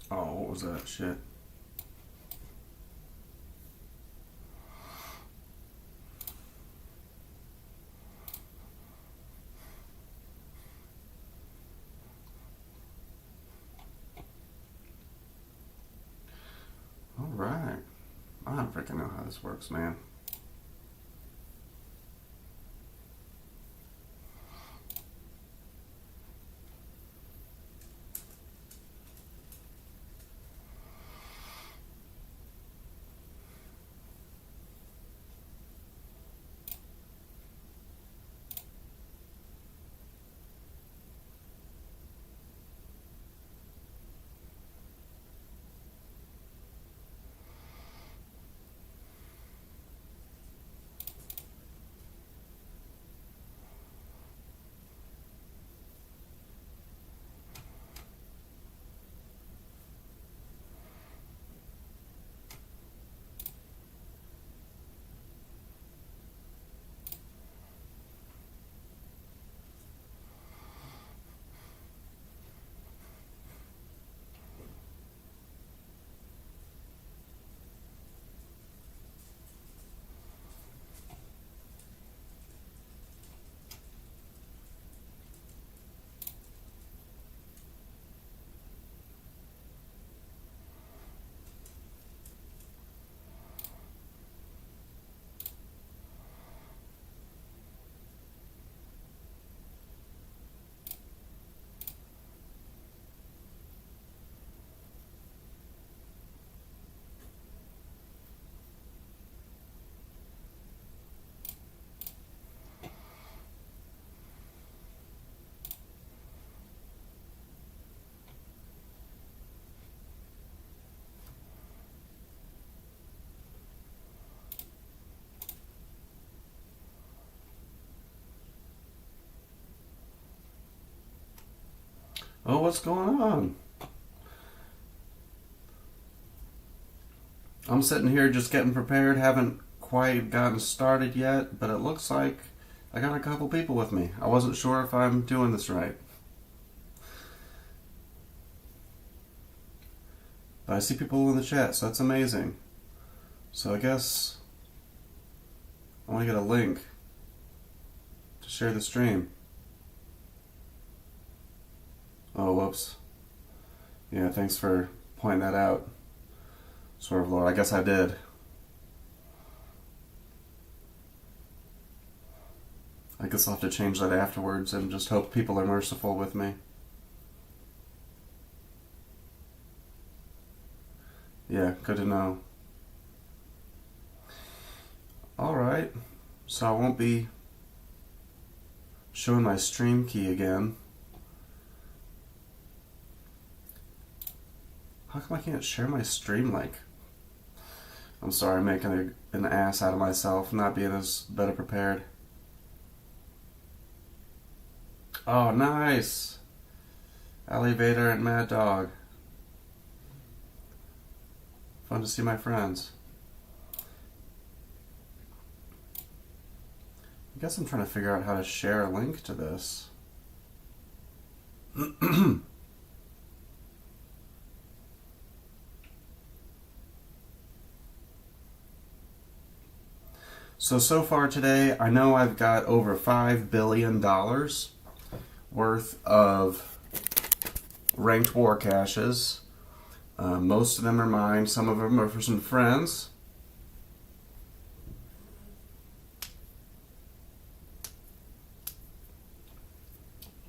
Oh, what was that shit? All right. I don't freaking know how this works, man. Oh, what's going on? I'm sitting here just getting prepared. Haven't quite gotten started yet, but it looks like I got a couple people with me. I wasn't sure if I'm doing this right. But I see people in the chat, so that's amazing. So I guess I want to get a link to share the stream. Oh, whoops. Yeah, thanks for pointing that out. Sort of, Lord. I guess I did. I guess I'll have to change that afterwards and just hope people are merciful with me. Yeah, good to know. Alright, so I won't be showing my stream key again. How come I can't share my stream link? I'm sorry, I'm making an ass out of myself, not being as better prepared. Oh, nice! Elevator and Mad Dog. Fun to see my friends. I guess I'm trying to figure out how to share a link to this. So far today, I know I've got over $5 billion worth of ranked war caches. Most of them are mine. Some of them are for some friends.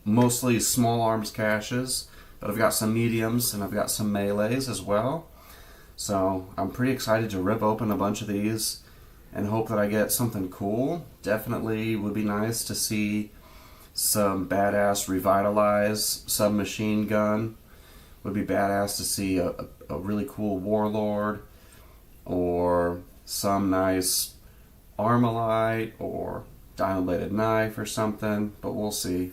Mostly small arms caches, but I've got some mediums and I've got some melees as well. So I'm pretty excited to rip open a bunch of these and hope that I get something cool. Definitely would be nice to see some badass revitalized submachine gun. Would be badass to see a really cool warlord or some nice Armalite or diamond-bladed knife or something, but we'll see.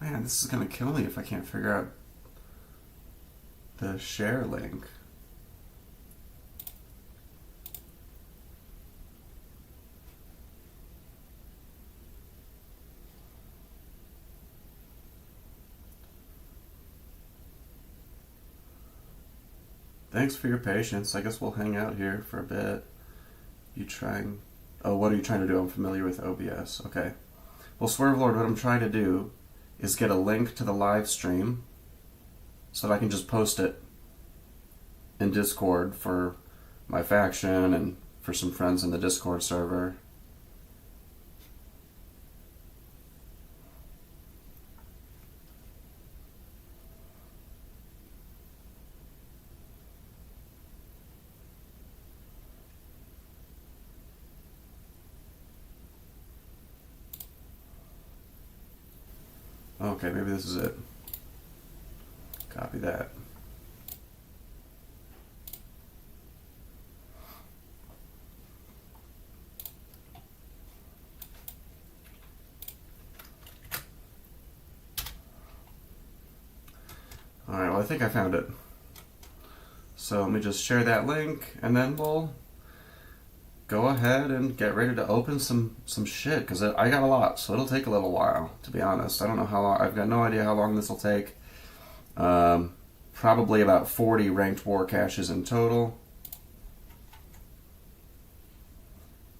Man, this is gonna kill me if I can't figure out the share link. Thanks for your patience. I guess we'll hang out here for a bit. You trying... Oh, what are you trying to do? I'm familiar with OBS. Okay. Well, Swerve Lord, what I'm trying to do is get a link to the live stream so that I can just post it in Discord for my faction and for some friends in the Discord server. Okay, maybe this is it. Copy that. Alright, well I think I found it. So let me just share that link and then we'll go ahead and get ready to open some shit, because I got a lot, so it'll take a little while, to be honest. I don't know how long. I've got no idea how long this will take. Probably about 40 ranked war caches in total.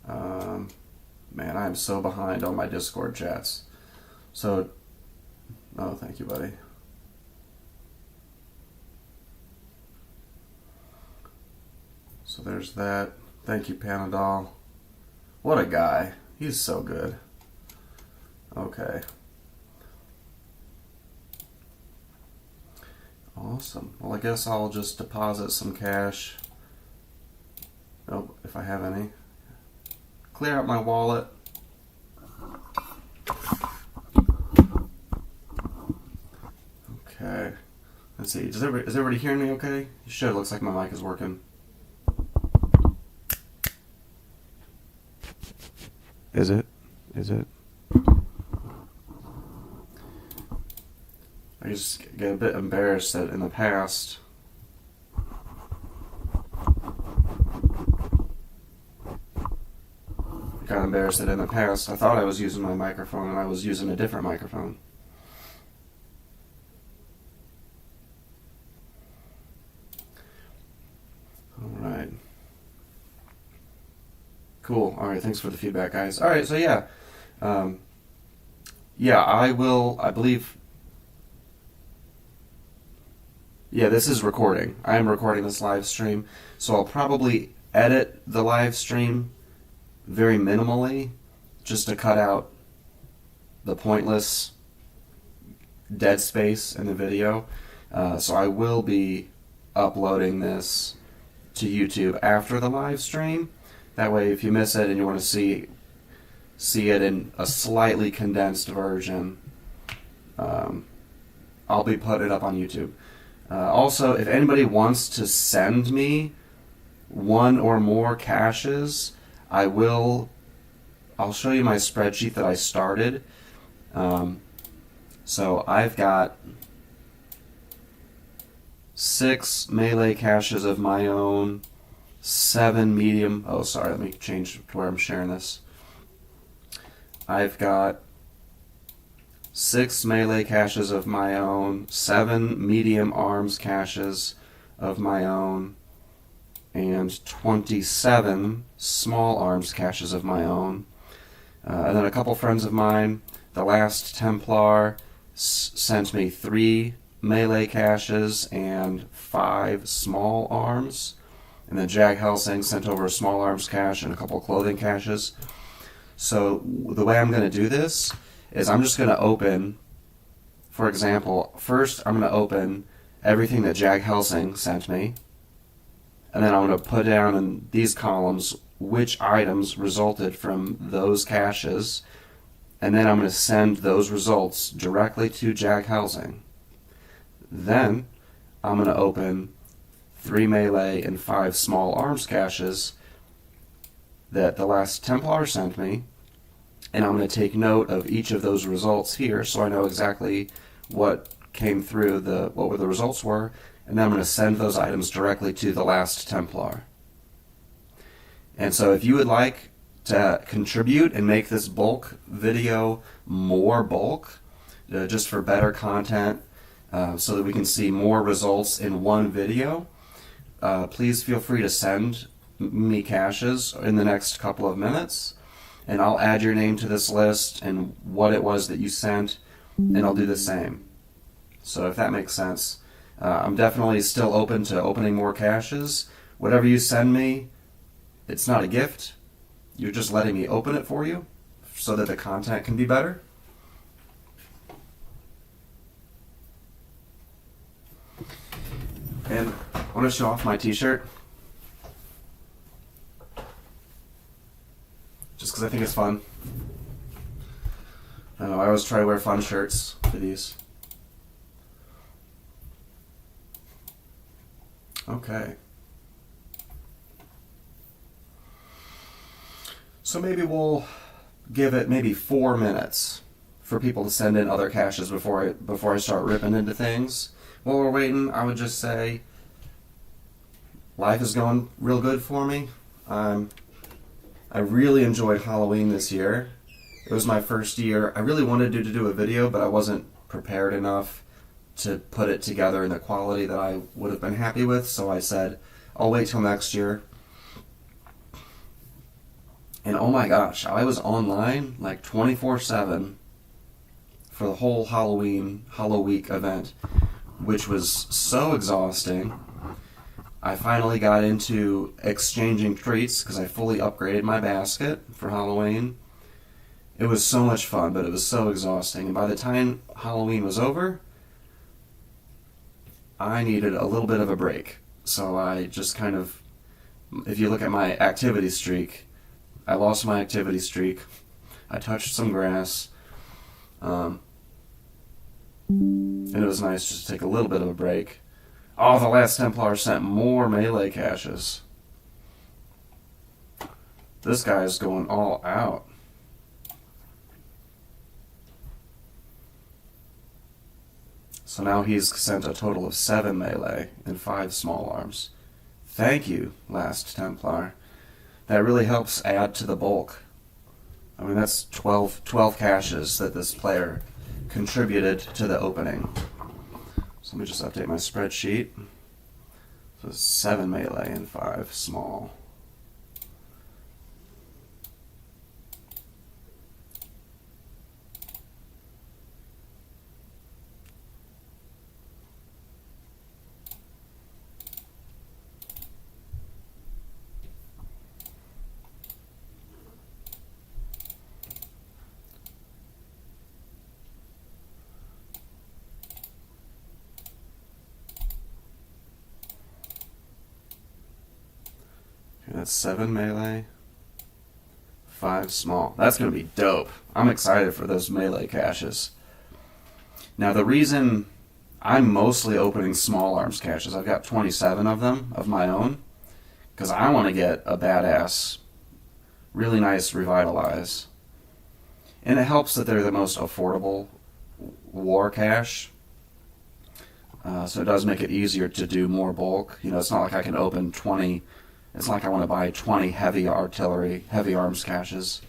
Man, I am so behind on my Discord chats. So, oh, thank you, buddy. So there's that. Thank you, Panadol. What a guy. He's so good. Okay. Awesome. Well, I guess I'll just deposit some cash. Oh, if I have any. Clear out my wallet. Okay. Let's see. Is everybody hearing me okay? You should. It looks like my mic is working. Is it? Is it? I just get a bit embarrassed that in the past I thought I was using my microphone and I was using a different microphone. Alright. Cool. Alright, thanks for the feedback, guys. Alright, so yeah. Yeah, I believe... Yeah, this is recording. I am recording this live stream, so I'll probably edit the live stream very minimally, just to cut out the pointless dead space in the video. So I will be uploading this to YouTube after the live stream. That way, if you miss it and you want to see it in a slightly condensed version, I'll be putting it up on YouTube. Also, if anybody wants to send me one or more caches, I'll show you my spreadsheet that I started. So I've got 6 melee caches of my own, 7 medium... Oh, sorry, let me change to where I'm sharing this. I've got 6 melee caches of my own, 7 medium arms caches of my own, and 27 small arms caches of my own. And then a couple friends of mine, the last Templar, sent me 3 melee caches and 5 small arms. And then Jag Helsing sent over a small arms cache and a couple clothing caches. So the way I'm going to do this is I'm just going to open, for example, first I'm going to open everything that Jag Helsing sent me. And then I'm going to put down in these columns which items resulted from those caches. And then I'm going to send those results directly to Jag Helsing. Then I'm going to open 3 melee and 5 small arms caches that the last Templar sent me. And I'm going to take note of each of those results here so I know exactly what came through, what the results were. And then I'm going to send those items directly to the last Templar. And so if you would like to contribute and make this bulk video more bulk, just for better content, so that we can see more results in one video, please feel free to send me caches in the next couple of minutes, and I'll add your name to this list and what it was that you sent, and I'll do the same. So if that makes sense, I'm definitely still open to opening more caches. Whatever you send me, it's not a gift. You're just letting me open it for you so that the content can be better. And I want to show off my t-shirt, just because I think it's fun. I don't know, I always try to wear fun shirts for these. Okay. So maybe we'll give it maybe 4 minutes for people to send in other caches before I start ripping into things. While we're waiting, I would just say life is going real good for me. I really enjoyed Halloween this year. It was my first year. I really wanted to do a video, but I wasn't prepared enough to put it together in the quality that I would have been happy with, so I said, I'll wait till next year. And oh my gosh, I was online like 24/7 for the whole Halloween event, which was so exhausting. I finally got into exchanging treats because I fully upgraded my basket for Halloween. It was so much fun, but it was so exhausting. And by the time Halloween was over, I needed a little bit of a break. So I just kind of, if you look at my activity streak, I lost my activity streak. I touched some grass. And it was nice just to take a little bit of a break. Oh, the last Templar sent more melee caches. This guy's going all out. So now he's sent a total of 7 melee and 5 small arms. Thank you, last Templar. That really helps add to the bulk. I mean, that's 12 caches that this player contributed to the opening. So let me just update my spreadsheet. So 7 melee and 5 small. That's 7 melee, 5 small. That's going to be dope. I'm excited for those melee caches. Now the reason I'm mostly opening small arms caches, I've got 27 of them of my own, because I want to get a badass, really nice Revitalize. And it helps that they're the most affordable war cache. So it does make it easier to do more bulk. You know, it's not like I can open 20... It's like I want to buy 20 heavy artillery, heavy arms caches.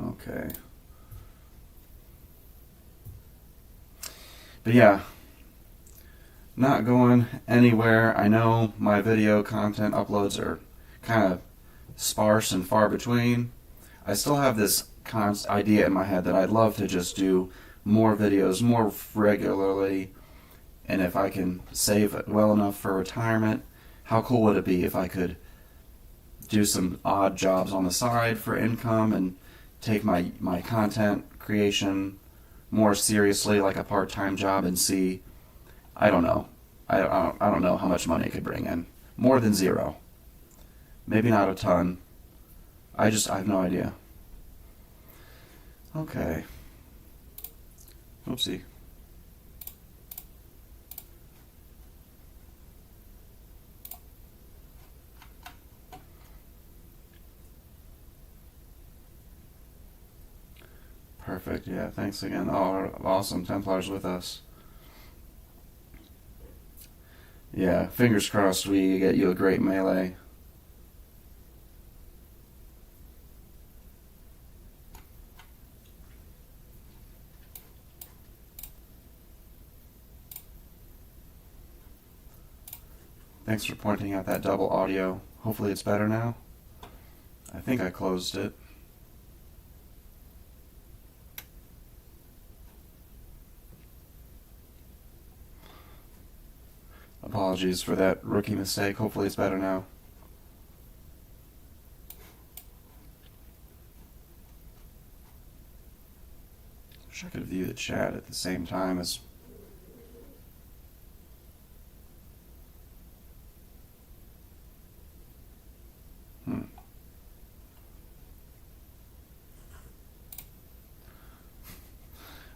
Okay. But yeah, not going anywhere. I know my video content uploads are kind of sparse and far between. I still have this idea in my head that I'd love to just do more videos more regularly, and if I can save it well enough for retirement, how cool would it be if I could do some odd jobs on the side for income and take my content creation more seriously, like a part-time job, and see, I don't know, I don't know how much money it could bring in. More than 0. Maybe not a ton. I have no idea. Okay. Oopsie. Perfect, yeah, thanks again. Oh, awesome, Templars with us. Yeah, fingers crossed we get you a great melee. Thanks for pointing out that double audio. Hopefully it's better now. I think I closed it. Apologies for that rookie mistake. Hopefully it's better now. Wish I could view the chat at the same time as...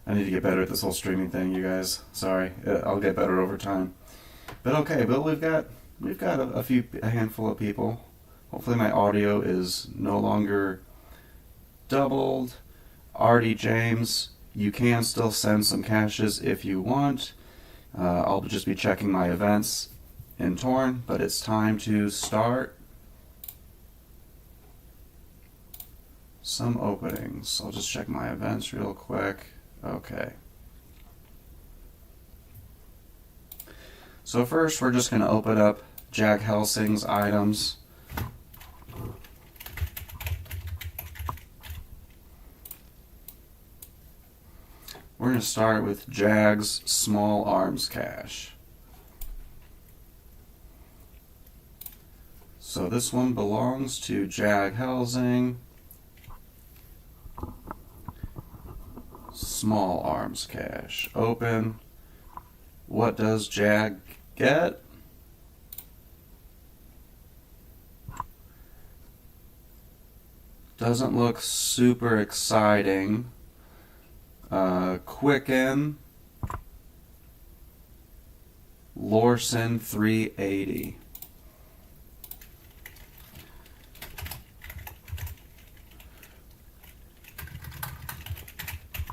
I need to get better at this whole streaming thing, you guys. Sorry, I'll get better over time. But okay, but we've got a handful of people. Hopefully my audio is no longer doubled. Artie James, you can still send some caches if you want. I'll just be checking my events in Torn, but it's time to start some openings. I'll just check my events real quick. Okay. So first we're just going to open up Jag Helsing's items. We're going to start with Jag's Small Arms Cache. So this one belongs to Jag Helsing. Small Arms Cache. Open. What does Jag get? Doesn't look super exciting. Quicken. Lorson 380.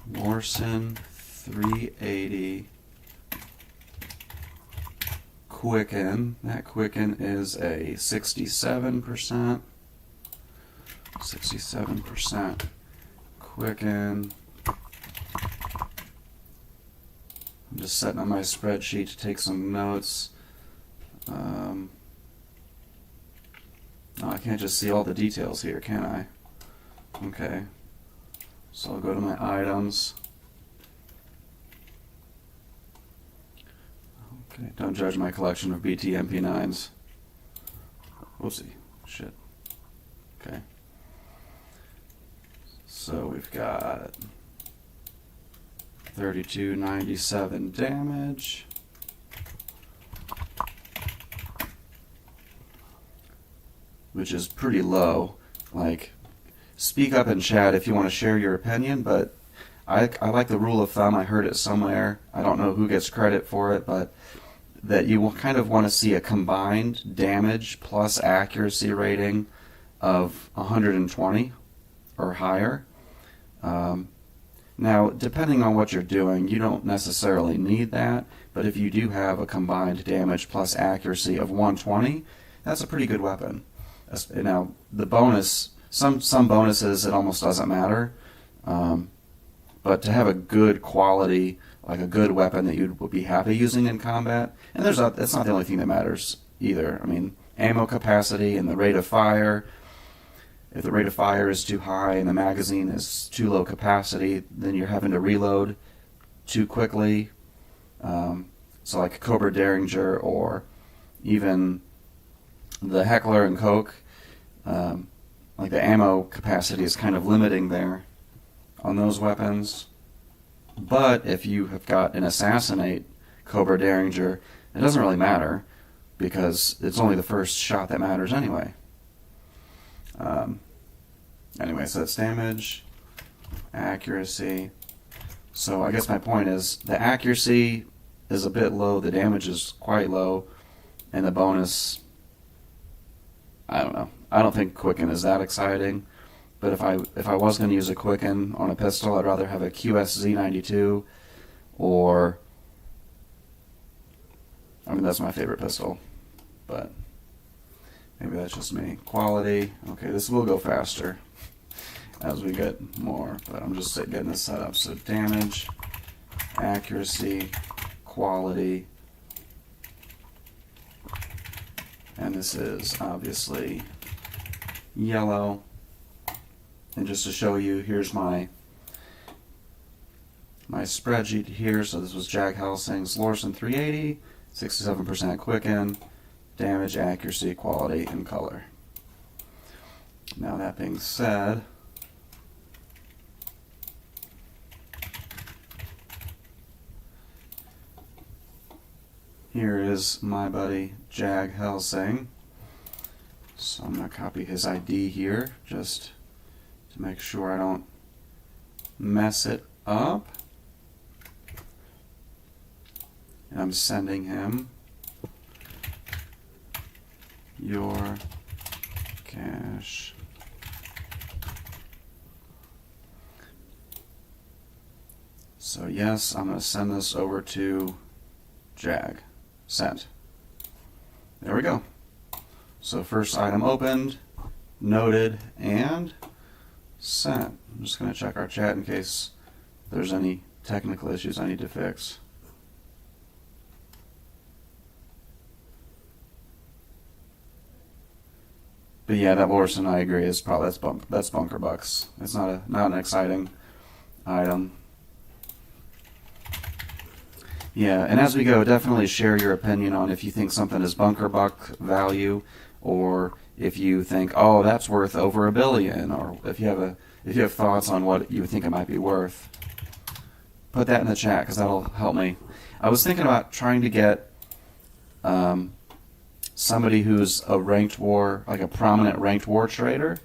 Lorson 380. Quicken. That Quicken is a 67%. 67% Quicken. I'm just setting on my spreadsheet to take some notes. Oh, I can't just see all the details here, can I? Okay. So I'll go to my items. Okay, don't judge my collection of BT MP9s. Whoopsie. Shit. Okay. So we've got 3297 damage. Which is pretty low. Like, speak up in chat if you want to share your opinion, but I like the rule of thumb. I heard it somewhere. I don't know who gets credit for it, but that you will kind of want to see a combined damage plus accuracy rating of 120 or higher. Now, depending on what you're doing, you don't necessarily need that, but if you do have a combined damage plus accuracy of 120, that's a pretty good weapon. Now, the bonus, some bonuses, it almost doesn't matter, but to have a good quality, like a good weapon that you would be happy using in combat, and that's not the only thing that matters either. I mean, ammo capacity and the rate of fire. If the rate of fire is too high and the magazine is too low capacity, then you're having to reload too quickly. So like Cobra Derringer or even the Heckler and Koch, like the ammo capacity is kind of limiting there on those weapons. But if you have got an Assassinate Cobra Derringer, it doesn't really matter because it's only the first shot that matters anyway. Anyway, so that's damage, accuracy. So I guess my point is the accuracy is a bit low, the damage is quite low, and the bonus, I don't know. I don't think Quicken is that exciting, but if I was going to use a Quicken on a pistol, I'd rather have a QSZ92 or, I mean, that's my favorite pistol, but maybe that's just me. Quality, okay, this will go faster as we get more, but I'm just getting this set up. So damage, accuracy, quality, And this is obviously yellow. And just to show you, here's my spreadsheet here. So this was Jag Helsing's Lorson 380, 67% quicken, damage, accuracy, quality, and color. Now that being said, here is my buddy Jag Helsing. So I'm going to copy his ID here just to make sure I don't mess it up. And I'm sending him your cash. So yes, I'm going to send this over to Jag. Sent. There we go. So first item opened, noted, and sent. I'm just going to check our chat in case there's any technical issues I need to fix. But yeah, that Lorson, I agree, is probably that's bunker bucks. It's not an exciting item. Yeah, and as we go, definitely share your opinion on if you think something is bunker buck value, or if you think, oh, that's worth over $1 billion, or if you have thoughts on what you think it might be worth. Put that in the chat because that'll help me. I was thinking about trying to get somebody who's a ranked war, like a prominent ranked war trader,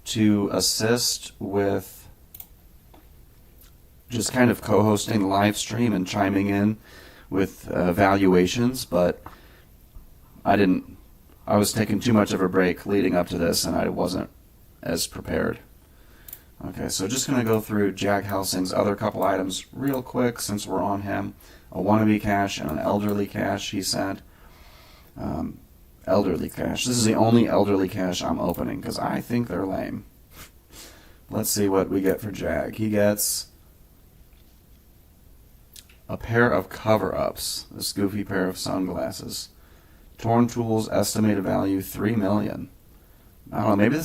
to assist with just kind of co-hosting the live stream and chiming in with valuations, but I was taking too much of a break leading up to this, and I wasn't as prepared. Okay, so just going to go through Jag Helsing's other couple items real quick since we're on him. A wannabe cache and an elderly cache he sent. Elderly cache. This is the only elderly cache I'm opening because I think they're lame. Let's see what we get for Jag. He gets a pair of cover-ups, this goofy pair of sunglasses. Torn Tools estimated value $3 million. I don't know. Maybe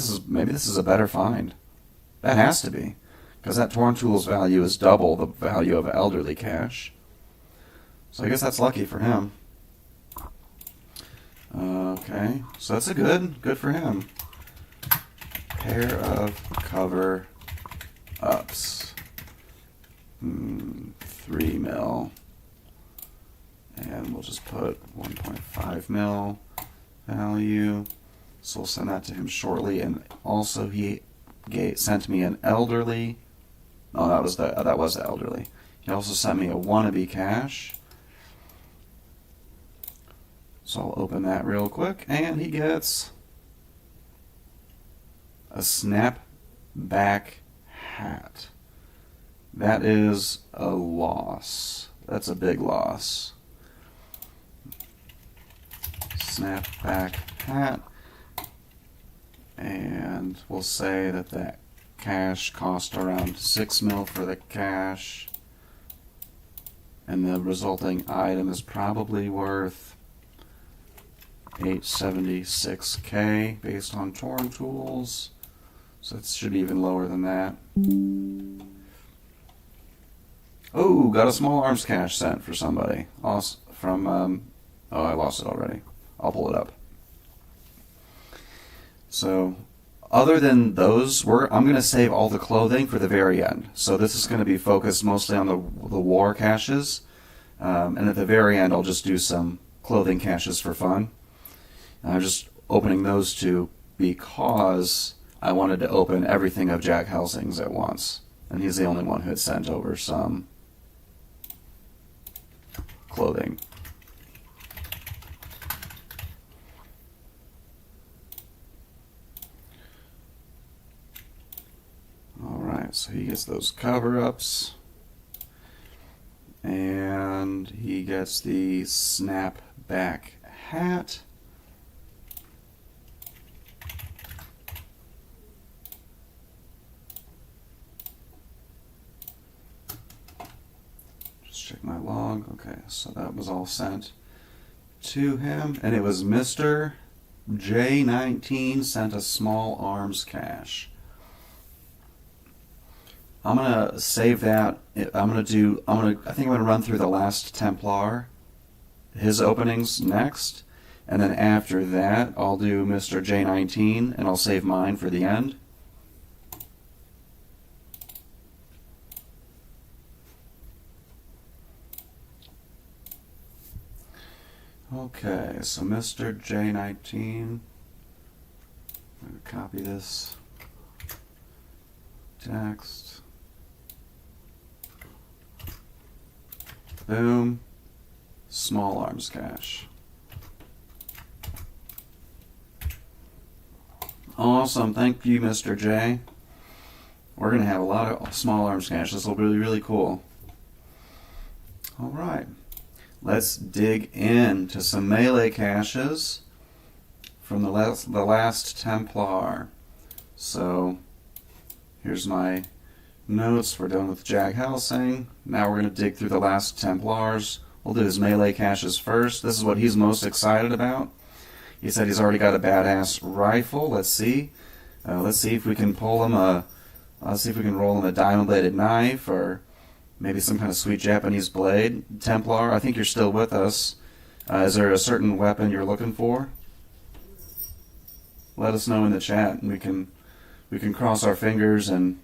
this is a better find. That has to be, because that Torn Tools value is double the value of elderly cache. So I guess that's lucky for him. Okay, so that's a good for him. Pair of cover-ups. 3 mil. And we'll just put 1.5 mil value. So we'll send that to him shortly. And also he sent me an elderly. Oh, that was the elderly. He also sent me a wannabe cache. So I'll open that real quick, and he gets a snapback hat. That is a loss. That's a big loss. Snapback hat. And we'll say that cache cost around 6 mil for the cache. And the resulting item is probably worth $876K based on Torn Tools. So it should be even lower than that. Oh, got a small arms cache sent for somebody. From, oh, I lost it already. I'll pull it up. So, other than those, I'm going to save all the clothing for the very end. So this is going to be focused mostly on the war caches. And at the very end, I'll just do some clothing caches for fun. I'm just opening those two because I wanted to open everything of Jag Helsing's at once. And he's the only one who had sent over some clothing. Alright, so he gets those cover-ups. And he gets the snapback hat. Check my log. Okay, so that was all sent to him, and it was Mr. J19 sent a small arms cache. I'm gonna save that. I think I'm gonna run through the last Templar, his openings next, and then after that I'll do Mr. J19 and I'll save mine for the end. Okay, so Mr. J19, I'm going to copy this text, boom, small arms cache. Awesome, thank you Mr. J. We're going to have a lot of small arms cache. This will be really, really cool. Alright. Let's dig into some melee caches from the last Templar. So here's my notes. We're done with Jag Helsing. Now we're going to dig through the last Templars. We'll do his melee caches first. This is what he's most excited about. He said he's already got a badass rifle. Let's see. Let's see if we can pull him let's see if we can roll him a diamond-bladed knife or maybe some kind of sweet Japanese blade. Templar, I think you're still with us. Is there a certain weapon you're looking for? Let us know in the chat, and we can cross our fingers and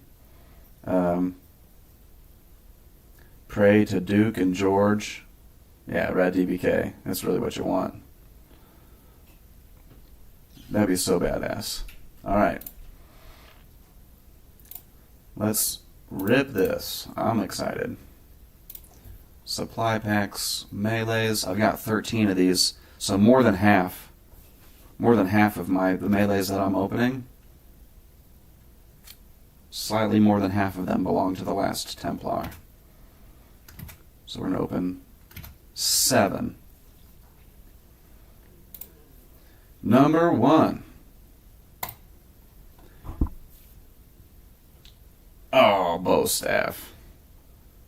pray to Duke and George. Yeah, Red DBK. That's really what you want. That'd be so badass. Alright. Let's rip this. I'm excited. Supply packs, melees. I've got 13 of these, so more than half of the melees that I'm opening, slightly more than half of them belong to the last Templar. So we're going to open 7. Number 1. Oh, bow staff.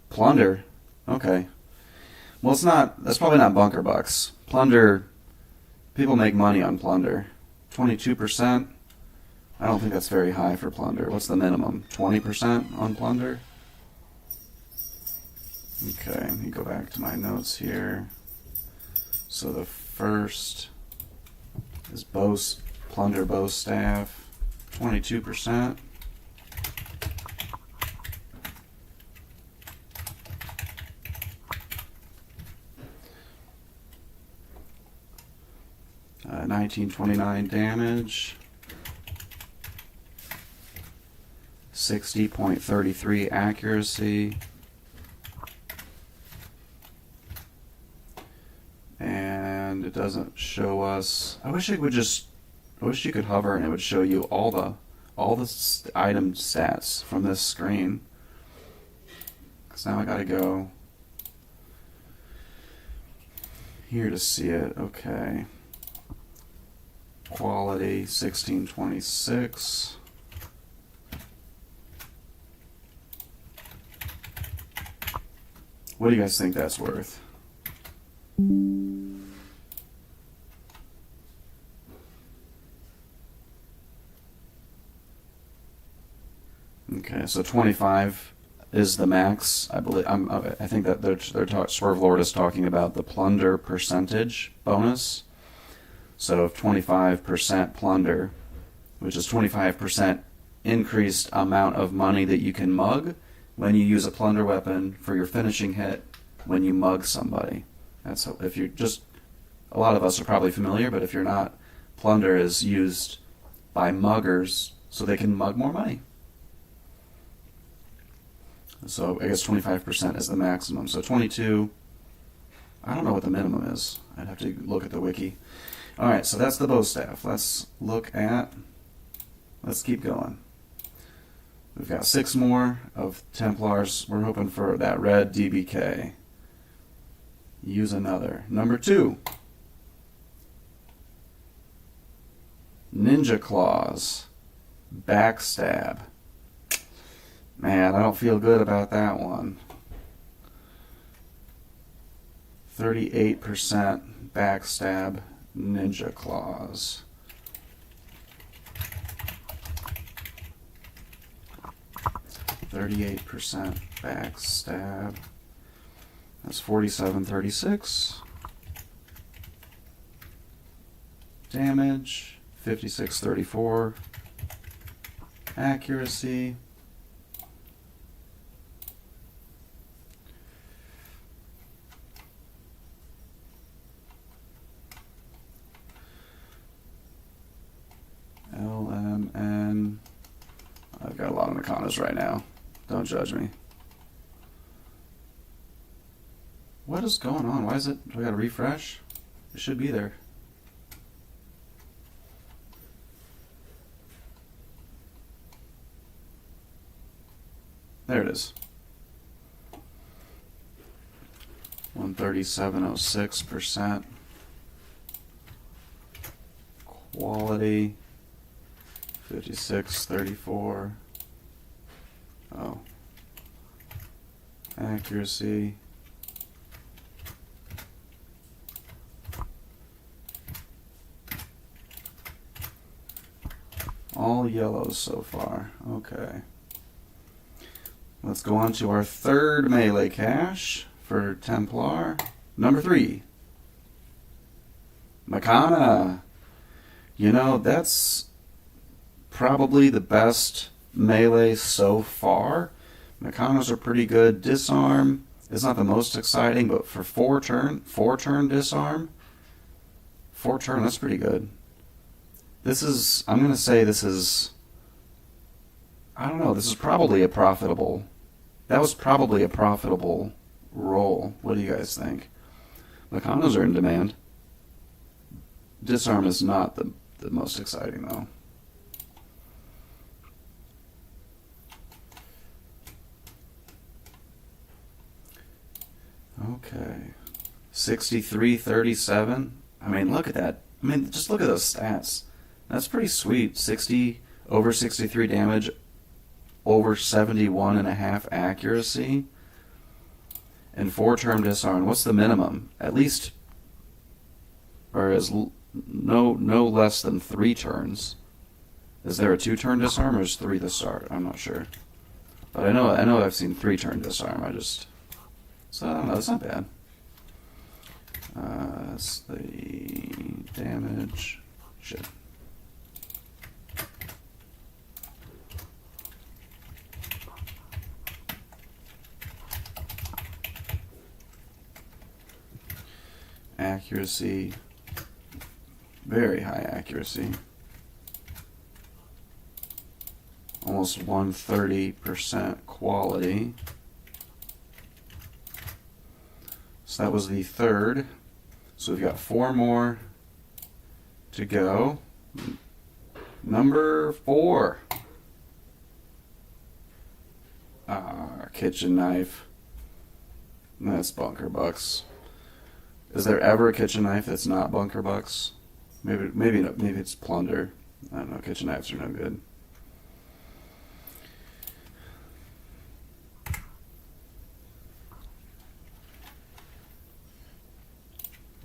Plunder. Okay. Well, it's not. That's probably not bunker bucks. Plunder. People make money on plunder. 22%. I don't think that's very high for plunder. What's the minimum? 20% on plunder. Okay. Let me go back to my notes here. So the first is plunder bow staff. 22%. Uh, 1929 damage, 60.33 accuracy, and it doesn't show us. I wish you could hover and it would show you all the item stats from this screen. Because now I gotta go here to see it. Okay. Quality 1626. What do you guys think that's worth? Okay, so 25 is the max. I believe. I think that Swerve Lord is talking about the plunder percentage bonus. So if 25% plunder, which is 25% increased amount of money that you can mug when you use a plunder weapon for your finishing hit when you mug somebody. That's if you're just, a lot of us are probably familiar, but if you're not, plunder is used by muggers so they can mug more money. So I guess 25% is the maximum. So 22, I don't know what the minimum is. I'd have to look at the wiki. Alright, so that's the bow staff. Let's keep going. We've got 6 more of Templars. We're hoping for that red DBK. Use another. Number 2. Ninja Claws. Backstab. Man, I don't feel good about that one. 38% backstab. Ninja Claws. 38% backstab. That's 4736. Damage, 5634. Accuracy. LMN. I've got a lot of Makanas right now. Don't judge me. What is going on? Why is it? Do I gotta refresh? It should be there. There it is. 137.06%. Quality 56.34. Oh. Accuracy. All yellows so far. Okay. Let's go on to our third melee cache for Templar. Number 3. Makana. You know, that's probably the best melee so far. Makanas are pretty good. Disarm is not the most exciting, but for 4-turn disarm, 4-turn, that's pretty good. This is, I'm going to say this is, I don't know, this is probably a profitable, that was probably a profitable roll. What do you guys think? Makanas are in demand. Disarm is not the most exciting, though. Okay. 63-37. I mean, look at that. I mean, just look at those stats. That's pretty sweet. 60 over 63 damage, over 71.5 accuracy, and 4-turn disarm. What's the minimum? At least, or is no less than 3 turns. Is there a 2-turn disarm, or is 3 the start? I'm not sure, but I know I've seen 3-turn disarm. So I don't know. That's not bad. That's the damage. Shit. Accuracy. Very high accuracy. Almost 130% quality. So that was the third. So we've got 4 more to go. Number 4. Kitchen knife. That's bunker bucks. Is there ever a kitchen knife that's not bunker bucks? Maybe it's plunder. I don't know. Kitchen knives are no good.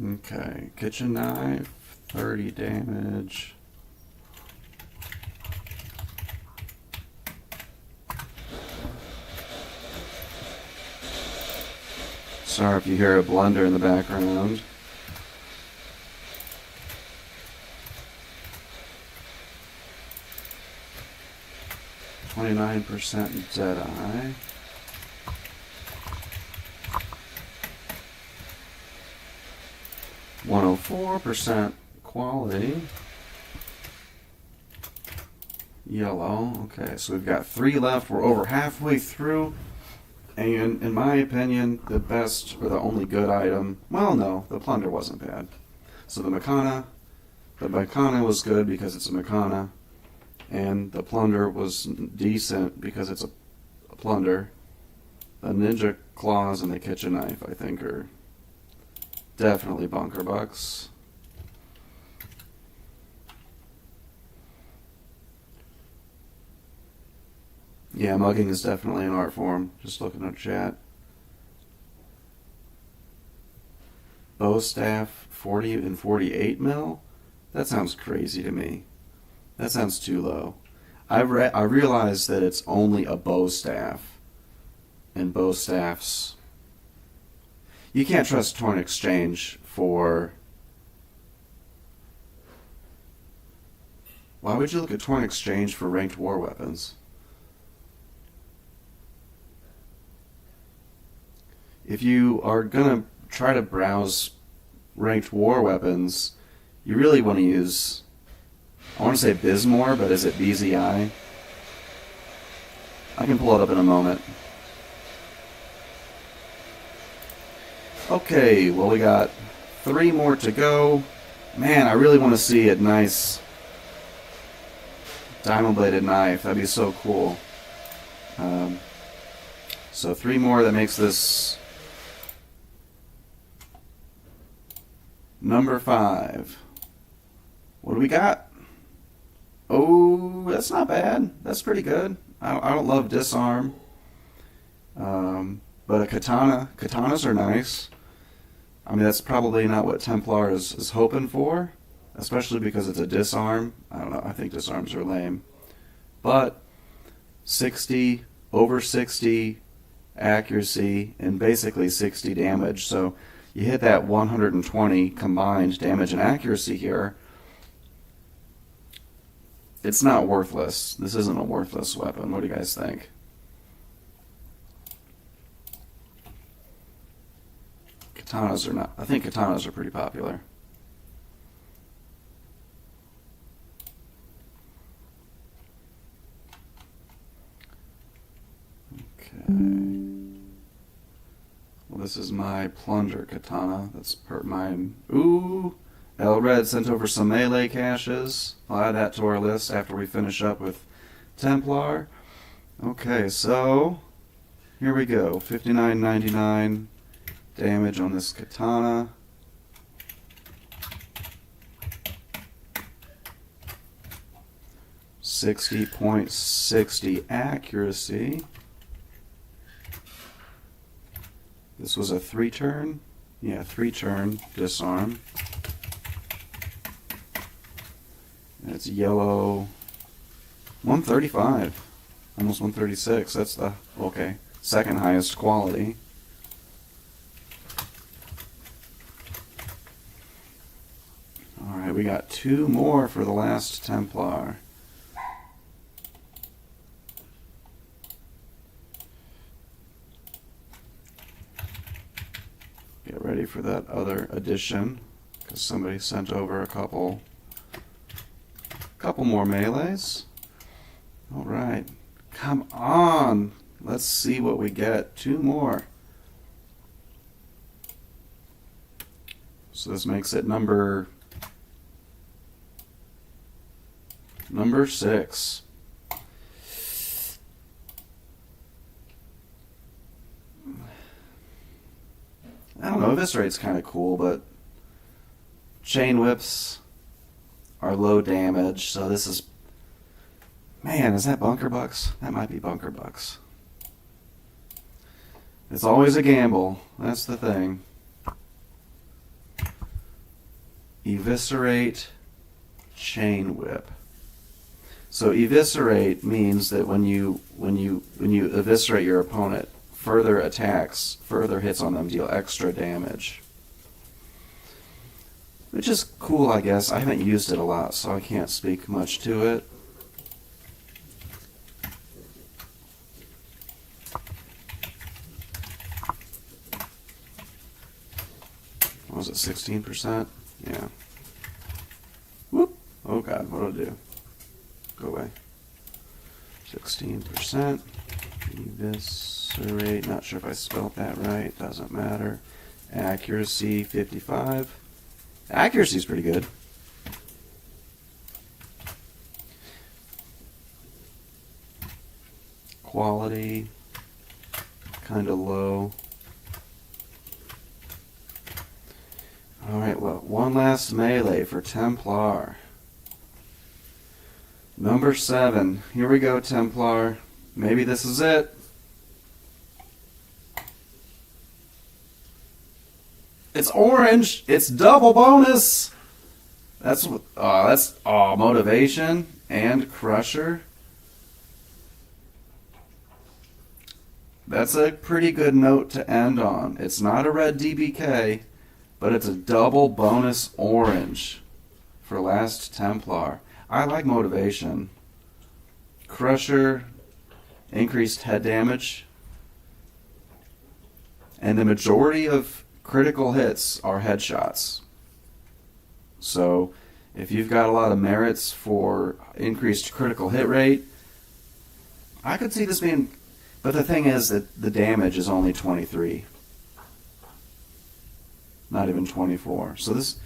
Okay, kitchen knife, 30 damage. Sorry if you hear a blender in the background. %, Deadeye. 104% quality. Yellow. Okay, so we've got 3 left. We're over halfway through. And in my opinion, the best or the only good item, well, no, the plunder wasn't bad. So the Makana was good because it's a Makana, and the plunder was decent because it's a plunder. The ninja claws and the kitchen knife, I think, are definitely bunker bucks. Yeah, mugging is definitely an art form. Just looking at chat. Bow staff, 40 and 48 mil? That sounds crazy to me. That sounds too low. I realize that it's only a bow staff, and bow staffs, you can't trust Torn Exchange for. Why would you look at Torn Exchange for ranked war weapons? If you are gonna try to browse ranked war weapons, you really want to use, I want to say Bismore, but is it BZI? I can pull it up in a moment. Okay, well we got 3 more to go. Man, I really want to see a nice diamond-bladed knife. That'd be so cool. So 3 more, that makes this number 5. What do we got? Oh, that's not bad. That's pretty good. I don't love disarm. But a katana. Katanas are nice. I mean, that's probably not what Templar is hoping for, especially because it's a disarm. I don't know. I think disarms are lame. But 60, over 60 accuracy, and basically 60 damage. So you hit that 120 combined damage and accuracy here. It's not worthless. This isn't a worthless weapon. What do you guys think? Katanas are not. I think katanas are pretty popular. Okay. Well, this is my plunger katana. That's mine. Ooh! Elred sent over some melee caches. I'll add that to our list after we finish up with Templar. Okay, so here we go. 59.99 damage on this katana. .60 accuracy. This was a 3-turn? Yeah, 3-turn disarm. And it's yellow. 135. Almost 136. That's the, okay, second highest quality. Alright, we got 2 more for the last Templar. Get ready for that other edition, because somebody sent over a couple more melees. Alright, come on! Let's see what we get. 2 more. So this makes it number 6. I don't know, Eviscerate's kind of cool, but chain whips are low damage, so this is... Man, is that Bunker Bucks? That might be Bunker Bucks. It's always a gamble. That's the thing. Eviscerate, chain whip. So eviscerate means that when you eviscerate your opponent, further attacks, further hits on them deal extra damage. Which is cool, I guess. I haven't used it a lot, so I can't speak much to it. What was it, 16%? Yeah. Whoop! Oh god, what did I do? Go away. 16%. Eviscerate. Not sure if I spelled that right. Doesn't matter. Accuracy, 55. Accuracy's pretty good. Quality, kind of low. Alright, well, one last melee for Templar. Number 7. Here we go, Templar. Maybe this is it. It's orange. It's double bonus. That's motivation and crusher. That's a pretty good note to end on. It's not a red DBK, but it's a double bonus orange for Last Templar. I like motivation. Crusher, increased head damage, and the majority of critical hits are headshots. So if you've got a lot of merits for increased critical hit rate, I could see this being... But the thing is that the damage is only 23. Not even 24. So this,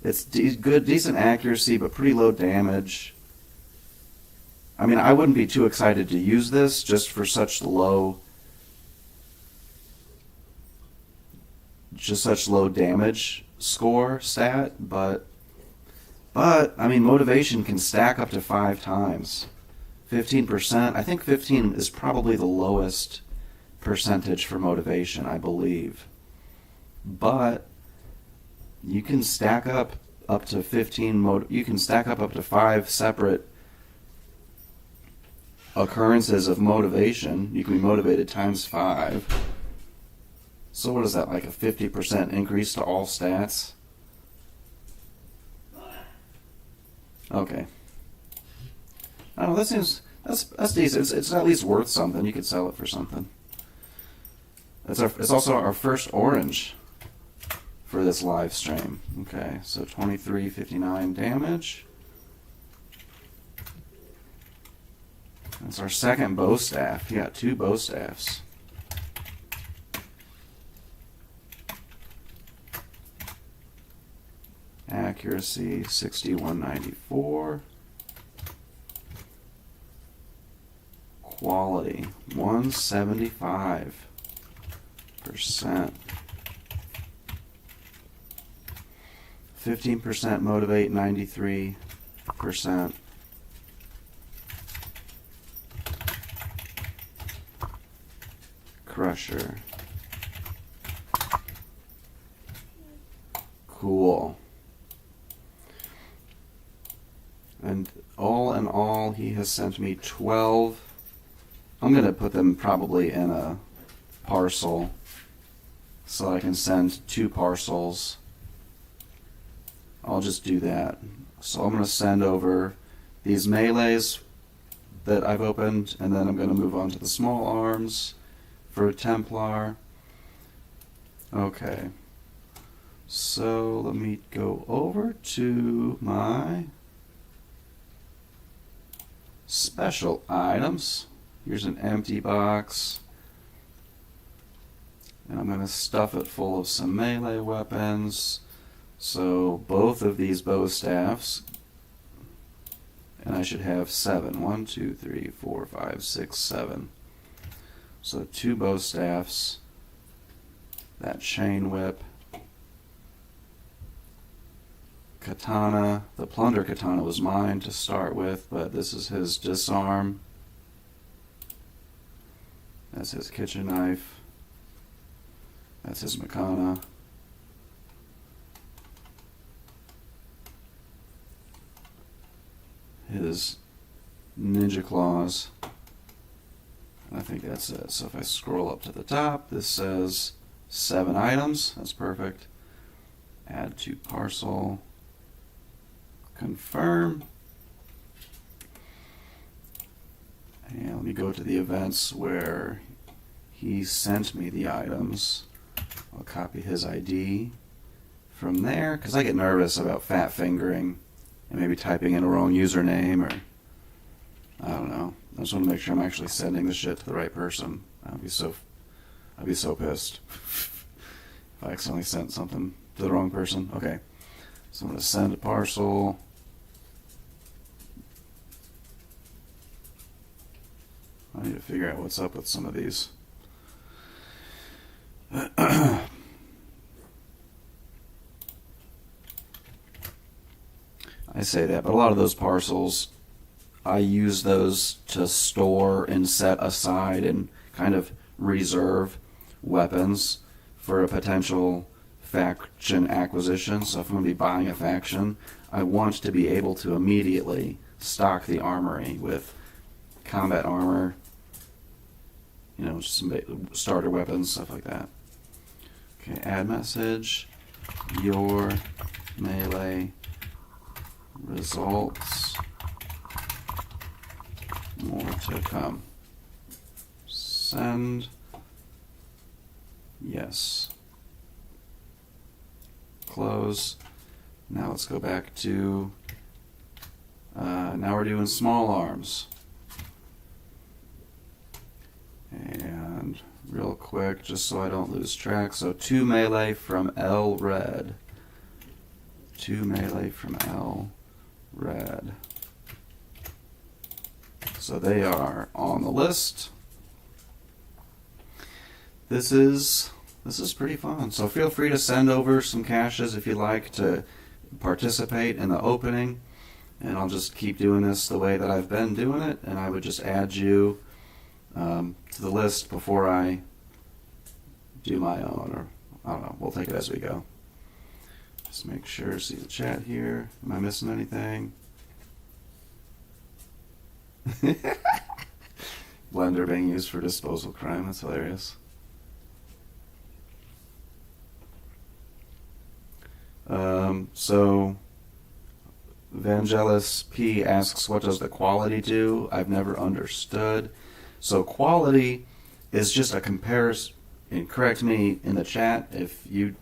it's good, decent accuracy, but pretty low damage. I mean, I wouldn't be too excited to use this just for such low damage score stat, but I mean, motivation can stack up to 5 times. 15%. I think 15 is probably the lowest percentage for motivation, I believe. But you can stack up to 15. You can stack up to 5 separate occurrences of motivation. You can be motivated times 5. So what is that, like a 50% increase to all stats? Okay. I don't know, that seems, that's decent. It's at least worth something. You could sell it for something. It's also our first orange for this live stream. Okay, so 2359 damage. That's our second bow staff. You got 2 bow staffs. Accuracy 6194. Quality 175%. 15% motivate, 93%. Crusher. Cool. And all in all, he has sent me 12. I'm going to put them probably in a parcel so I can send 2 parcels. I'll just do that. So I'm going to send over these melees that I've opened, and then I'm going to move on to the small arms for a Templar. Okay. So let me go over to my special items. Here's an empty box. And I'm going to stuff it full of some melee weapons. So both of these bow staffs, and I should have 7. 1, 2, 3, 4, 5, 6, 7. So 2 bow staffs, that chain whip, katana. The plunder katana was mine to start with, but this is his disarm. That's his kitchen knife. That's his makana. His ninja claws. I think that's it. So if I scroll up to the top, this says 7 items. That's perfect. Add to parcel. Confirm. And let me go to the events where he sent me the items. I'll copy his ID from there, because I get nervous about fat fingering and maybe typing in a wrong username, or I don't know. I just want to make sure I'm actually sending the shit to the right person. I'd be so pissed if I accidentally sent something to the wrong person. Okay, so I'm going to send a parcel. I need to figure out what's up with some of these. I say that, but a lot of those parcels, I use those to store and set aside and kind of reserve weapons for a potential faction acquisition. So if I'm going to be buying a faction, I want to be able to immediately stock the armory with combat armor, you know, just some starter weapons, stuff like that. Okay, add message. Your melee results. More to come. Send. Yes. Close. Now let's go back to, now we're doing small arms. And real quick, just so I don't lose track, so 2 melee from L red. 2 melee from L red. So they are on the list. This is pretty fun. So feel free to send over some caches if you'd like to participate in the opening. And I'll just keep doing this the way that I've been doing it. And I would just add you to the list before I do my own. Or I don't know. We'll take it as we go. Just make sure, see the chat here. Am I missing anything? Blender being used for disposal crime. That's hilarious. So Vangelis P asks, what does the quality do? I've never understood. So quality is just a comparison, and correct me in the chat if you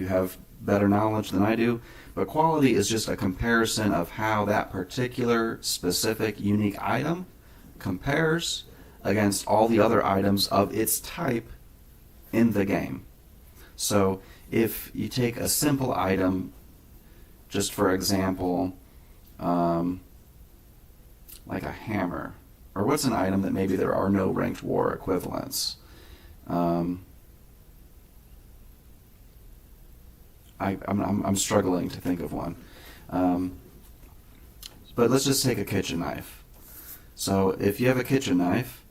have better knowledge than I do, but quality is just a comparison of how that particular specific unique item compares against all the other items of its type in the game. So if you take a simple item, just for example, like a hammer, or what's an item that maybe there are no ranked war equivalents? I'm struggling to think of one. But let's just take a kitchen knife. So if you have a kitchen knife,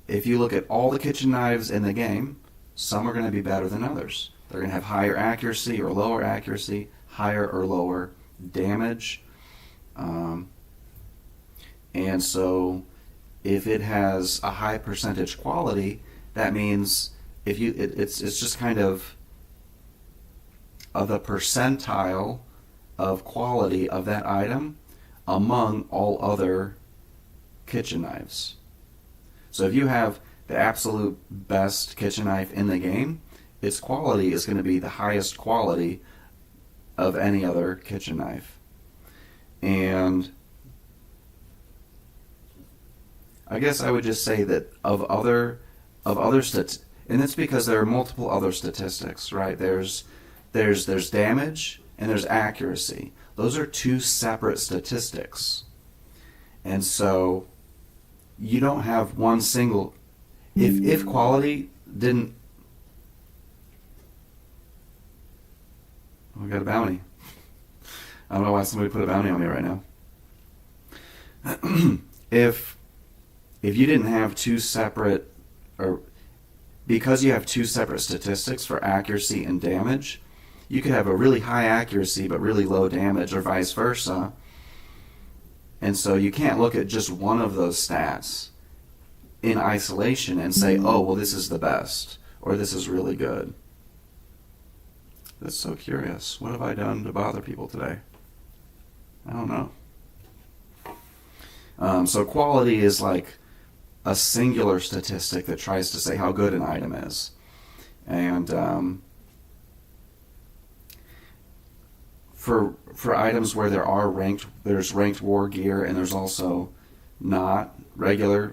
if you look at all the kitchen knives in the game, some are going to be better than others. They're going to have higher accuracy or lower accuracy, higher or lower damage. And so if it has a high percentage quality, that means if you it's just kind of the percentile of quality of that item among all other kitchen knives. So if you have the absolute best kitchen knife in the game, its quality is going to be the highest quality of any other kitchen knife. And I guess I would just say that of other and it's because there are multiple other statistics, right? There's damage and there's accuracy. Those are two separate statistics. And so you don't have one single, if quality didn't, oh, I got a bounty. I don't know why somebody put a bounty on me right now. If you didn't have two separate, or because you have two separate statistics for accuracy and damage, you could have a really high accuracy but really low damage, or vice versa. And so you can't look at just one of those stats in isolation and say, oh, well, this is the best, or this is really good. That's so curious. What have I done to bother people today? I don't know. So quality is like a singular statistic that tries to say how good an item is. And for items where there's ranked war gear, and there's also not regular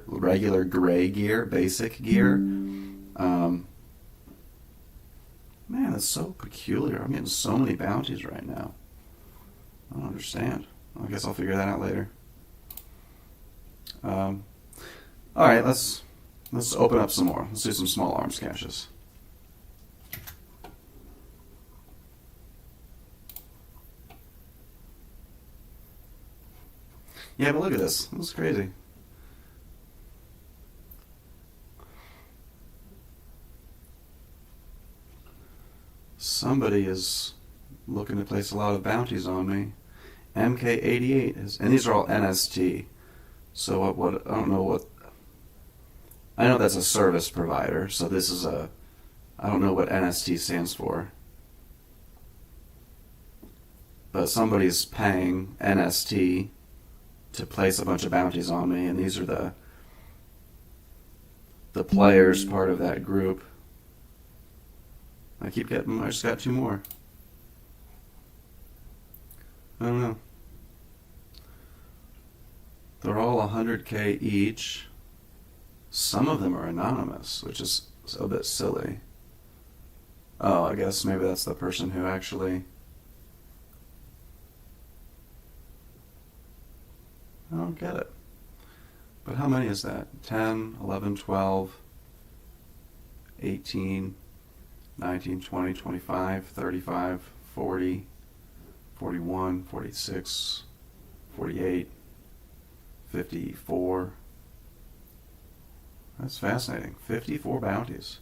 gray gear, basic gear. Man, that's so peculiar. I'm getting so many bounties right now. I don't understand. I guess I'll figure that out later. All right, let's open up some more. Let's do some small arms caches. Yeah, but look at this. This is crazy. Somebody is looking to place a lot of bounties on me. MK88 is, and these are all NST. So what I don't know what. I know that's a service provider, so this is a, I don't know what NST stands for, but somebody's paying NST to place a bunch of bounties on me, and these are the players part of that group. I keep getting, I just got 2 more. I don't know. They're all 100K each. Some of them are anonymous, which is a bit silly. Oh, I guess maybe that's the person who actually... I don't get it. But how many is that? 10, 11, 12, 18, 19, 20, 25, 35, 40, 41, 46, 48, 54. That's fascinating. 54 bounties.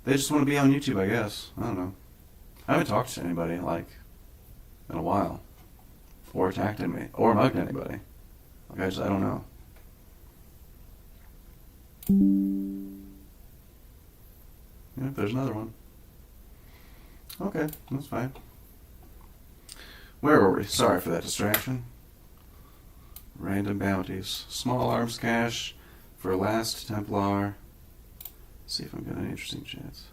They just want to be on YouTube, I guess. I don't know. I haven't talked to anybody, like, in a while. Or attacked me. Or mugged anybody. Like, I don't know. Yeah, there's another one. Okay, that's fine. Where were we? Sorry for that distraction. Random bounties. Small arms cache for last Templar. Let's see if I'm getting any interesting chats.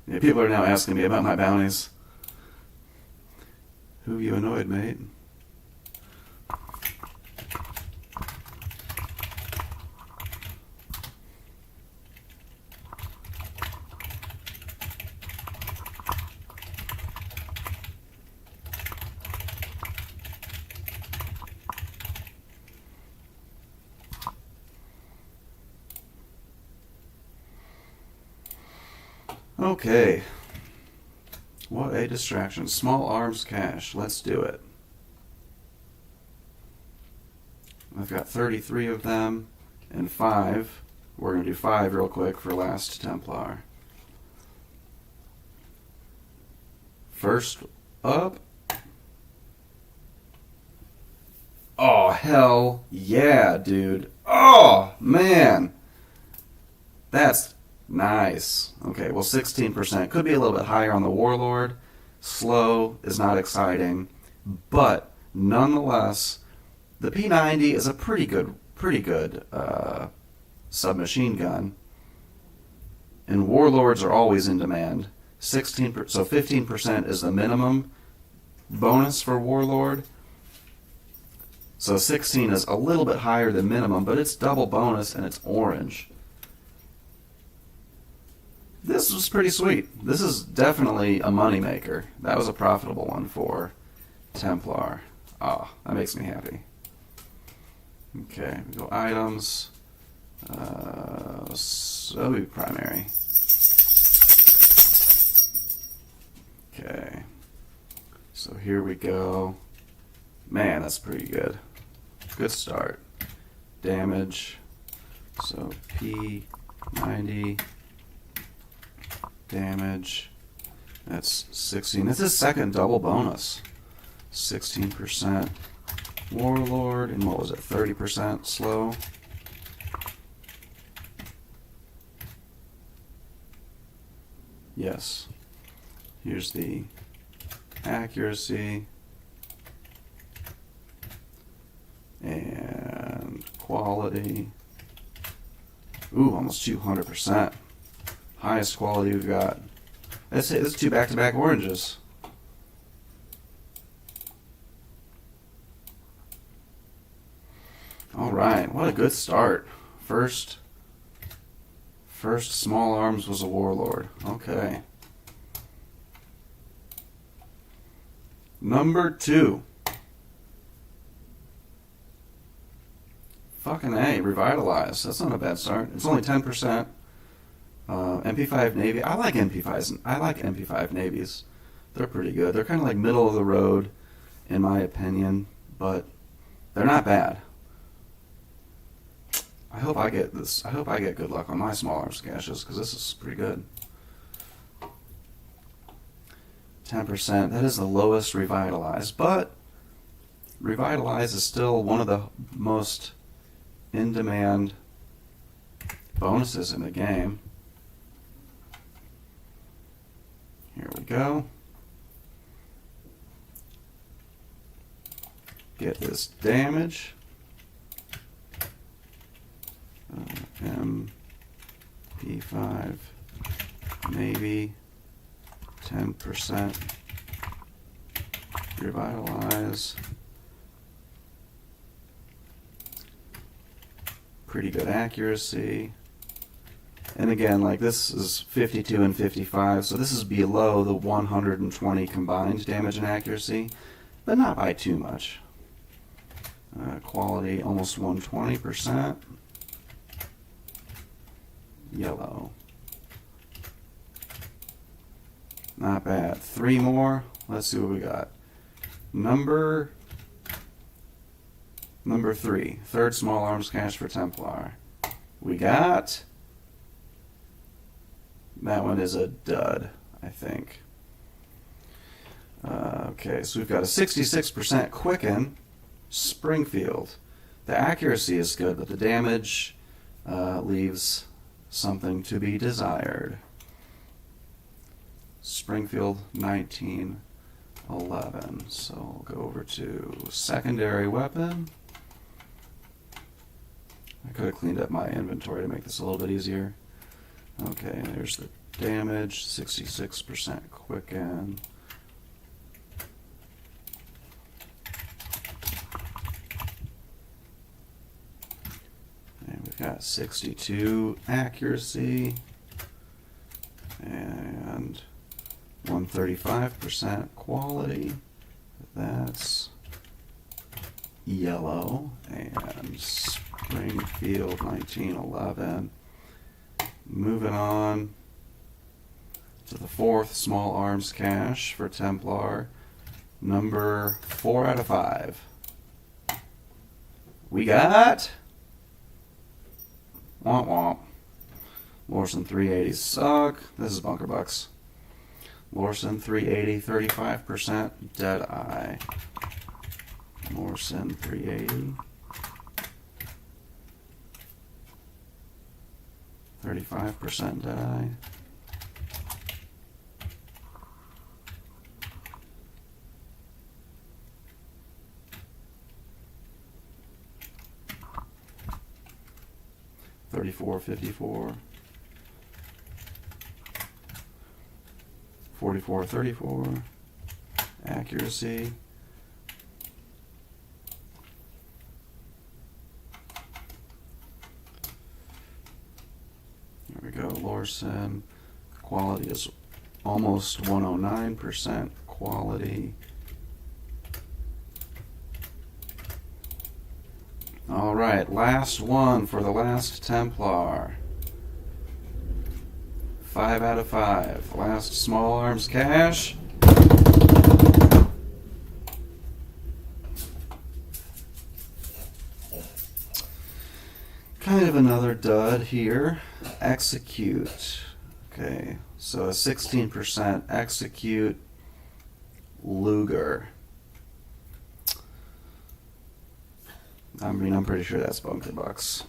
Yeah, people are now asking me about my bounties. Who you annoyed, mate? Okay. What a distraction. Small arms cache. Let's do it. I've got 33 of them and 5. We're going to do 5 real quick for last Templar. First up. Oh, hell yeah, dude. Oh, man. That's nice. Okay, well, 16%. Could be a little bit higher on the Warlord. Slow is not exciting. But, nonetheless, the P90 is a pretty good submachine gun. And Warlords are always in demand. 16%, so 15% is the minimum bonus for Warlord. So 16 is a little bit higher than minimum, but it's double bonus and it's orange. This was pretty sweet. This is definitely a moneymaker. That was a profitable one for Templar. Ah, that makes me happy. Okay, we go items. So we primary. Okay. So here we go. Man, that's pretty good. Good start. Damage. So P90. Damage. That's 16. This is second double bonus. 16%. Warlord. And what was it? 30% slow. Yes. Here's the accuracy. And quality. Ooh, almost 200%. Highest quality we've got. That's it. That's 2 back-to-back oranges. All right, what a good start. First small arms was a Warlord. Okay. Number 2. Fucking A, Revitalize. That's not a bad start. It's only 10%. MP5 Navy. I like MP5s. I like MP5 Navies. They're pretty good. They're kind of like middle of the road, in my opinion, but they're not bad. I hope I get this. I hope I get good luck on my small arms caches because this is pretty good. 10%. That is the lowest Revitalized, but Revitalize is still one of the most in-demand bonuses in the game. Here we go. Get this damage. MP5, maybe 10%. Revitalize. Pretty good accuracy. And again, like this is 52 and 55, so this is below the 120 combined damage and accuracy, but not by too much. Quality almost 120%. Yellow. Not bad. 3 more. Let's see what we got. Number 3. Third small arms cache for Templar. We got... That one is a dud, I think. Okay, so we've got a 66% quicken. Springfield. The accuracy is good, but the damage leaves something to be desired. Springfield 1911. So we'll go over to secondary weapon. I could have cleaned up my inventory to make this a little bit easier. Okay, there's the damage, 66% quicken. And we've got 62 accuracy and 135% quality. That's yellow. And Springfield 1911. Moving on to the 4th small arms cache for Templar. Number 4 out of 5. We got... Womp womp. Lorson 380 suck. This is Bunker Bucks. Lorson 380, 35% Deadeye. Lorson 380. 35% Deadeye. $34.54. 44.34. Accuracy. There we go. Lorson. Quality is almost 109% quality. All right, last one for the last Templar. 5 out of 5. Last small arms cache. Kind of another dud here. Execute. Okay, so a 16% execute Luger. I mean, I'm pretty sure that's Bunker Bucks.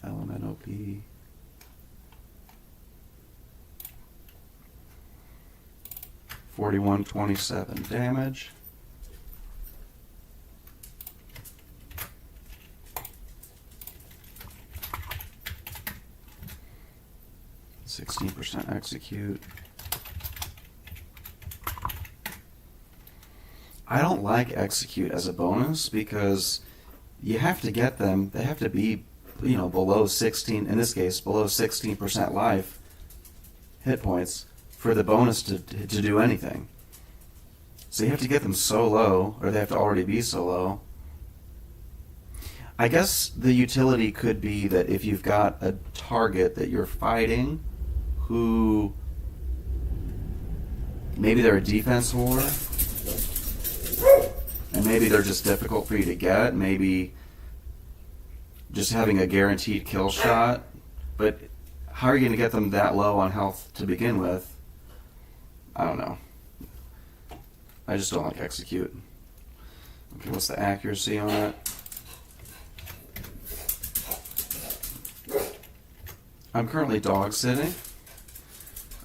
LMNOP. $41.27 damage. %, execute. I don't like execute as a bonus because you have to get them. They have to be, below 16. In this case, below 16% life hit points for the bonus to do anything. So you have to get them so low, or they have to already be so low. I guess the utility could be that if you've got a target that you're fighting who maybe they're a defense war, and maybe they're just difficult for you to get. Maybe just having a guaranteed kill shot, but how are you going to get them that low on health to begin with? I don't know. I just don't like execute. Okay, what's the accuracy on it? I'm currently dog sitting,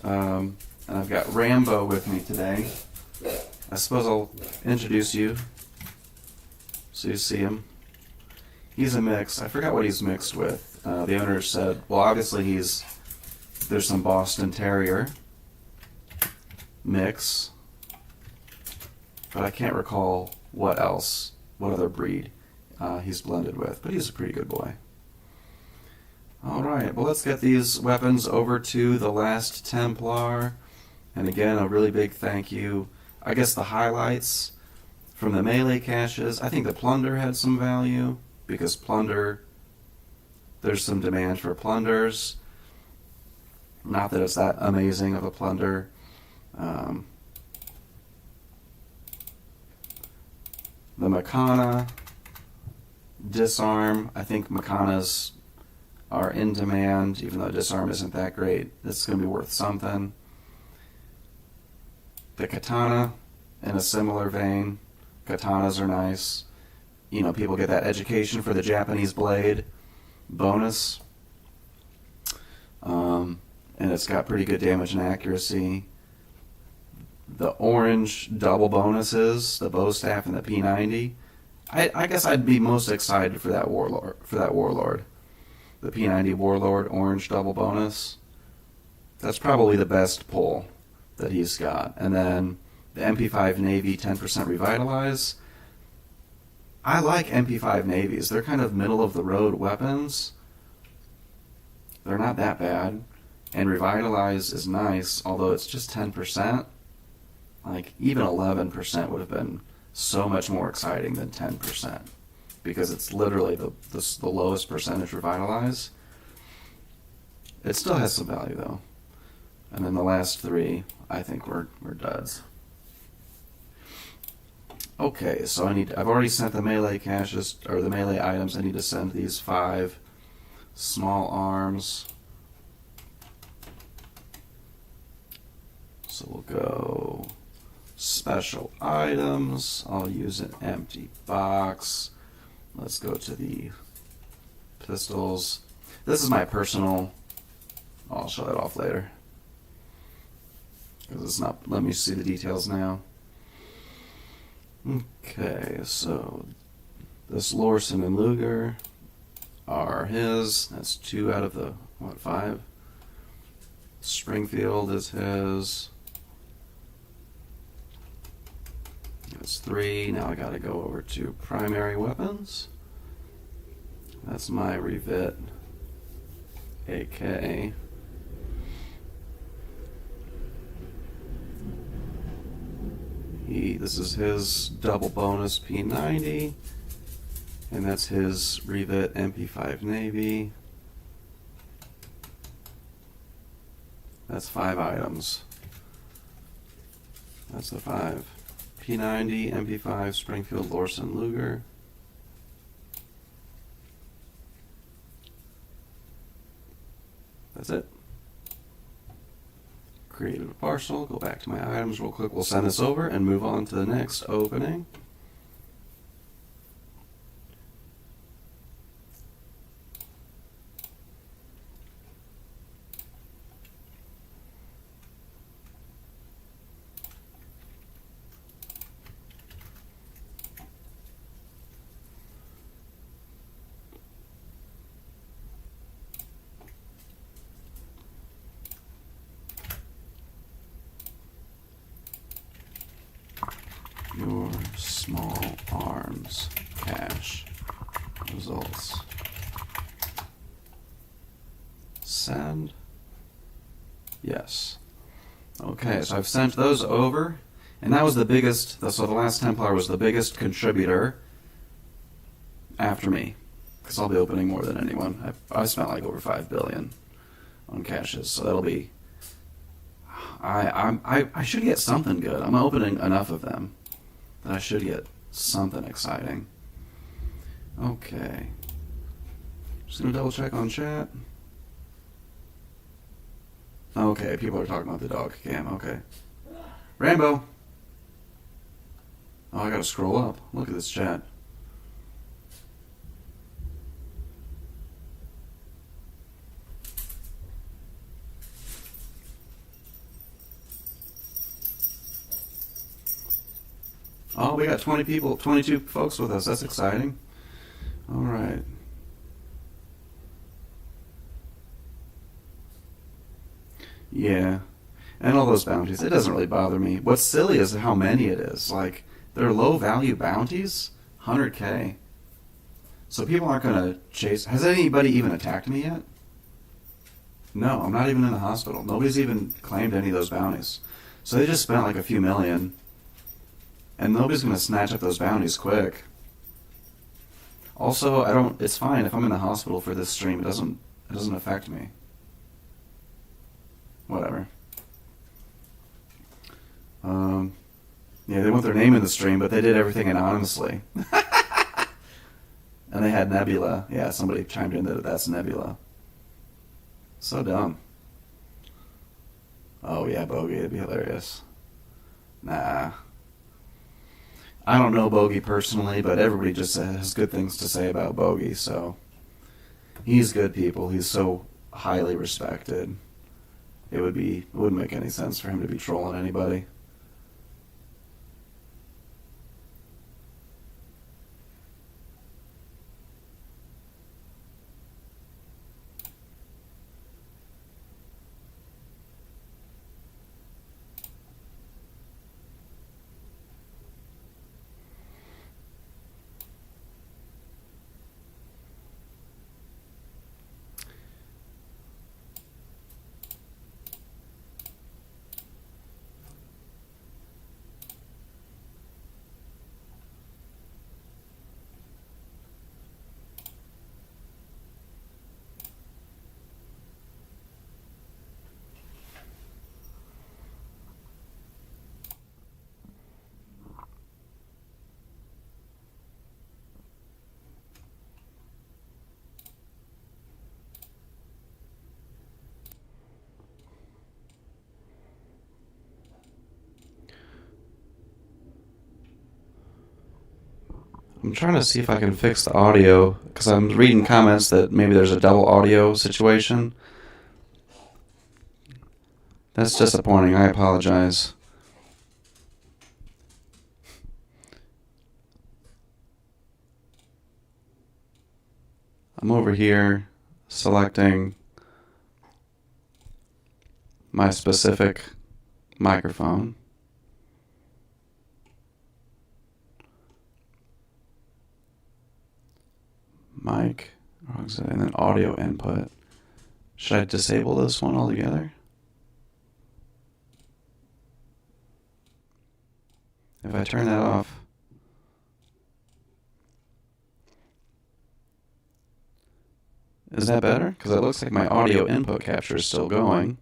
and I've got Rambo with me today. I suppose I'll introduce you so you see him. He's a mix. I forgot what he's mixed with. The owner said, well, obviously there's some Boston Terrier mix, but I can't recall what other breed he's blended with, but he's a pretty good boy. Alright, well, let's get these weapons over to the last Templar. And again, a really big thank you. I guess the highlights from the melee caches, I think the Plunder had some value, because Plunder, there's some demand for Plunders. Not that it's that amazing of a Plunder. The Makana, Disarm, I think Makanas are in demand, even though Disarm isn't that great. It's going to be worth something. The Katana, in a similar vein. Katanas are nice. You know, people get that education for the Japanese blade bonus. And it's got pretty good damage and accuracy. The orange double bonuses, the bow staff and the P90. I guess I'd be most excited for that warlord. The P90 Warlord orange double bonus. That's probably the best pull that he's got. And then the MP5 Navy 10% Revitalize. I like MP5 Navies. They're kind of middle of the road weapons. They're not that bad. And Revitalize is nice, although it's just 10%. Like, even 11% would have been so much more exciting than 10. Because it's literally the lowest percentage Revitalize. It still has some value, though. And then the last three, I think we're duds. Okay, so I've already sent the melee caches, or the melee items. I need to send these 5 small arms. So we'll go special items. I'll use an empty box. Let's go to the pistols. This is my personal. I'll show that off later, because it's not. Let me see the details now. Okay, so this Lorson and Luger are his. That's 2 out of the 5. Springfield is his. That's 3. Now I gotta go over to primary weapons. That's my Revit AK. This is his double bonus P90, and that's his Revit MP5 Navy. That's 5 items. That's the 5. P90, MP5, Springfield, Lorson, Luger. That's it. Created a parcel, go back to my items real quick. We'll send this over and move on to the next opening. Your small arms cache results. Send. Yes. Okay, so I've sent those over, and that was the biggest. So the last Templar was the biggest contributor after me, because I'll be opening more than anyone. I spent like over 5 billion on caches, so that'll be. I should get something good. I'm opening enough of them that I should get something exciting. Okay. Just gonna double check on chat. Okay, people are talking about the dog cam. Okay. Rambo. Oh, I gotta scroll up. Look at this chat. Oh, we got 20 people, 22 folks with us. That's exciting. All right. Yeah. And all those bounties. It doesn't really bother me. What's silly is how many it is. Like, they're low value bounties. 100K. So people aren't going to chase. Has anybody even attacked me yet? No, I'm not even in the hospital. Nobody's even claimed any of those bounties. So they just spent like a few million. And nobody's going to snatch up those bounties quick. Also, it's fine if I'm in the hospital for this stream. It doesn't affect me. Whatever. Yeah, they want their name in the stream, but they did everything anonymously. And they had Nebula. Yeah, somebody chimed in that that's Nebula. So dumb. Oh yeah, Bogey, it'd be hilarious. Nah. I don't know Bogey personally, but everybody just has good things to say about Bogey, so he's good people. He's so highly respected. It wouldn't make any sense for him to be trolling anybody. I'm trying to see if I can fix the audio, because I'm reading comments that maybe there's a double audio situation. That's disappointing. I apologize. I'm over here selecting my specific microphone. Mic, and then audio input. Should I disable this one altogether? If I turn that off, is that better? Because it looks like my audio input capture is still going.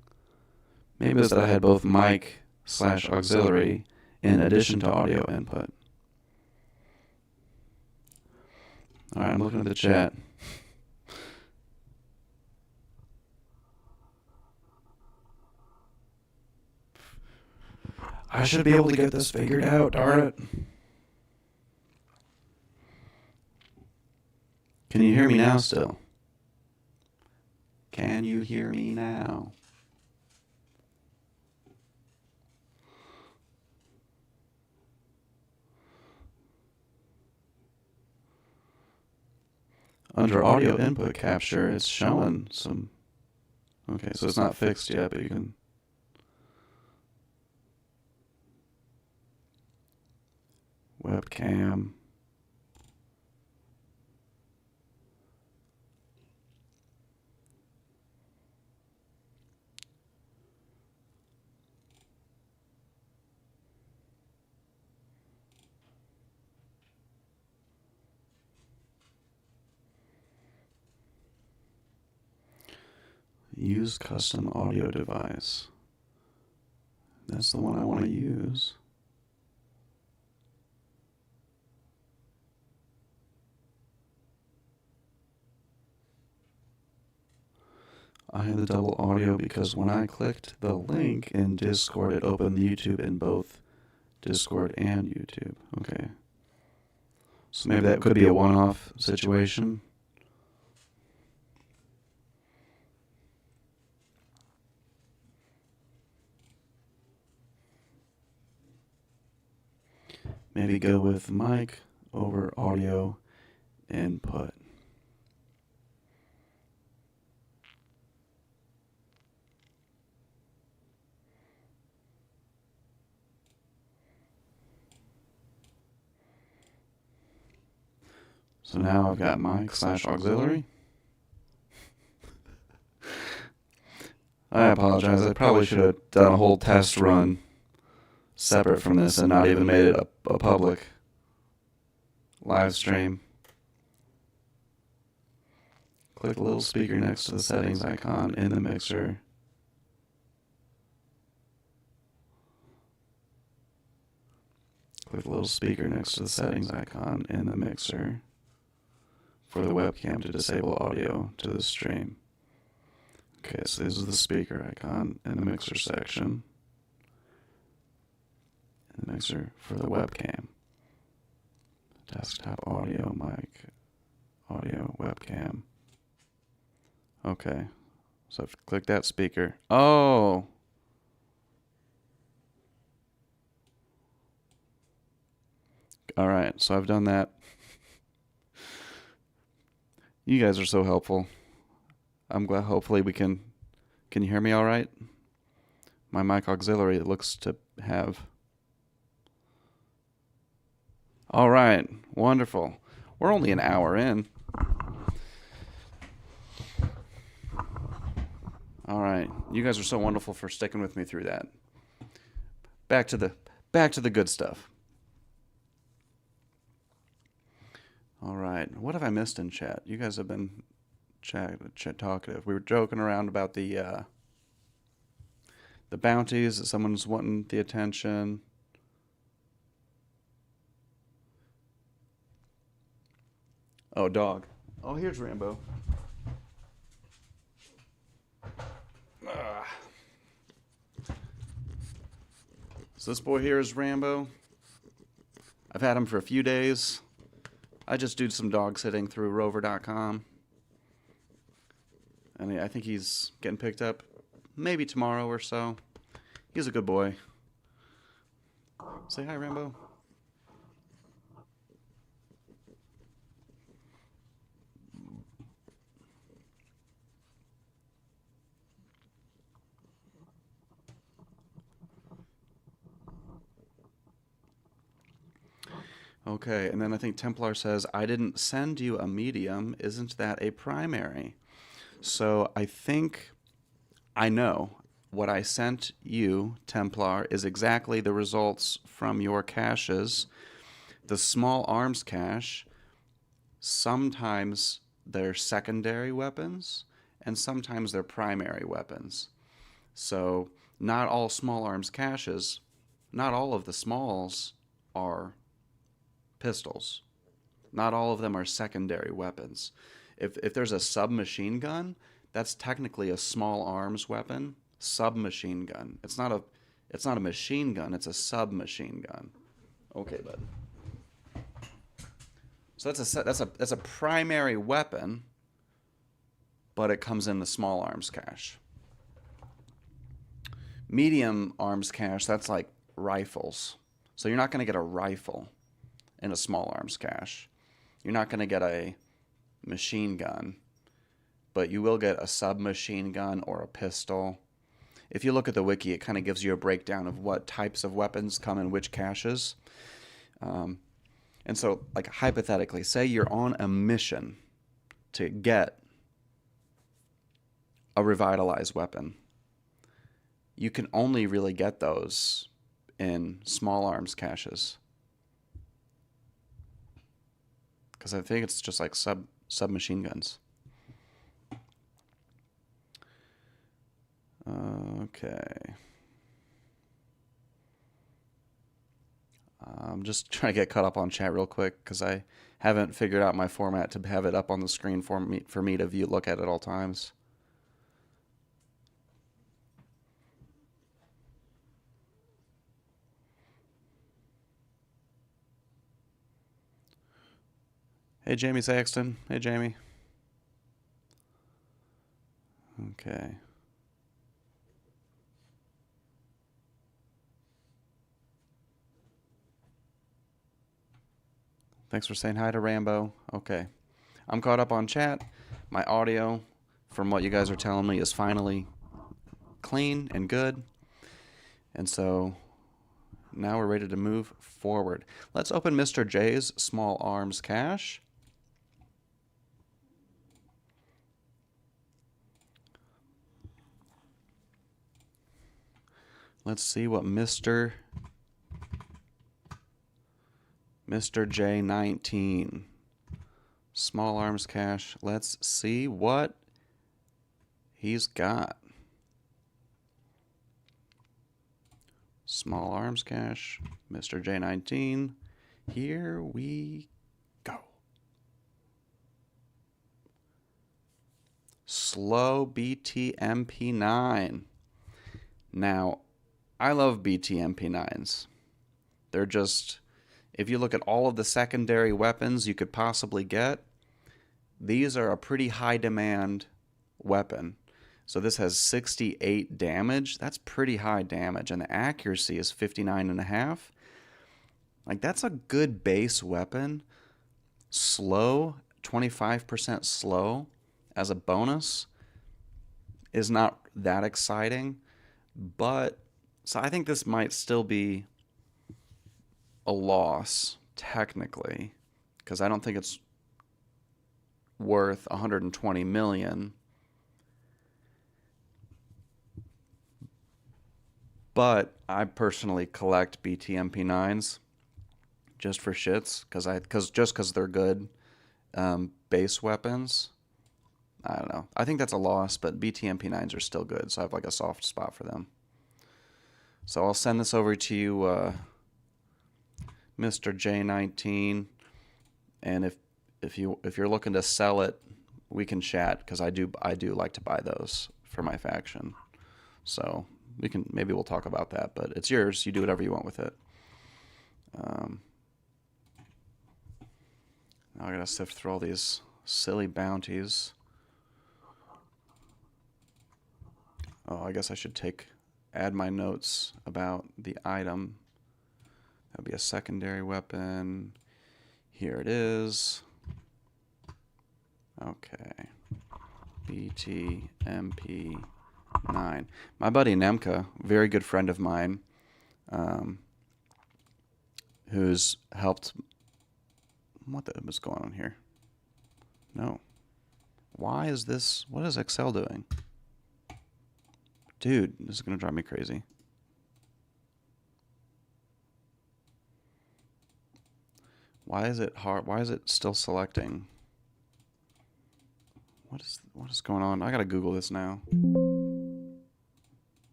Maybe it's that I had both mic/auxiliary in addition to audio input. Alright, I'm looking at the chat. I should be able to get this figured out, darn it. Can you hear me now still? Can you hear me now? Under audio input capture, it's showing some... Okay, so it's not fixed yet, but you can... Webcam. Use custom audio device. That's the one I want to use. I had the double audio because when I clicked the link in Discord, it opened YouTube in both Discord and YouTube. Okay. So maybe that could be a one-off situation. Maybe go with mic over audio input. So now I've got mic/auxiliary. I apologize. I probably should have done a whole test run separate from this and not even made it a public live stream. Click the little speaker next to the settings icon in the mixer. Click the little speaker next to the settings icon in the mixer for the webcam to disable audio to the stream. Okay, so this is the speaker icon in the mixer section. In the mixer for the webcam. Desktop audio, mic, audio, webcam. Okay, so I've clicked that speaker. Oh! Alright, so I've done that. You guys are so helpful. I'm glad. Hopefully we can you hear me all right? My mic auxiliary looks to have. All right, wonderful. We're only an hour in. All right, you guys are so wonderful for sticking with me through that. Back to the good stuff. All right, what have I missed in chat? You guys have been chat talkative. We were joking around about the bounties, that someone's wanting the attention. Oh, dog. Oh, here's Rambo. So this boy here is Rambo. I've had him for a few days. I just do some dog sitting through rover.com. And I think he's getting picked up maybe tomorrow or so. He's a good boy. Say hi, Rambo. Okay, and then I think Templar says, I didn't send you a medium. Isn't that a primary? So I think I know what I sent you, Templar, is exactly the results from your caches. The small arms cache, sometimes they're secondary weapons, and sometimes they're primary weapons. So not all small arms caches, not all of the smalls are pistols. Not all of them are secondary weapons. If there's a submachine gun, that's technically a small arms weapon. Submachine gun. It's not a machine gun. It's a submachine gun. Okay, bud. So that's a primary weapon, but it comes in the small arms cache. Medium arms cache, that's like rifles. So you're not going to get a rifle in a small arms cache. You're not going to get a machine gun, but you will get a submachine gun or a pistol. If you look at the wiki, it kind of gives you a breakdown of what types of weapons come in which caches. And so, like, hypothetically, say you're on a mission to get a revitalized weapon. You can only really get those in small arms caches. Because I think it's just like submachine guns. Okay. I'm just trying to get caught up on chat real quick because I haven't figured out my format to have it up on the screen for me to look at all times. Hey, Jamie Saxton. Hey, Jamie. Okay. Thanks for saying hi to Rambo. Okay. I'm caught up on chat. My audio, from what you guys are telling me, is finally clean and good. And so now we're ready to move forward. Let's open Mr. J's small arms cache. Let's see what Mr. J19 small arms cache. Let's see what he's got. Small arms cache, Mr. J19. Here we go. Slow BTMP9. Now, I love BTMP9s. They're just, if you look at all of the secondary weapons you could possibly get, these are a pretty high demand weapon. So this has 68 damage. That's pretty high damage. And the accuracy is 59.5. Like, that's a good base weapon. Slow, 25% slow as a bonus is not that exciting. But, so I think this might still be a loss, technically, because I don't think it's worth 120 million. But I personally collect BTMP9s just for shits, because they're good base weapons. I don't know. I think that's a loss, but BTMP9s are still good, so I have like a soft spot for them. So I'll send this over to you, Mr. J19, and if you're looking to sell it, we can chat, because I do like to buy those for my faction. So maybe we'll talk about that, but it's yours. You do whatever you want with it. Now I gotta sift through all these silly bounties. Oh, I guess I should add my notes about the item. That'll be a secondary weapon. Here it is. Okay. BTMP9. My buddy Nemka, very good friend of mine, who's helped. What was going on here? No. Why is this? What is Excel doing? Dude, this is going to drive me crazy. Why is it hard? Why is it still selecting? What is going on? I got to Google this now.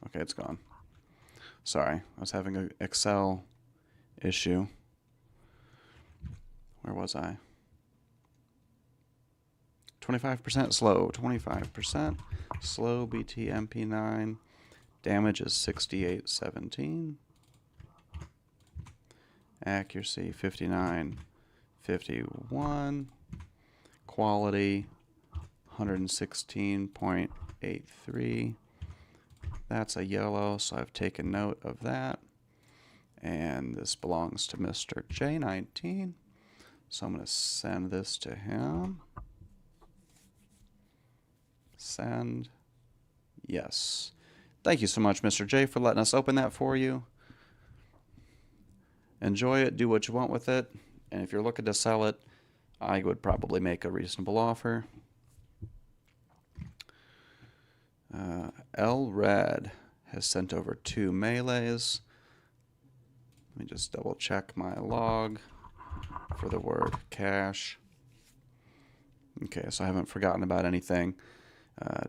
Okay, it's gone. Sorry, I was having an Excel issue. Where was I? 25% slow. 25% slow BTMP9. Damage is 6817. Accuracy 5951. Quality 116.83. That's a yellow, so I've taken note of that. And this belongs to Mr. J19. So I'm going to send this to him. Send. Yes. Thank you so much, Mr. J, for letting us open that for you. Enjoy it. Do what you want with it. And if you're looking to sell it, I would probably make a reasonable offer. L Red has sent over 2 melees. Let me just double check my log for the word cache. Okay, so I haven't forgotten about anything.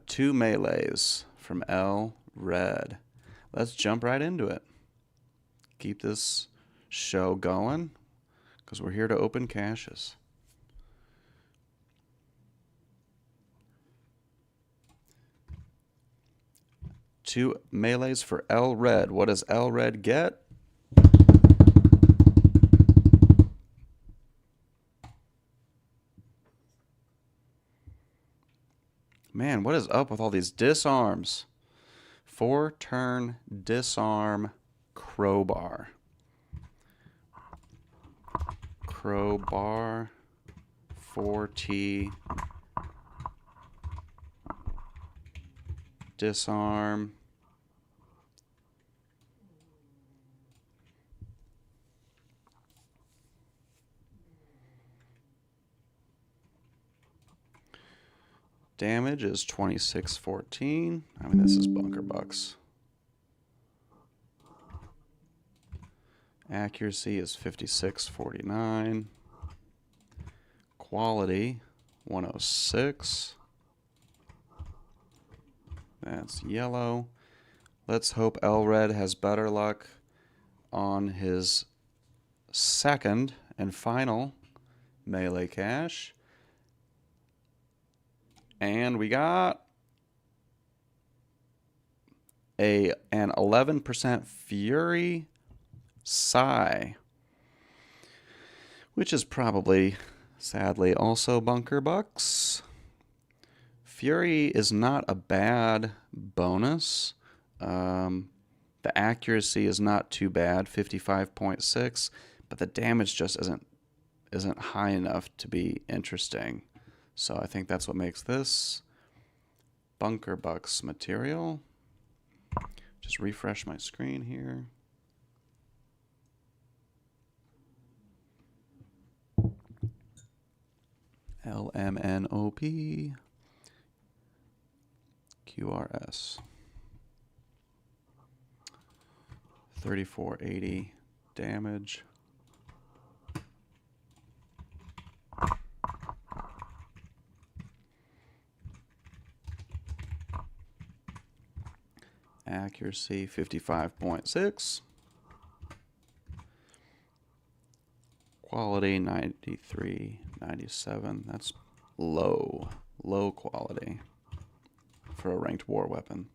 2 melees from L Red. Let's jump right into it. Keep this show going, because we're here to open caches. Two melees for L Red. What does L Red get? Man, what is up with all these disarms? 4-turn disarm crowbar. Crowbar 4T disarm. Damage is 2614. I mean, this is bunker bucks. Accuracy is 5649. Quality 106. That's yellow. Let's hope Elred has better luck on his second and final melee cache. And we got an 11% Fury Psi, which is probably, sadly, also bunker bucks. Fury is not a bad bonus. The accuracy is not too bad, 55.6, but the damage just isn't high enough to be interesting. So I think that's what makes this bunker bucks material. Just refresh my screen here. LMNOP QRS 3480 damage. Accuracy 55.6. Quality 93, 97. That's low quality for a ranked war weapon.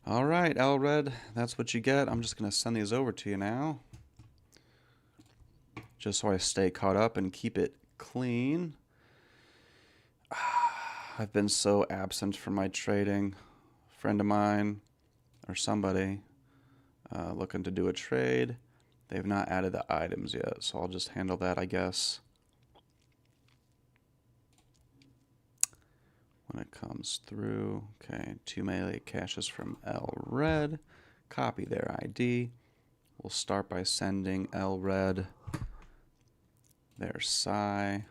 All right, Elred, that's what you get. I'm just going to send these over to you now, just so I stay caught up and keep it clean. I've been so absent from my trading. A friend of mine or somebody looking to do a trade. They've not added the items yet, so I'll just handle that, I guess, when it comes through. Okay, 2 melee caches from Elred. Copy their ID. We'll start by sending Elred their Psi.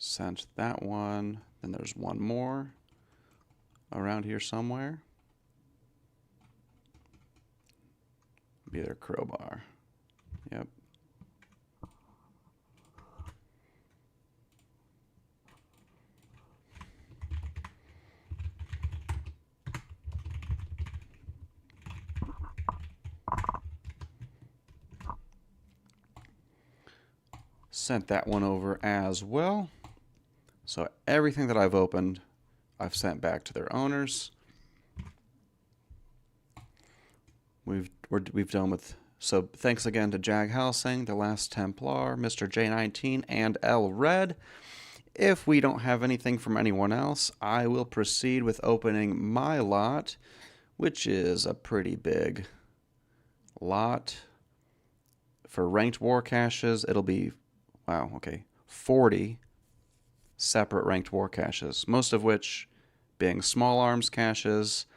Sent that one. Then there's one more around here somewhere. Be their crowbar. Yep. Sent that one over as well. So everything that I've opened, I've sent back to their owners. We've done with. So thanks again to Jag Helsing, The Last Templar, Mr. J19, and Elred. If we don't have anything from anyone else, I will proceed with opening my lot, which is a pretty big lot. For ranked war caches, it'll be, wow, okay, 40 separate ranked war caches, most of which being small arms caches,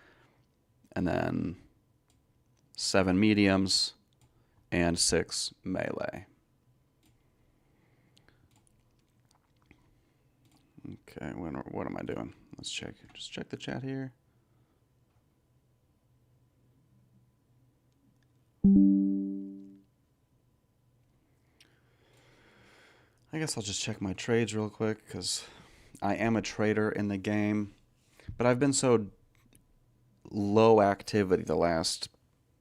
and then 7 mediums and 6 melee. Okay, what am I doing? Let's check. Just check the chat here. I guess I'll just check my trades real quick, because I am a trader in the game, but I've been so low activity the last,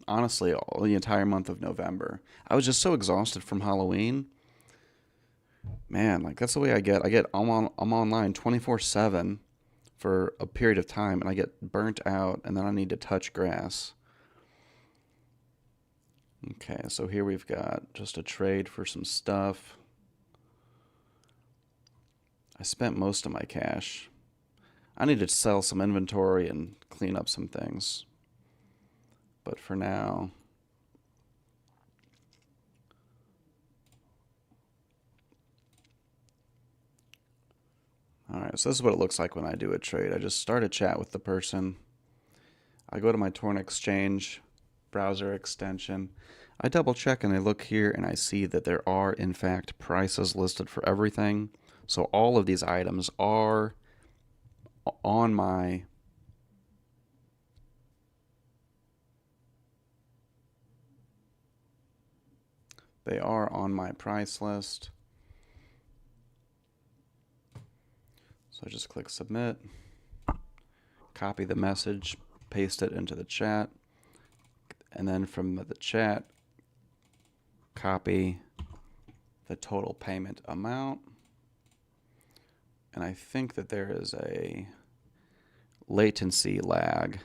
honestly, the entire month of November. I was just so exhausted from Halloween. Man, like, that's the way I get. I'm online 24/7 for a period of time and I get burnt out and then I need to touch grass. Okay, so here we've got just a trade for some stuff. I spent most of my cash. I need to sell some inventory and clean up some things. But for now, alright, so this is what it looks like when I do a trade. I just start a chat with the person. I go to my Torn Exchange browser extension. I double check and I look here and I see that there are in fact prices listed for everything. So all of these items are on my price list. So I just click submit, copy the message, paste it into the chat, and then from the chat, copy the total payment amount. And I think that there is a latency lag.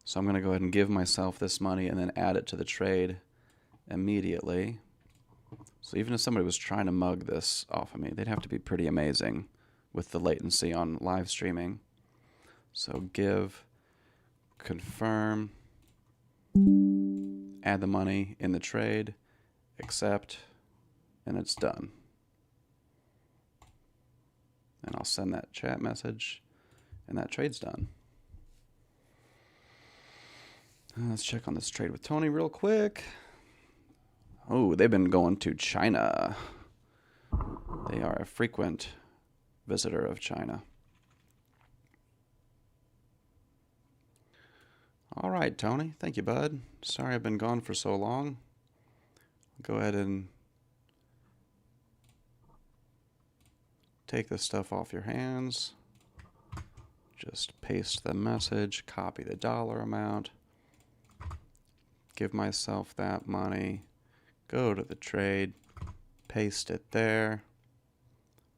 So I'm going to go ahead and give myself this money and then add it to the trade immediately. So even if somebody was trying to mug this off of me, they'd have to be pretty amazing with the latency on live streaming. So give, confirm, add the money in the trade, accept, and it's done. And I'll send that chat message, and that trade's done. Let's check on this trade with Tony real quick. Oh, they've been going to China. They are a frequent visitor of China. All right, Tony. Thank you, bud. Sorry I've been gone for so long. Go ahead and take this stuff off your hands. Just paste the message, copy the dollar amount, give myself that money, go to the trade, paste it there,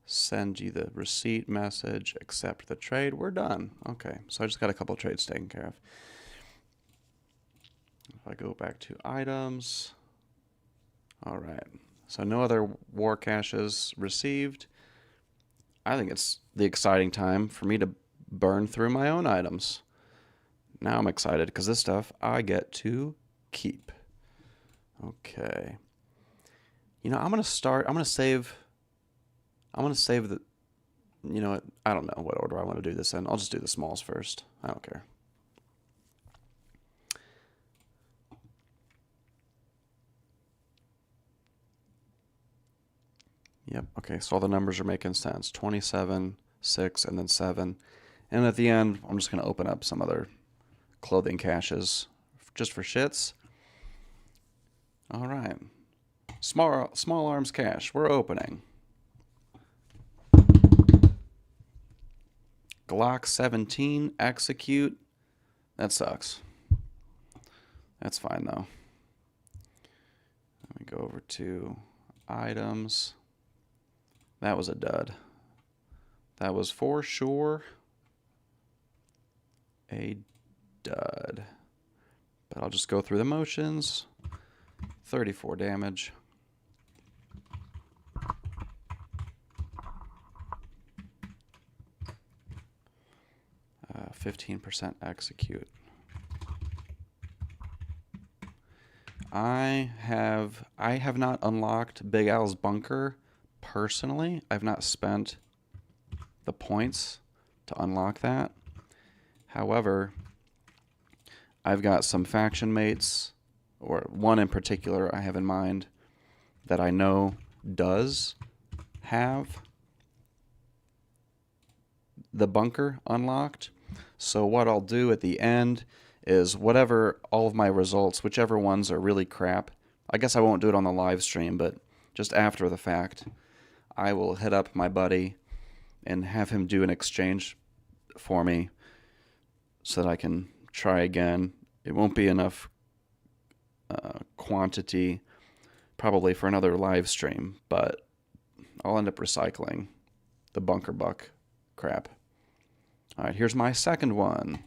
send you the receipt message, accept the trade. We're done. Okay, so I just got a couple trades taken care of. If I go back to items, all right, so no other war caches received. I think it's the exciting time for me to burn through my own items. Now I'm excited because this stuff I get to keep. Okay. You know, I'm going to save the, you know what, I don't know what order I want to do this in. I'll just do the smalls first. I don't care. Yep, okay, so all the numbers are making sense. 27, 6, and then 7. And at the end, I'm just going to open up some other clothing caches just for shits. All right. Small arms cache, we're opening. Glock 17, execute. That sucks. That's fine, though. Let me go over to items. That was a dud. That was for sure a dud. But I'll just go through the motions. 34 damage. 15% execute. I have not unlocked Big Al's bunker personally. I've not spent the points to unlock that. However, I've got some faction mates, or one in particular I have in mind, that I know does have the bunker unlocked. So what I'll do at the end is whatever all of my results, whichever ones are really crap, I guess I won't do it on the live stream, but just after the fact, I will hit up my buddy and have him do an exchange for me so that I can try again. It won't be enough quantity probably for another live stream, but I'll end up recycling the bunker buck crap. All right, here's my second one.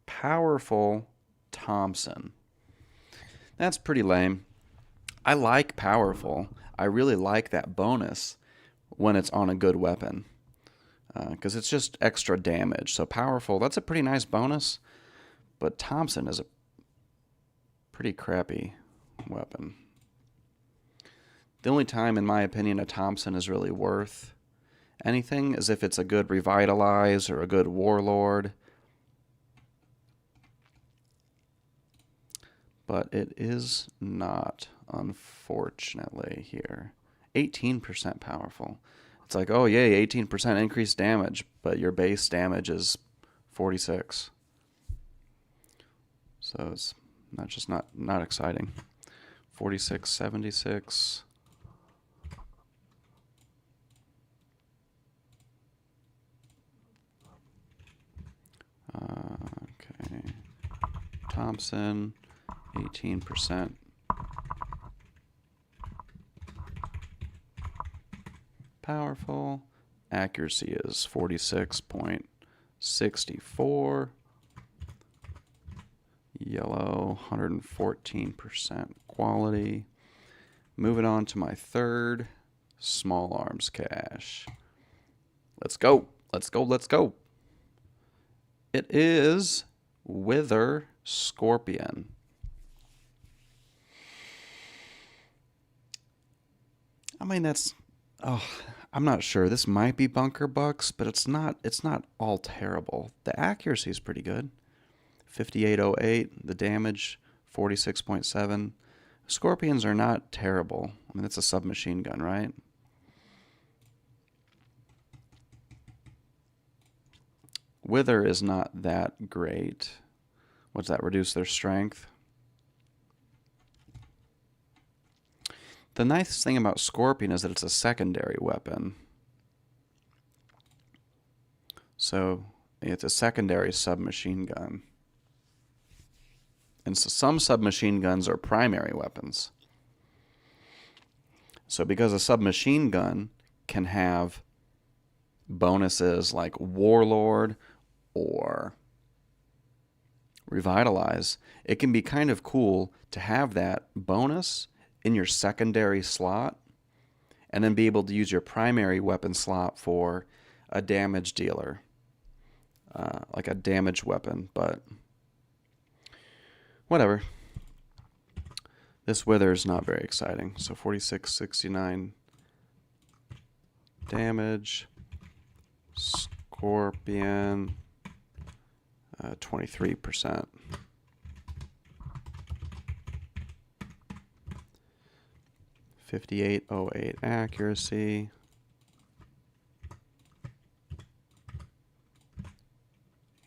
Powerful Thompson. That's pretty lame. I like powerful. I really like that bonus when it's on a good weapon, because it's just extra damage. So powerful, that's a pretty nice bonus, but Thompson is a pretty crappy weapon. The only time, in my opinion, a Thompson is really worth anything is if it's a good Revitalize or a good Warlord. But it is not, unfortunately, here. 18% powerful. It's like, oh yay, 18% increased damage, but your base damage is 46. So it's not exciting. 46, 76. Okay. Thompson, 18%. Powerful. Accuracy is 46.64. Yellow, 114% quality. Moving on to my third small arms cache. Let's go. Let's go. Let's go. It is Wither Scorpion. I mean, I'm not sure. This might be Bunker Bucks, but it's not all terrible. The accuracy is pretty good. 5808, the damage 46.7. Scorpions are not terrible. I mean, it's a submachine gun, right? Wither is not that great. What's that? Reduce their strength. The nice thing about Scorpion is that it's a secondary weapon. So it's a secondary submachine gun. And so some submachine guns are primary weapons. So because a submachine gun can have bonuses like Warlord or Revitalize, it can be kind of cool to have that bonus in your secondary slot and then be able to use your primary weapon slot for a damage dealer, like a damage weapon, but whatever. This Wither is not very exciting. So 4669 damage. Scorpion, 23%. .5808 accuracy.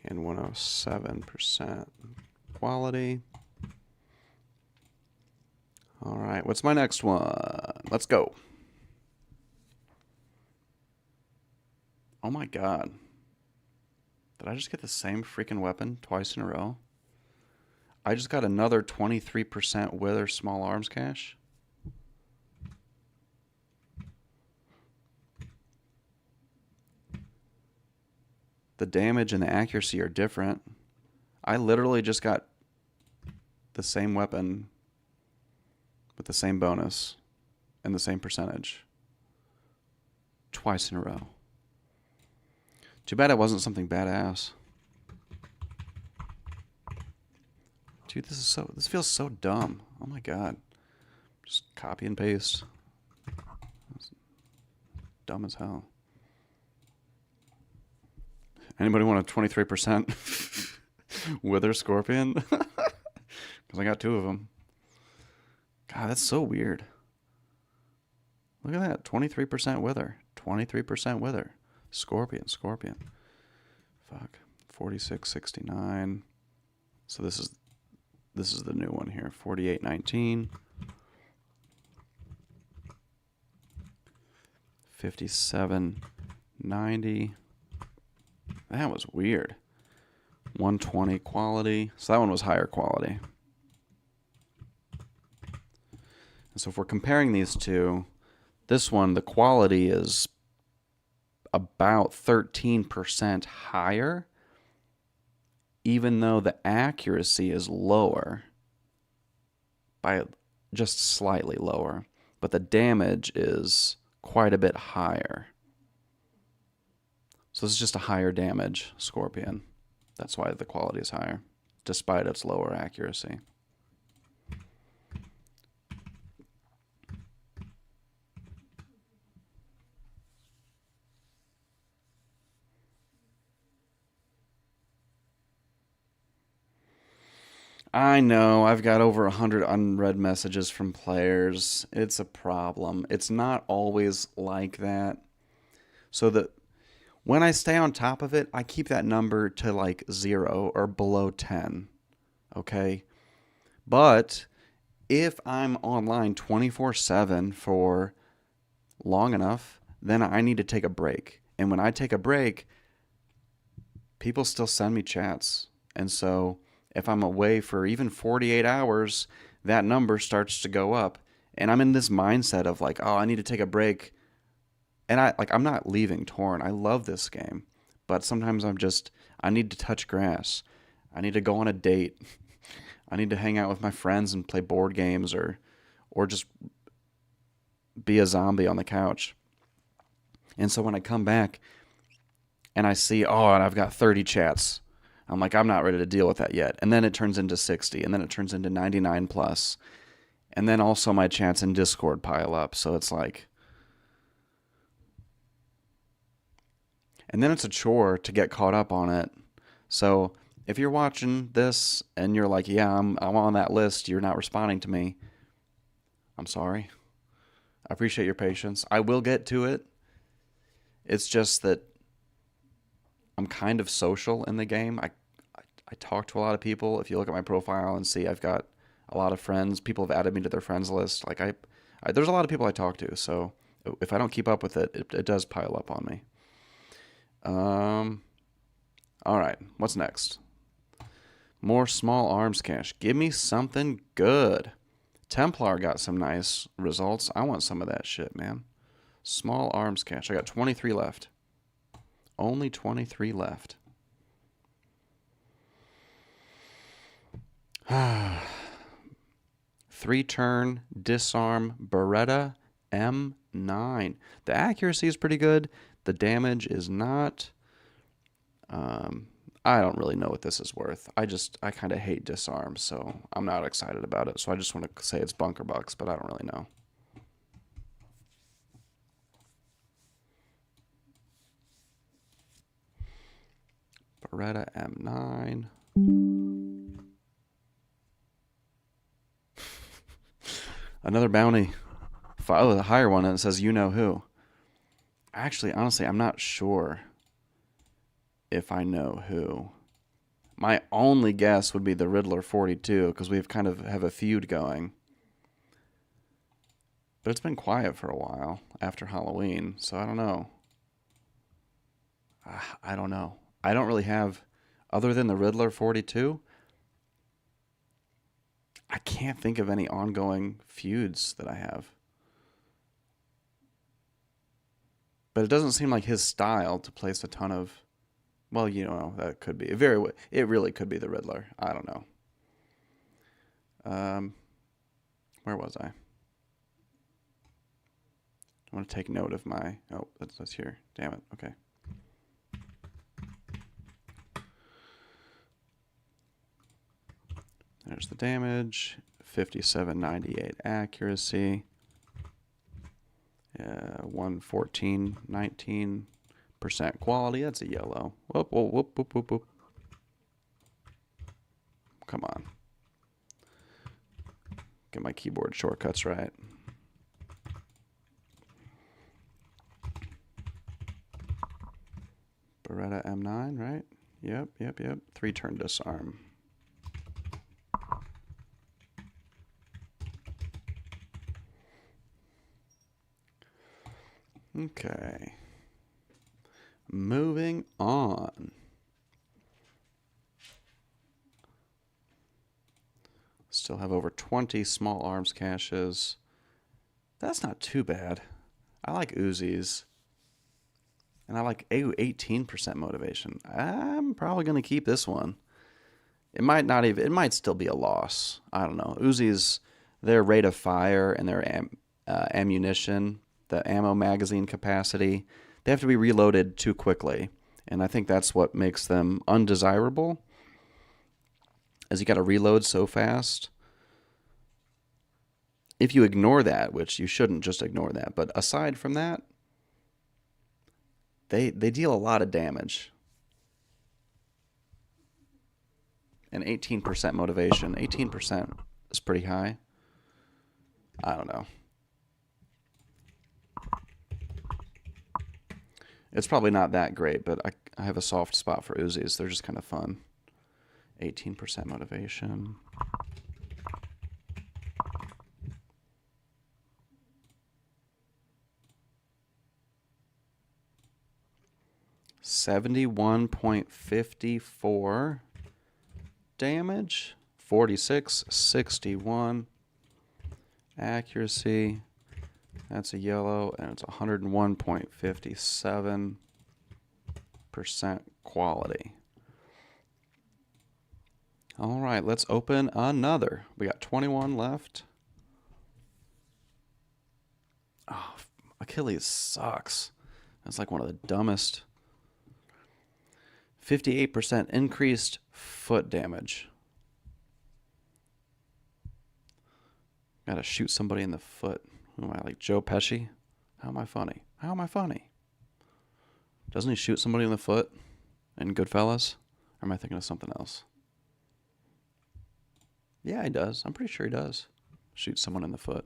And 107% quality. All right, what's my next one? Let's go. Oh my god. Did I just get the same freaking weapon twice in a row? I just got another 23% Wither small arms cache. The damage and the accuracy are different. I literally just got the same weapon with the same bonus and the same percentage twice in a row. Too bad it wasn't something badass. Dude, this feels so dumb. Oh my god. Just copy and paste. That's dumb as hell. Anybody want a 23% Wither Scorpion? Because I got two of them. God, that's so weird. Look at that. 23% Wither. 23% Wither. Scorpion. Fuck. 4669. So this is the new one here. 4819. 5790. That was weird. 120 quality. So that one was higher quality. And so if we're comparing these two, This one, the quality is about 13% higher, even though the accuracy is lower by just slightly lower, but the damage is quite a bit higher. So this is just a higher damage Scorpion. That's why the quality is higher, despite its lower accuracy. I know, I've got over 100 unread messages from players. It's a problem. It's not always like that. So that when I stay on top of it, I keep that number to like 0 or below 10. Okay? But if I'm online 24/7 for long enough, then I need to take a break. And when I take a break, people still send me chats. And so if I'm away for even 48 hours, that number starts to go up. And I'm in this mindset of like, oh, I need to take a break. And I'm not leaving Torn. I love this game. But sometimes I need to touch grass. I need to go on a date. I need to hang out with my friends and play board games or just be a zombie on the couch. And so when I come back and I see, oh, and I've got 30 chats, I'm like, I'm not ready to deal with that yet. And then it turns into 60, and then it turns into 99 plus. And then also my chats in Discord pile up. So it's like, and then it's a chore to get caught up on it. So if you're watching this and you're like, yeah, I'm on that list, you're not responding to me, I'm sorry. I appreciate your patience. I will get to it. It's just that I'm kind of social in the game. I talk to a lot of people. If you look at my profile and see I've got a lot of friends, people have added me to their friends list. Like there's a lot of people I talk to. So if I don't keep up with it, it does pile up on me. All right. What's next? More small arms cache. Give me something good. Templar got some nice results. I want some of that shit, man. Small arms cache. I got 23 left. Only 23 left. 3-turn disarm Beretta M9. The accuracy is pretty good. The damage is not. I don't really know what this is worth. I kind of hate disarm, so I'm not excited about it. So I just want to say it's bunker bucks, but I don't really know. Beretta M9. Another bounty. Oh, the higher one, and it says you know who. Actually, honestly, I'm not sure if I know who. My only guess would be the Riddler 42, because we kind of have a feud going. But it's been quiet for a while after Halloween, so I don't know. I don't know. I don't really have, other than the Riddler 42, I can't think of any ongoing feuds that I have. But it doesn't seem like his style to place a ton of. Well, you know, that could be it really could be the Riddler. I don't know. Where was I? I want to take note of my. Oh, that's here. Damn it. Okay. There's the damage. 5798 accuracy. 114, 19% quality. That's a yellow. Whoop, whoop, whoop, whoop, whoop, whoop. Come on. Get my keyboard shortcuts right. Beretta M9, right? Yep. 3-turn disarm. Okay. Moving on. Still have over 20 small arms caches. That's not too bad. I like Uzis. And I like 18% motivation. I'm probably going to keep this one. It might not even, it might still be a loss. I don't know. Uzis, their rate of fire and their ammunition, the ammo magazine capacity, they have to be reloaded too quickly. And I think that's what makes them undesirable, is you got to reload so fast. If you ignore that, which you shouldn't just ignore that, but aside from that, they deal a lot of damage. And 18% motivation. 18% is pretty high. I don't know. It's probably not that great, but I have a soft spot for Uzis. They're just kind of fun. 18% motivation. $71.54 damage. 46, 61 accuracy. That's a yellow, and it's 101.57% quality. All right, let's open another. We got 21 left. Oh, Achilles sucks. That's like one of the dumbest. 58% increased foot damage. Gotta shoot somebody in the foot. Who am I, like Joe Pesci? How am I funny? How am I funny? Doesn't he shoot somebody in the foot in Goodfellas? Or am I thinking of something else? Yeah, he does. I'm pretty sure he does. Shoot someone in the foot.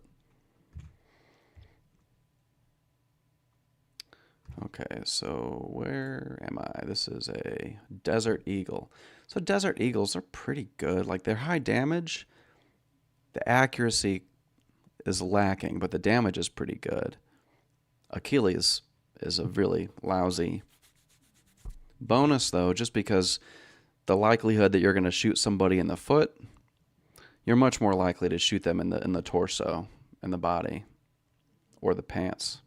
Okay, so where am I? This is a Desert Eagle. So Desert Eagles are pretty good. Like, they're high damage. The accuracy is lacking, but the damage is pretty good. Achilles is a really lousy bonus, though, just because the likelihood that you're going to shoot somebody in the foot, you're much more likely to shoot them in the torso, in the body, or the pants.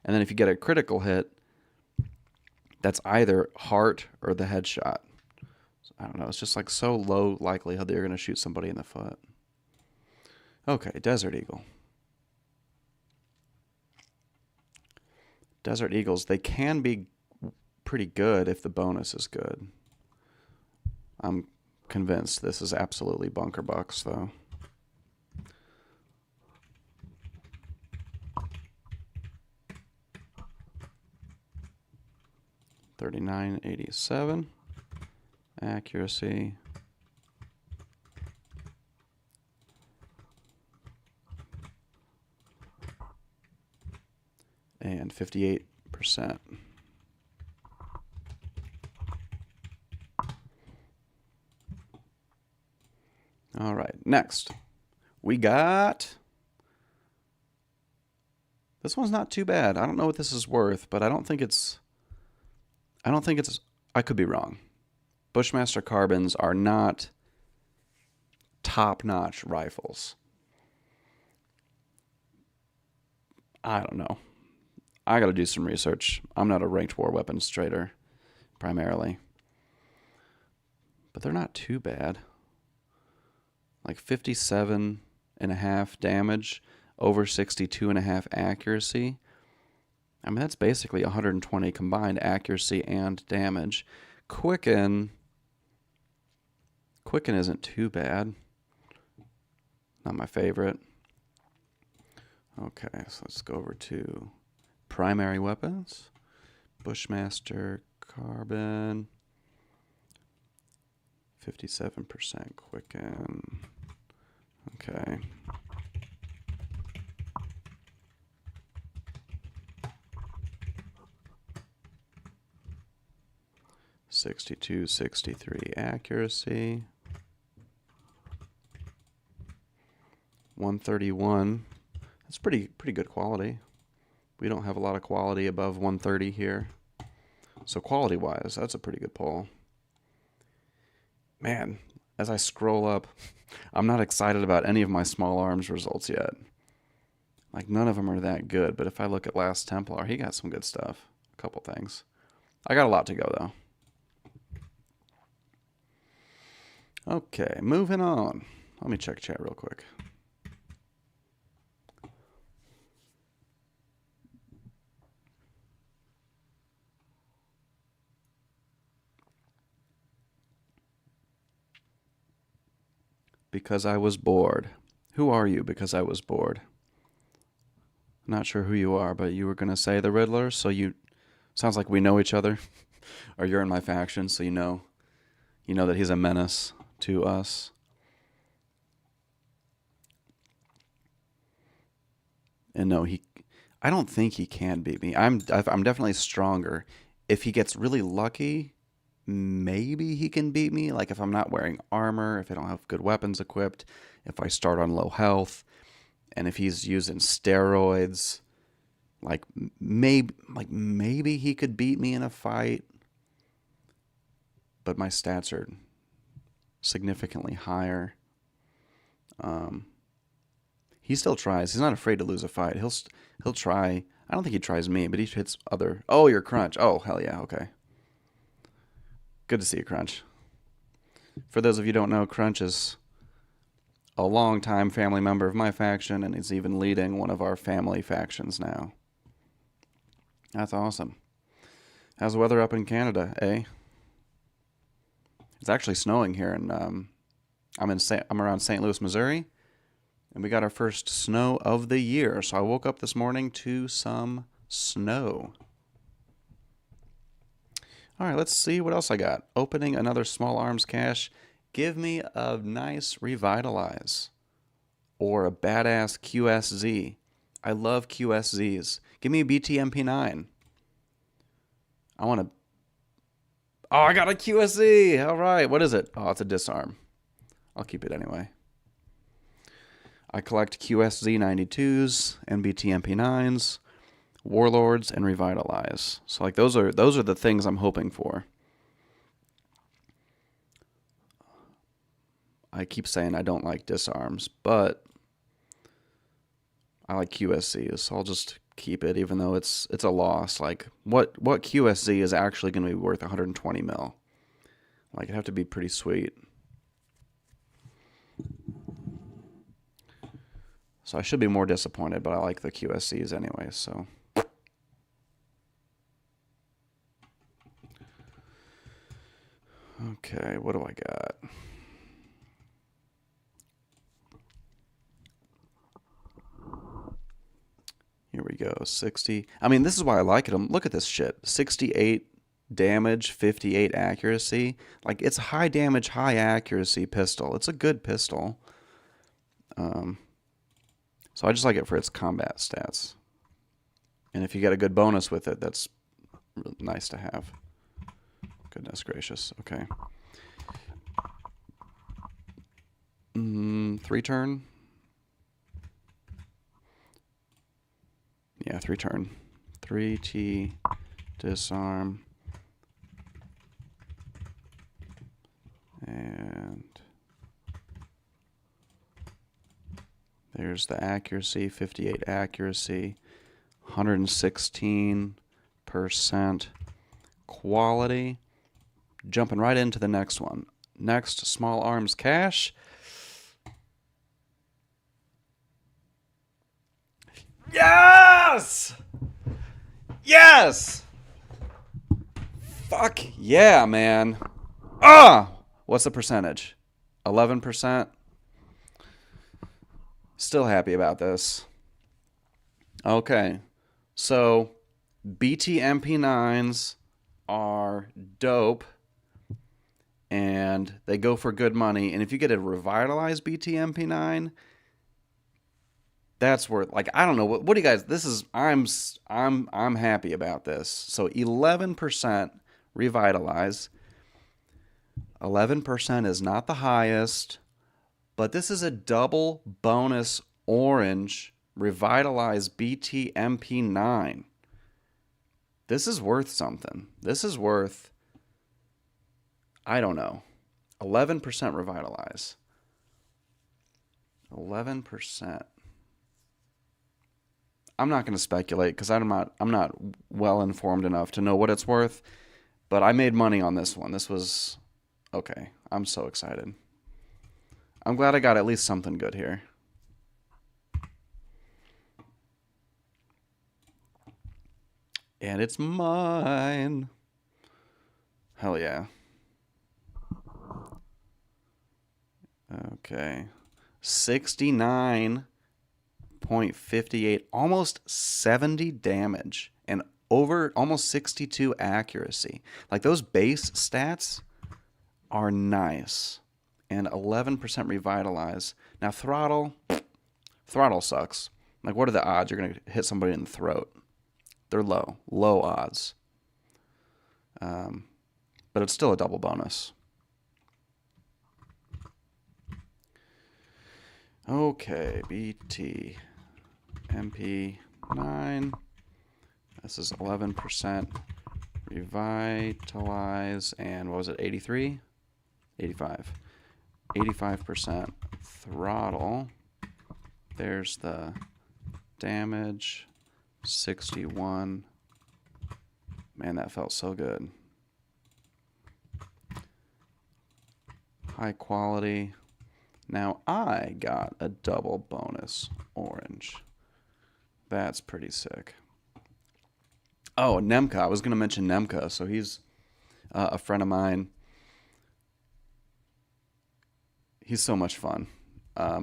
And then if you get a critical hit, that's either heart or the headshot. I don't know. It's just like so low likelihood that you're going to shoot somebody in the foot. Okay, Desert Eagle. Desert Eagles, they can be pretty good if the bonus is good. I'm convinced this is absolutely bunker bucks, though. $39.87 accuracy. And 58%. All right, next we got, this one's not too bad. I don't know what this is worth, but I could be wrong. Bushmaster carbines are not top-notch rifles. I don't know. I got to do some research. I'm not a ranked war weapons trader, primarily. But they're not too bad. Like 57.5 damage, over 62.5 accuracy. I mean, that's basically 120 combined accuracy and damage. Quicken isn't too bad. Not my favorite. Okay, so let's go over to primary weapons. Bushmaster carbine. 57% quicken. Okay. .62, 63 accuracy. 131. That's pretty good quality. We don't have a lot of quality above 130 here. So quality-wise, that's a pretty good pull. Man, as I scroll up, I'm not excited about any of my small arms results yet. Like, none of them are that good. But if I look at Last Templar, he got some good stuff. A couple things. I got a lot to go, though. Okay, moving on. Let me check chat real quick. Because I was bored. Who are you because I was bored? Not sure who you are, but you were going to say the Riddler, so you... Sounds like we know each other. Or you're in my faction, so you know that he's a menace to us. And no, I don't think he can beat me. I'm definitely stronger. If he gets really lucky, maybe he can beat me. Like if I'm not wearing armor, if I don't have good weapons equipped, if I start on low health, and if he's using steroids, maybe he could beat me in a fight. But my stats are significantly higher. He still tries. He's not afraid to lose a fight. He'll try. I don't think he tries me, but he hits other. Oh, you're Crunch. Oh, hell yeah. Okay. Good to see you, Crunch. For those of you who don't know, Crunch is a longtime family member of my faction, and he's even leading one of our family factions now. That's awesome. How's the weather up in Canada, eh? It's actually snowing here, and I'm around St. Louis, Missouri, and we got our first snow of the year. So I woke up this morning to some snow. All right, let's see what else I got. Opening another small arms cache. Give me a nice Revitalize or a badass QSZ. I love QSZs. Give me a BTMP9. I want to... Oh, I got a QSZ. All right. What is it? Oh, it's a disarm. I'll keep it anyway. I collect QSZ 92s, NBT MP9s, Warlords, and Revitalize. So like those are the things I'm hoping for. I keep saying I don't like disarms, but I like QSZs, so I'll just keep it even though it's a loss. Like what QSZ is actually going to be worth 120 mil? Like it'd have to be pretty sweet. So I should be more disappointed, but I like the QSCs anyway, so. Okay, what do I got? Here we go, 60. I mean, this is why I like it. Look at this shit. 68 damage, 58 accuracy. Like, it's high damage, high accuracy pistol. It's a good pistol. So I just like it for its combat stats. And if you get a good bonus with it, that's really nice to have. Goodness gracious. Okay. 3 turn. Yeah, 3 turn. 3T, disarm. And there's the accuracy, 58 accuracy, 116% quality. Jumping right into the next one. Next, small arms cache. Yes! Yes! Fuck yeah, man. Ah! What's the percentage? 11%? Still happy about this. Okay. So, BTMP9s are dope. And they go for good money. And if you get a revitalized BTMP9, that's worth, like, I don't know, what do you guys, this is, I'm happy about this. So 11% revitalize. 11% is not the highest, but this is a double bonus orange revitalized BTMP9. This is worth something. This is worth, I don't know, 11% revitalize. 11%. I'm not going to speculate because I'm not well informed enough to know what it's worth. But I made money on this one. This was okay. I'm so excited. I'm glad I got at least something good here. And it's mine. Hell yeah. Okay. 69.58, almost 70 damage and over almost 62 accuracy. Like those base stats are nice. And 11% revitalize. Now throttle sucks. Like what are the odds you're going to hit somebody in the throat? They're low odds. But it's still a double bonus. Okay, BT MP9. This is 11% revitalize, and what was it, 83? 85. 85% throttle. There's the damage. 61. Man, that felt so good. High quality. Now I got a double bonus orange. That's pretty sick. Oh, Nemka. I was going to mention Nemka. So he's a friend of mine. He's so much fun.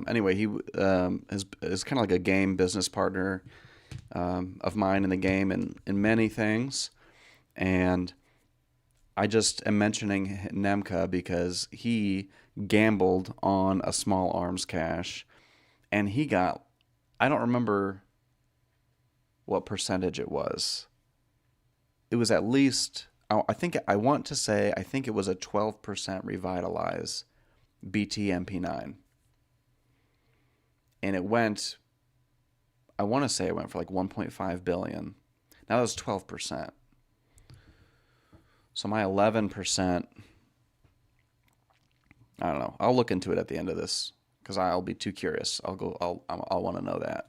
Anyway, he is kind of like a game business partner of mine in the game and in many things. And I just am mentioning Nemka because he gambled on a small arms cache and he got, I don't remember what percentage it was. It was at least, I think it was a 12% revitalize BT MP9. And it went, I want to say it went for like 1.5 billion. Now that was 12%. So my 11%, I don't know. I'll look into it at the end of this because I'll be too curious. I'll want to know that.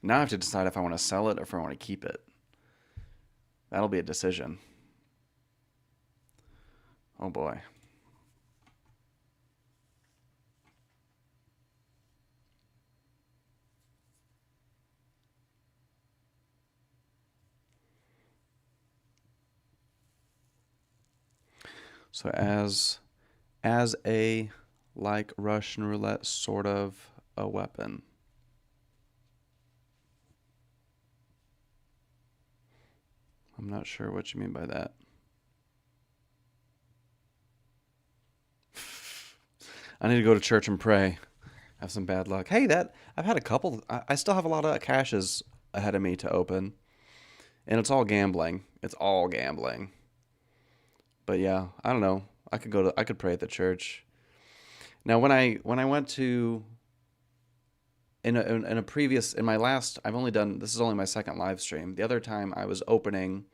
Now I have to decide if I want to sell it or if I want to keep it. That'll be a decision. Oh boy. So as a like Russian roulette sort of a weapon. I'm not sure what you mean by that. I need to go to church and pray. Have some bad luck. Hey, I've had a couple. I still have a lot of caches ahead of me to open, and it's all gambling. It's all gambling. But yeah, I don't know. I could pray at the church. Now, when I went to in my last, I've only done, this is only my second live stream. The other time I was opening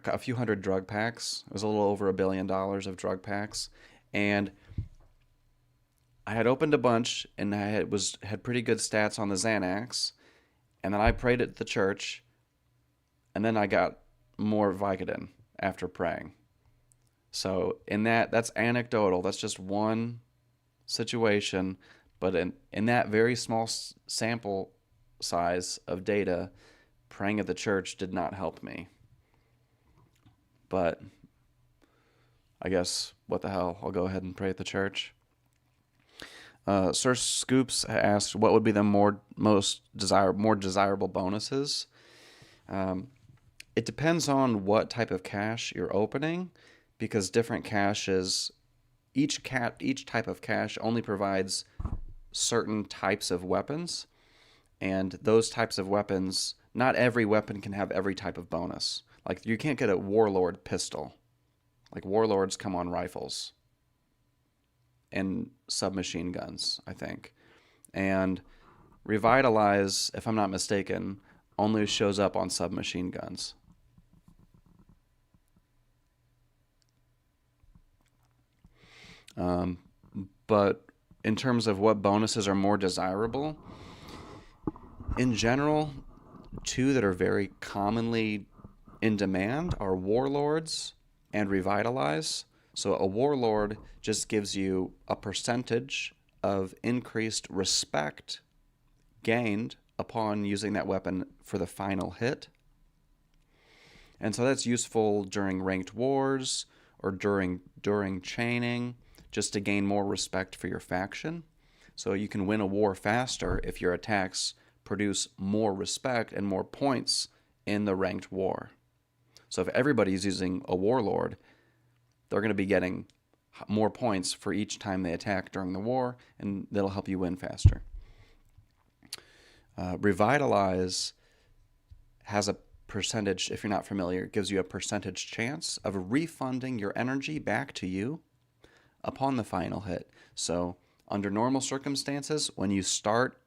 a few hundred drug packs. It was a little over $1 billion of drug packs, and I had opened a bunch, and I had pretty good stats on the Xanax, and then I prayed at the church, and then I got more Vicodin after praying. So that's anecdotal. That's just one situation, but in that very small sample size of data, praying at the church did not help me. But I guess what the hell? I'll go ahead and pray at the church. Sir Scoops asked, "What would be the more desirable bonuses?" It depends on what type of cache you're opening, because different caches, each type of cache only provides certain types of weapons, and those types of weapons, not every weapon can have every type of bonus. Like you can't get a warlord pistol. Like warlords come on rifles and submachine guns, I think. And Revitalize, if I'm not mistaken, only shows up on submachine guns. But in terms of what bonuses are more desirable, In general, two that are very commonly in demand are Warlords and Revitalize. So a Warlord just gives you a percentage of increased respect gained upon using that weapon for the final hit. And so that's useful during ranked wars or during chaining, just to gain more respect for your faction. So you can win a war faster if your attacks produce more respect and more points in the ranked war. So if everybody's using a warlord, they're going to be getting more points for each time they attack during the war, and that'll help you win faster. Revitalize has a percentage, if you're not familiar, it gives you a percentage chance of refunding your energy back to you upon the final hit. So under normal circumstances, when you start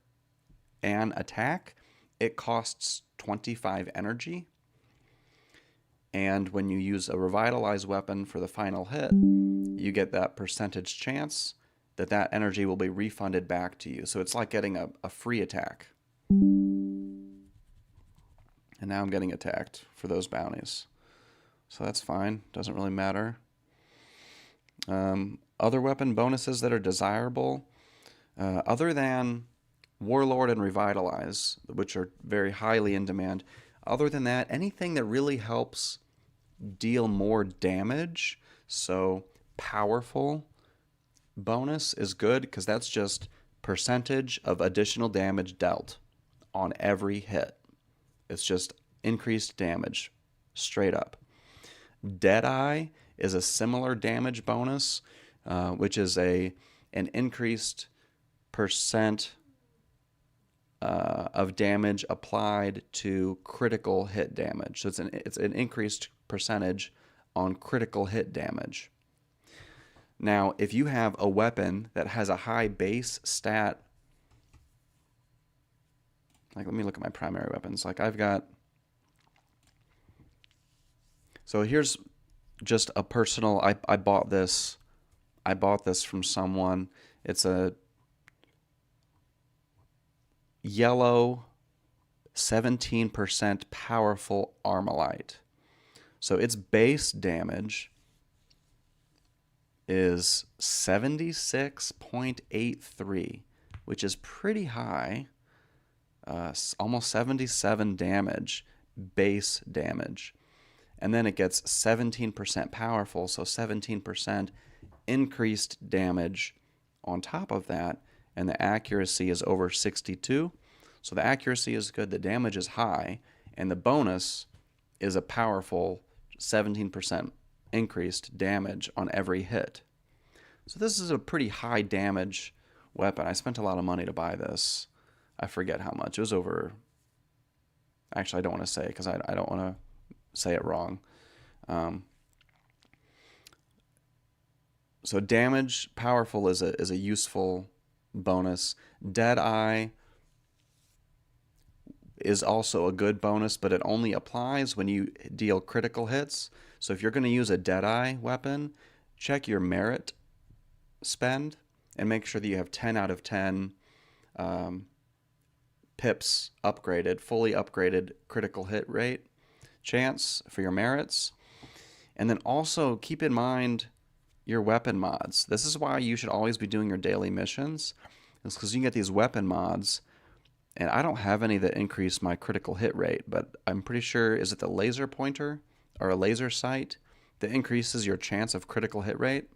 an attack, it costs 25 energy. And when you use a revitalized weapon for the final hit, you get that percentage chance that that energy will be refunded back to you. So it's like getting a free attack. And now I'm getting attacked for those bounties. So that's fine. Doesn't really matter. Other weapon bonuses that are desirable, other than Warlord and Revitalize, which are very highly in demand, other than that, anything that really helps deal more damage, so powerful bonus is good, because that's just percentage of additional damage dealt on every hit. It's just increased damage, straight up. Deadeye is a similar damage bonus, which is an increased percent of damage applied to critical hit damage. So it's an increased percentage on critical hit damage. Now, if you have a weapon that has a high base stat, like, let me look at my primary weapons. Like, I've got, so here's just a personal, I bought this from someone. It's a yellow 17% powerful Armalite. So its base damage is 76.83, which is pretty high. Almost 77 damage, base damage. And then it gets 17% powerful, so 17% increased damage on top of that, and the accuracy is over 62. So the accuracy is good, the damage is high, and the bonus is a powerful 17% increased damage on every hit. So this is a pretty high damage weapon. I spent a lot of money to buy this. I forget how much. It was over... Actually, I don't want to say, because I don't want to say it wrong. So damage, powerful is a useful bonus. Deadeye is also a good bonus, but it only applies when you deal critical hits. So if you're going to use a Deadeye weapon, check your merit spend and make sure that you have 10 out of 10 pips upgraded, fully upgraded critical hit rate chance for your merits. And then also keep in mind your weapon mods. This is why you should always be doing your daily missions. It's because you can get these weapon mods, and I don't have any that increase my critical hit rate, but I'm pretty sure, is it the laser pointer or a laser sight that increases your chance of critical hit rate?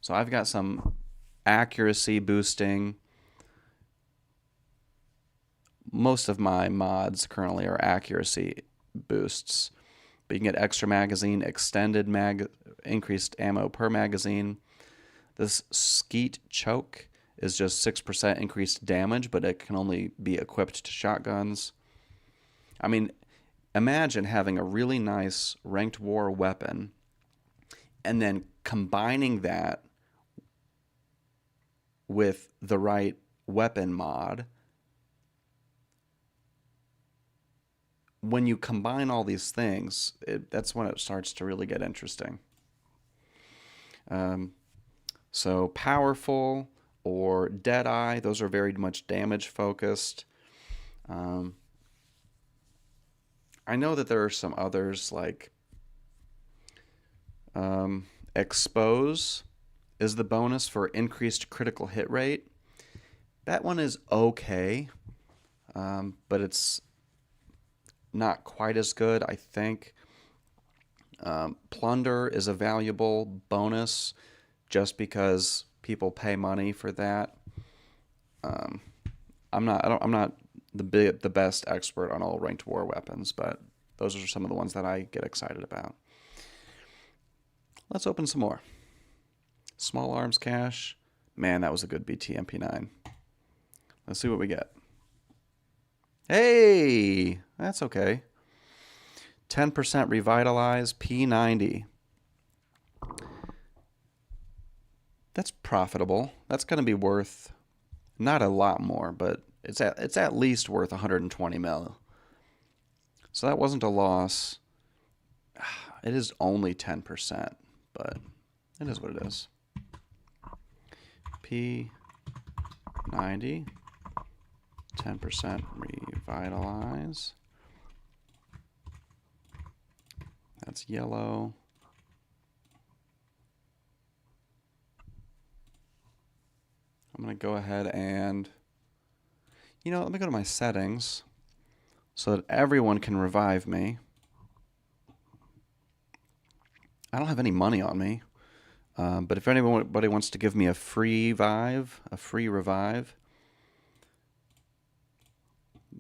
So I've got some accuracy boosting. Most of my mods currently are accuracy boosts, but you can get extra magazine, extended increased ammo per magazine. This skeet choke is just 6% increased damage, but it can only be equipped to shotguns. I mean, imagine having a really nice ranked war weapon and then combining that with the right weapon mod. When you combine all these things, that's when it starts to really get interesting. So powerful or Deadeye, those are very much damage focused. Um, I know that there are some others like Expose is the bonus for increased critical hit rate. That one is okay, but it's not quite as good, I think. Plunder is a valuable bonus just because people pay money for that. I'm not the best expert on all ranked war weapons, but those are some of the ones that I get excited about. Let's open some more. Small arms cache. Man, that was a good BT MP9. Let's see what we get. Hey, that's okay. 10% Revitalize P90. That's profitable. That's going to be worth not a lot more, but it's at least worth 120 mil. So that wasn't a loss. It is only 10%, but it is what it is. P90, 10% Revitalize. That's yellow. I'm going to go ahead and, let me go to my settings so that everyone can revive me. I don't have any money on me, but if anybody wants to give me a free revive,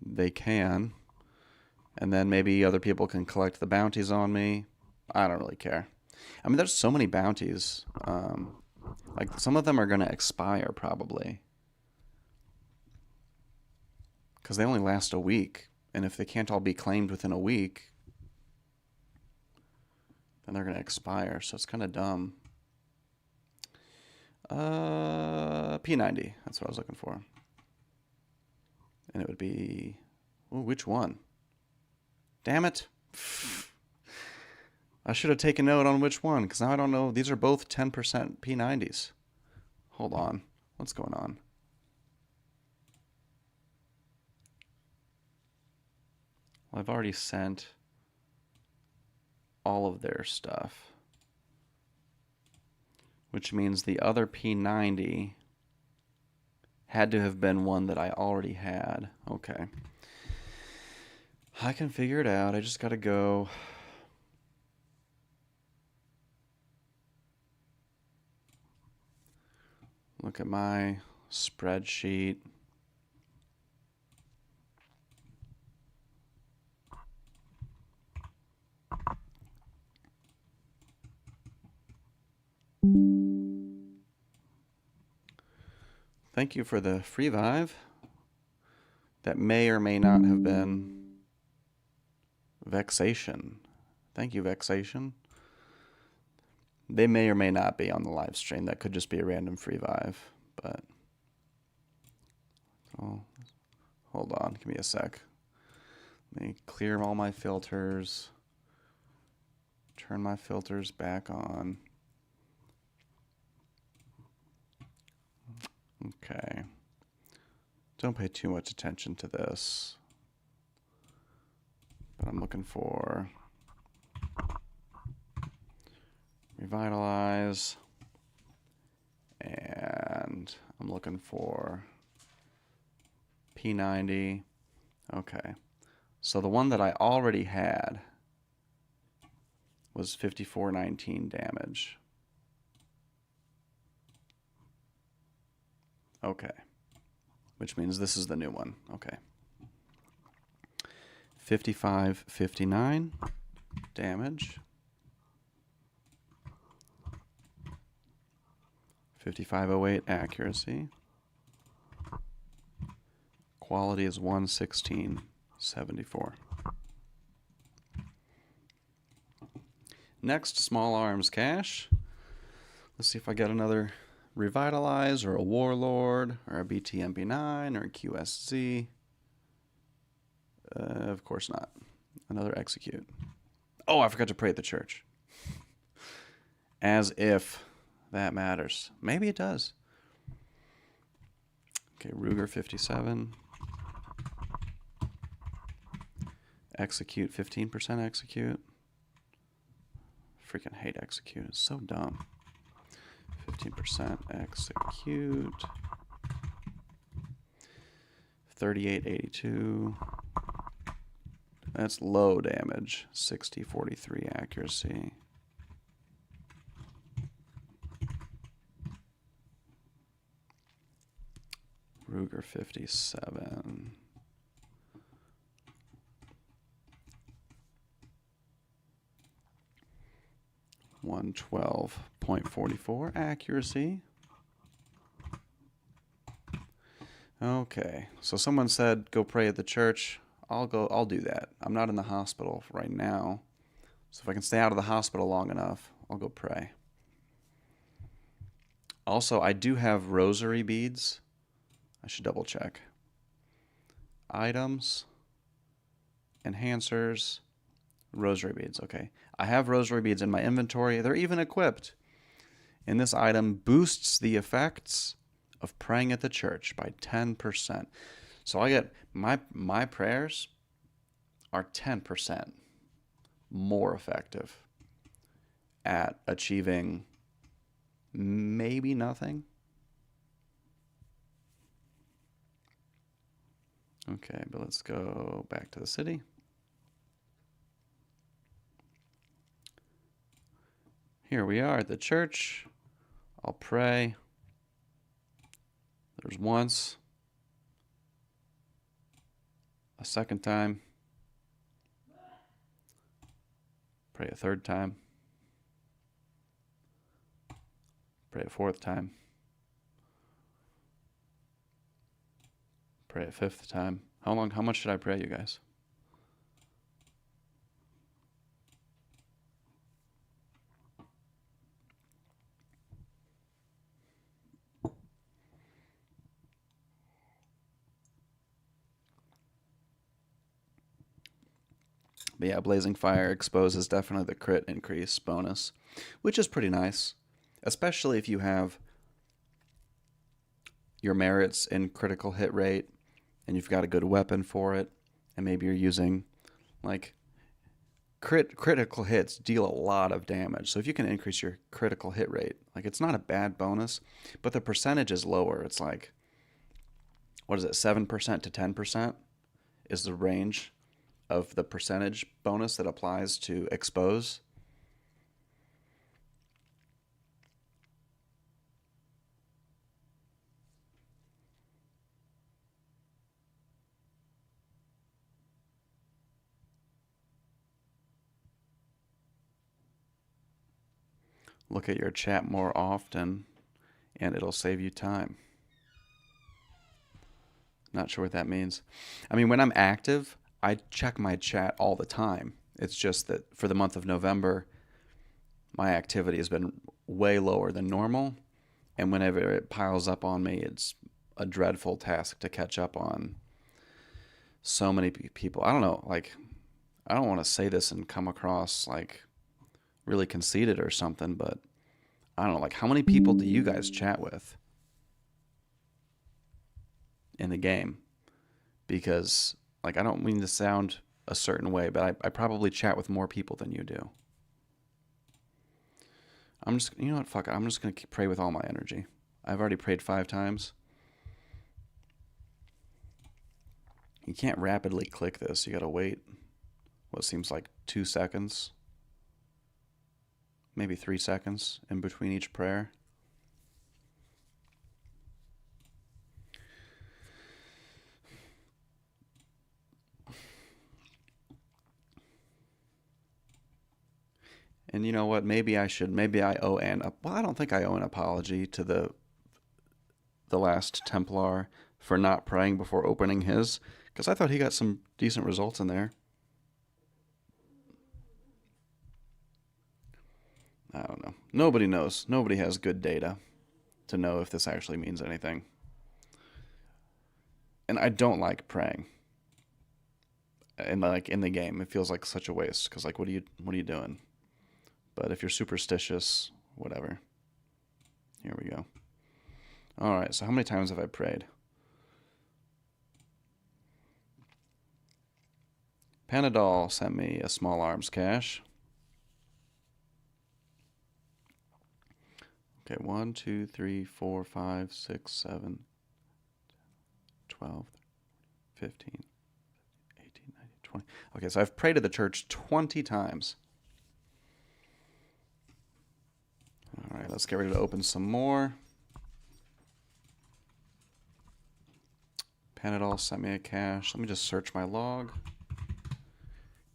they can. And then maybe other people can collect the bounties on me. I don't really care. I mean, there's so many bounties. Like, some of them are going to expire, probably. Because they only last a week. And if they can't all be claimed within a week, then they're going to expire. So it's kind of dumb. P90. That's what I was looking for. And it would be... Ooh, which one? Damn it. I should have taken note on which one, because now I don't know. These are both 10% P90s. Hold on. What's going on? Well, I've already sent all of their stuff, which means the other P90 had to have been one that I already had. Okay. I can figure it out. I just got to go... Look at my spreadsheet. Thank you for the free Vive. That may or may not have been Vexation. Thank you, Vexation. They may or may not be on the live stream. That could just be a random free Vive, but... Oh, hold on. Give me a sec. Let me clear all my filters. Turn my filters back on. Okay. Don't pay too much attention to this. But I'm looking for Revitalize. And I'm looking for P90. Okay. So the one that I already had was 5419 damage. Okay. Which means this is the new one. Okay. 5559 damage. 5508 accuracy. Quality is 116.74. Next, small arms cache. Let's see if I get another Revitalize or a Warlord or a BTMP9 or a QSZ. Of course not. Another Execute. Oh, I forgot to pray at the church. As if that matters. Maybe it does. Okay, Ruger 57. Execute, 15% execute. Freaking hate execute. It's so dumb. 15% execute. 3882. That's low damage. 6043 accuracy. Ruger 57. 112.44 accuracy. Okay, so someone said go pray at the church. I'll do that. I'm not in the hospital right now. So if I can stay out of the hospital long enough, I'll go pray. Also, I do have rosary beads. I should double check. Items, enhancers, rosary beads. Okay, I have rosary beads in my inventory. They're even equipped. And this item boosts the effects of praying at the church by 10%. So I get my prayers are 10% more effective at achieving maybe nothing. Okay, but let's go back to the city. Here we are at the church. I'll pray. There's once, a second time, pray a third time, pray a fourth time, pray a fifth time. How much should I pray, you guys? But yeah, Blazing Fire exposes definitely the crit increase bonus, which is pretty nice, especially if you have your merits in critical hit rate and you've got a good weapon for it, and maybe you're using like critical hits deal a lot of damage. So if you can increase your critical hit rate, like it's not a bad bonus, but the percentage is lower. It's like, what is it, 7% to 10% is the range of the percentage bonus that applies to expose. Look at your chat more often and it'll save you time. Not sure what that means. I mean, when I'm active, I check my chat all the time. It's just that for the month of November, my activity has been way lower than normal. And whenever it piles up on me, it's a dreadful task to catch up on so many people. I don't know, like, I don't want to say this and come across like really conceited or something, but I don't know, like, how many people do you guys chat with in the game? Because, like, I don't mean to sound a certain way, but I probably chat with more people than you do. I'm just, you know what, fuck it. I'm just going to pray with all my energy. I've already prayed 5 times. You can't rapidly click this. You got to wait what seems like 2 seconds, maybe 3 seconds in between each prayer. And you know what? Maybe I owe I don't think I owe an apology to the last Templar for not praying before opening his, because I thought he got some decent results in there. I don't know. Nobody knows. Nobody has good data to know if this actually means anything. And I don't like praying. And like in the game, it feels like such a waste, because like what are you doing? But if you're superstitious, whatever. Here we go. All right, so how many times have I prayed? Panadol sent me a small arms cache. Okay, 1, 2, 3, 4, 5, 6, 7, 12, 15, 18, 19, 20. Okay, so I've prayed at the church 20 times. All right, let's get ready to open some more. Panadol sent me a cache. Let me just search my log.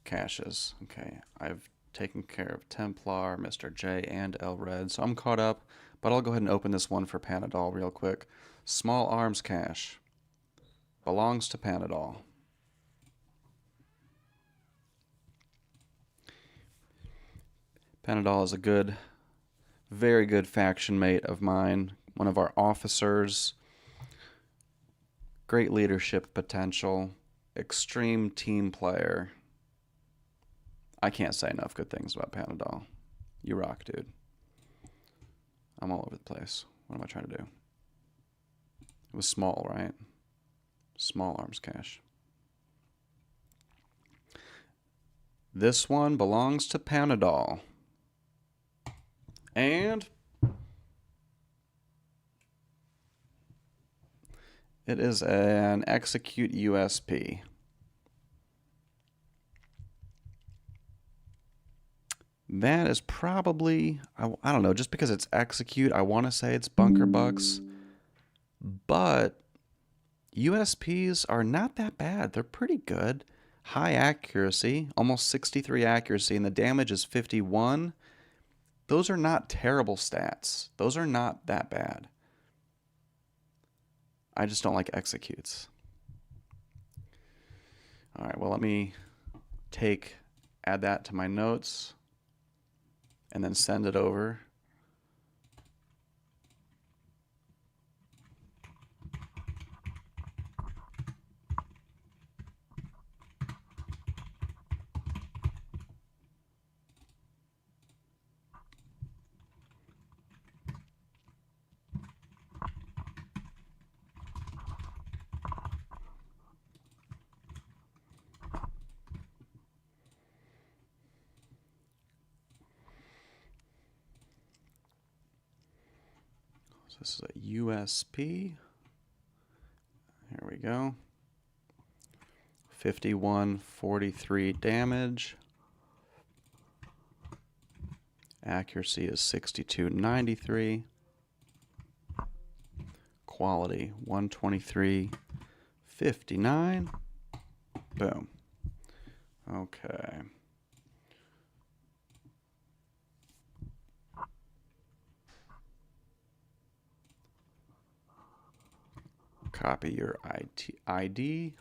Caches. Okay, I've taken care of Templar, Mr. J, and El Red, so I'm caught up, but I'll go ahead and open this one for Panadol real quick. Small arms cache. Belongs to Panadol. Panadol is a good, very good faction mate of mine, one of our officers. Great leadership potential, extreme team player. I can't say enough good things about Panadol. You rock, dude. I'm all over the place. What am I trying to do? It was small, right? Small arms cache. This one belongs to Panadol. And it is an execute USP. That is probably, I don't know, just because it's execute, I want to say it's Bunker Bucks. But USPs are not that bad. They're pretty good. High accuracy, almost 63 accuracy, and the damage is 51. Those are not terrible stats. Those are not that bad. I just don't like executes. All right, well, let me add that to my notes and then send it over. So this is a USP. Here we go. 5143 damage. Accuracy is 6293. Quality 123.59. Boom. Okay. Copy your ID.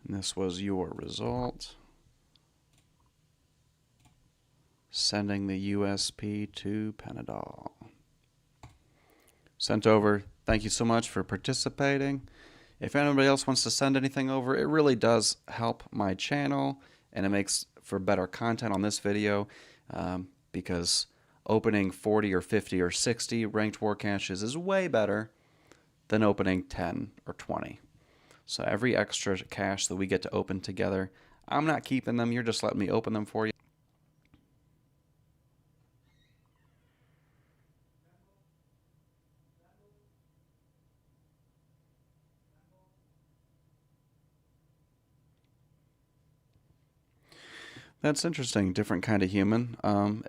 And this was your result. Sending the USP to Panadol. Sent over. Thank you so much for participating. If anybody else wants to send anything over, it really does help my channel, and it makes for better content on this video, because opening 40 or 50 or 60 ranked war caches is way better than opening 10 or 20. So every extra cache that we get to open together, I'm not keeping them. You're just letting me open them for you. That's interesting. Different kind of human.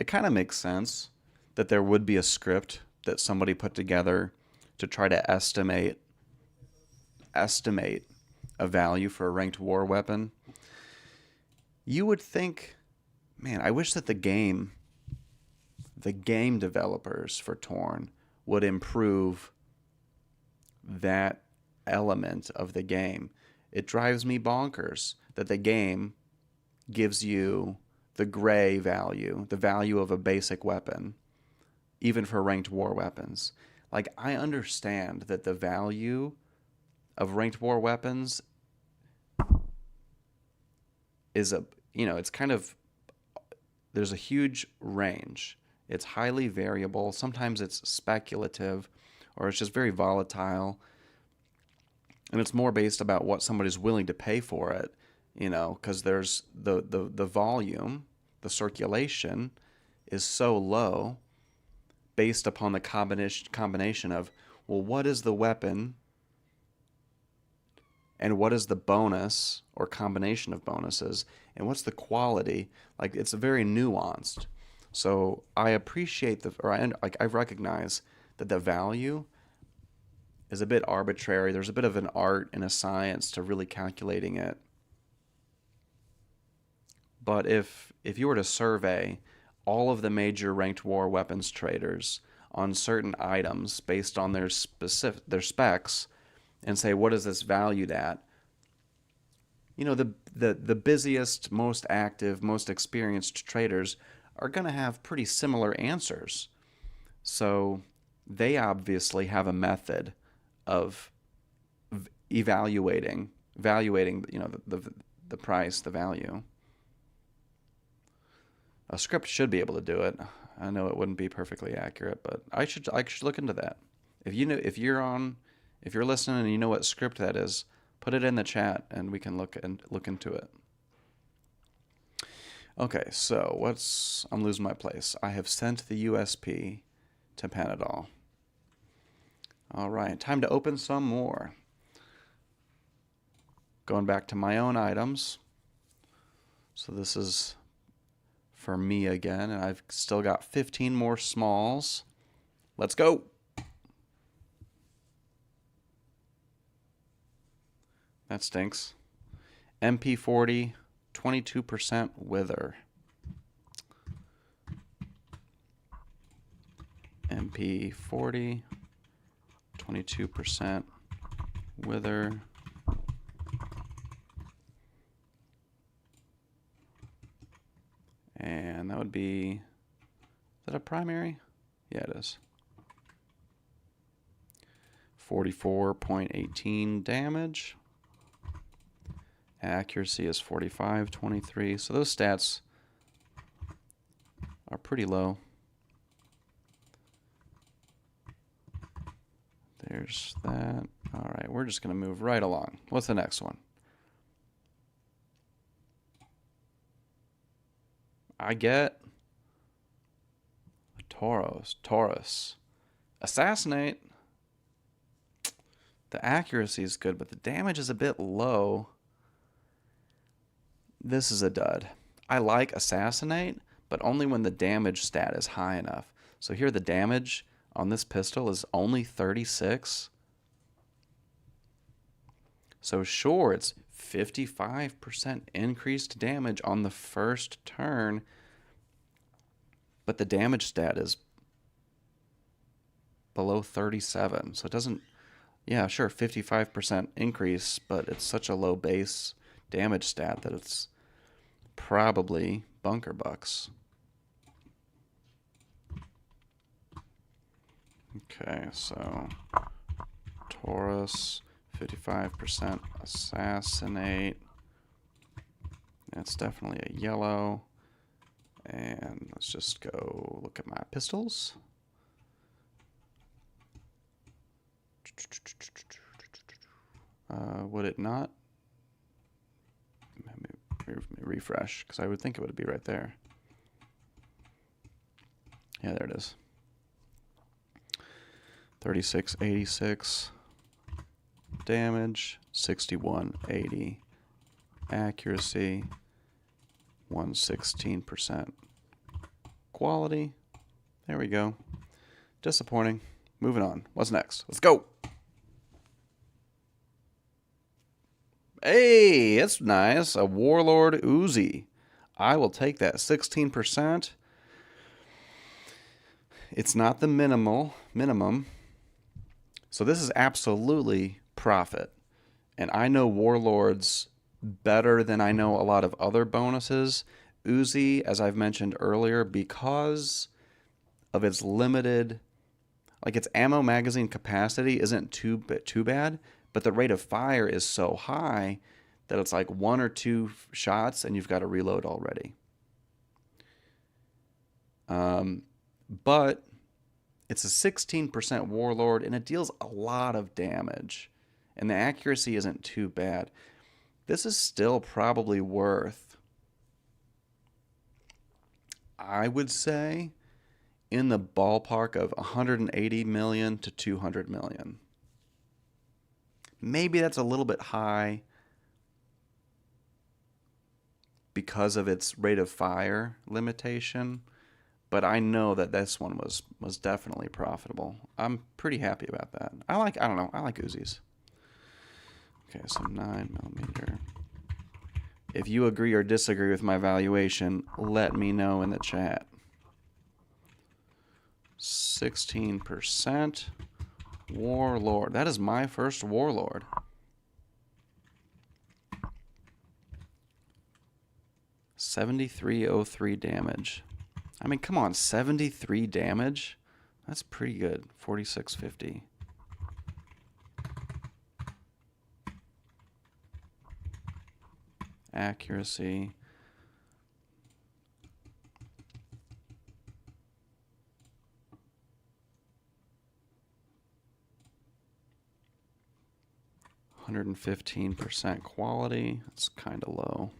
It kind of makes sense that there would be a script that somebody put together to try to estimate a value for a ranked war weapon. You would think, man, I wish that the game developers for Torn would improve that element of the game. It drives me bonkers that the game gives you the gray value, the value of a basic weapon, even for ranked war weapons. Like, I understand that the value of ranked war weapons is it's kind of, there's a huge range. It's highly variable. Sometimes it's speculative, or it's just very volatile. And it's more based about what somebody's willing to pay for it, you know, because there's the volume, the circulation is so low based upon the combination of, well, what is the weapon and what is the bonus or combination of bonuses and what's the quality. Like, it's very nuanced. So I appreciate I recognize that the value is a bit arbitrary. There's a bit of an art and a science to really calculating it. But if you were to survey all of the major ranked war weapons traders on certain items based on their specs and say, what is this valued at? You know, the busiest, most active, most experienced traders are going to have pretty similar answers. So they obviously have a method of evaluating, you know, the price, the value. A script should be able to do it. I know it wouldn't be perfectly accurate, but I should look into that. If you're listening and you know what script that is, put it in the chat and we can look into it. Okay, so I'm losing my place. I have sent the USP to Panadol. All right, time to open some more. Going back to my own items. So this is for me again, and I've still got 15 more smalls. Let's go. That stinks. MP40, 22% wither. MP40, 22% wither. And that would be, is that a primary? Yeah, it is. 44.18 damage. Accuracy is 45.23. So those stats are pretty low. There's that. All right, we're just going to move right along. What's the next one? I get a Taurus. Assassinate. The accuracy is good, but the damage is a bit low. This is a dud. I like Assassinate, but only when the damage stat is high enough. So here the damage on this pistol is only 36. So sure, it's 55% increased damage on the first turn, but the damage stat is below 37. So it doesn't, yeah, sure, 55% increase, but it's such a low base damage stat that it's probably bunker bucks. Okay, so Taurus, 55% Assassinate. That's definitely a yellow. And let's just go look at my pistols. Would it not? Let me refresh, because I would think it would be right there. Yeah, there it is. 3686 damage, 6180 accuracy, 116% quality. There we go. Disappointing. Moving on. What's next? Let's go. Hey, it's nice. A Warlord Uzi. I will take that. 16%. It's not the minimum. So this is absolutely profit. And I know Warlords better than I know a lot of other bonuses. Uzi, as I've mentioned earlier, because of its limited, like its ammo magazine capacity isn't too bad, but the rate of fire is so high that it's like 1 or 2 shots and you've got to reload already. But it's a 16% Warlord and it deals a lot of damage. And the accuracy isn't too bad. This is still probably worth, I would say, in the ballpark of 180 million to 200 million. Maybe that's a little bit high because of its rate of fire limitation, but I know that this one was definitely profitable. I'm pretty happy about that. I like Uzis. Okay, so 9mm. If you agree or disagree with my valuation, let me know in the chat. 16%. Warlord. That is my first Warlord. $73.03 damage. I mean, come on, 73 damage? That's pretty good. 4650. Accuracy. %115% quality. That's kind of low.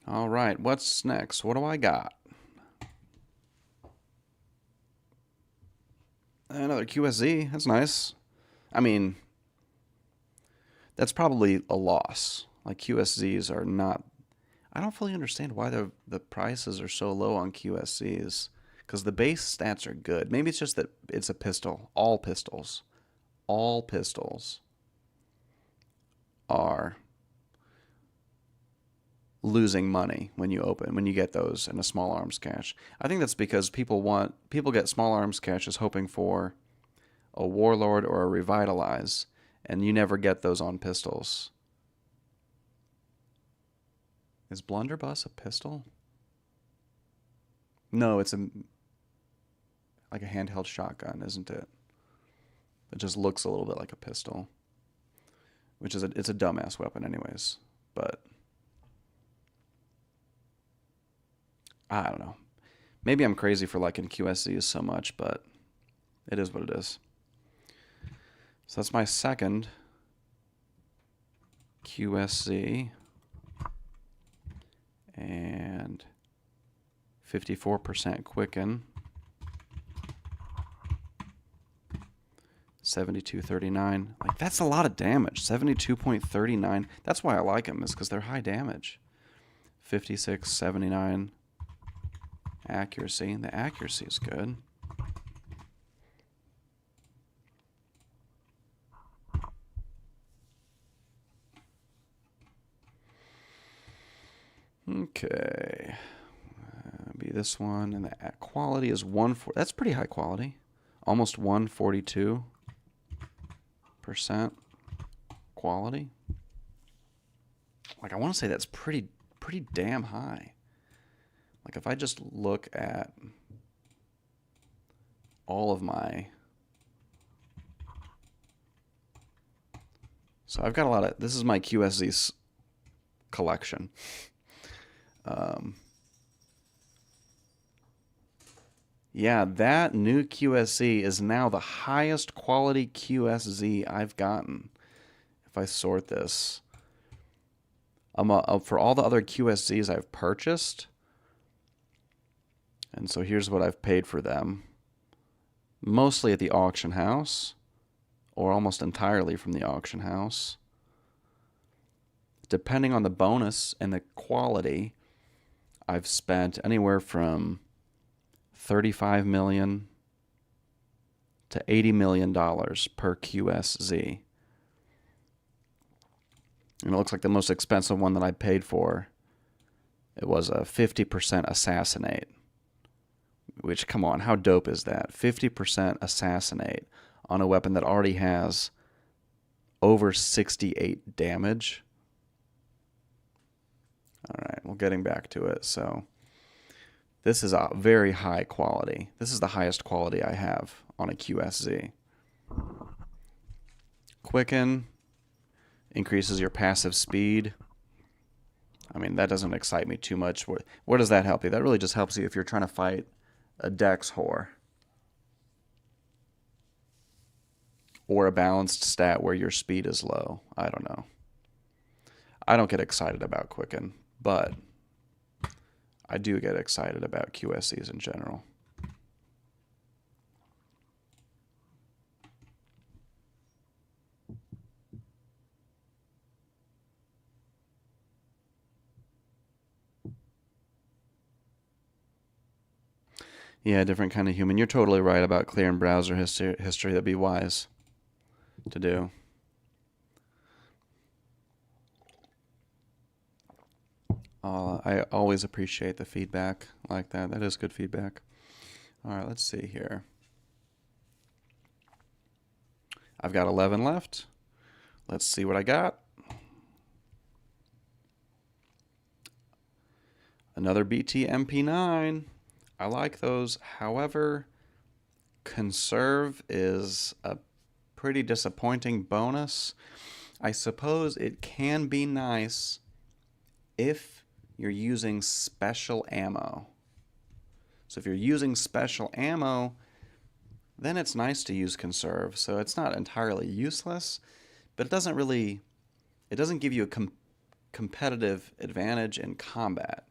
All right, what's next? What do I got? Another QSZ. That's nice. I mean, that's probably a loss. Like QSZs are not. I don't fully understand why the prices are so low on QSZs. Because the base stats are good. Maybe it's just that it's a pistol. All pistols are losing money when you get those in a small arms cache. I think that's because people get small arms caches hoping for a Warlord or a Revitalize, and you never get those on pistols. Is Blunderbuss a pistol? No, it's like a handheld shotgun, isn't it? It just looks a little bit like a pistol, which is it's a dumbass weapon anyways, but I don't know. Maybe I'm crazy for liking QSZs so much, but it is what it is. So that's my second QSZ, and 54% quicken. 7239. Like, that's a lot of damage. 72.39. That's why I like them, is because they're high damage. 5679 accuracy. The accuracy is good. Okay. Be this one, and the quality is 140. That's pretty high quality. Almost 142% quality. Like, I want to say that's pretty damn high. Like, if I just look at all of my... So I've got a lot of... This is my QSZ collection. Yeah, that new QSZ is now the highest quality QSZ I've gotten. If I sort this, for all the other QSZs I've purchased, and so here's what I've paid for them. Mostly at the auction house, or almost entirely from the auction house. Depending on the bonus and the quality, I've spent anywhere from $35 million to $80 million per QSZ. And it looks like the most expensive one that I paid for, it was a 50% assassinate. Which, come on, how dope is that? 50% assassinate on a weapon that already has over 68 damage. All right, well, getting back to it. So this is a very high quality. This is the highest quality I have on a QSZ. Quicken increases your passive speed. I mean, that doesn't excite me too much. Where does that help you? That really just helps you if you're trying to fight a Dex whore. or a balanced stat where your speed is low. I don't know. I don't get excited about Quicken, but I do get excited about QSEs in general. Yeah, different kind of human. You're totally right about clearing browser history. That'd be wise to do. I always appreciate the feedback like that. That is good feedback. All right, let's see here. I've got 11 left. Let's see what I got. Another BT MP9. I like those. However, Conserve is a pretty disappointing bonus. I suppose it can be nice if you're using special ammo. So if you're using special ammo, then it's nice to use Conserve. So it's not entirely useless, but it doesn't give you a competitive advantage in combat.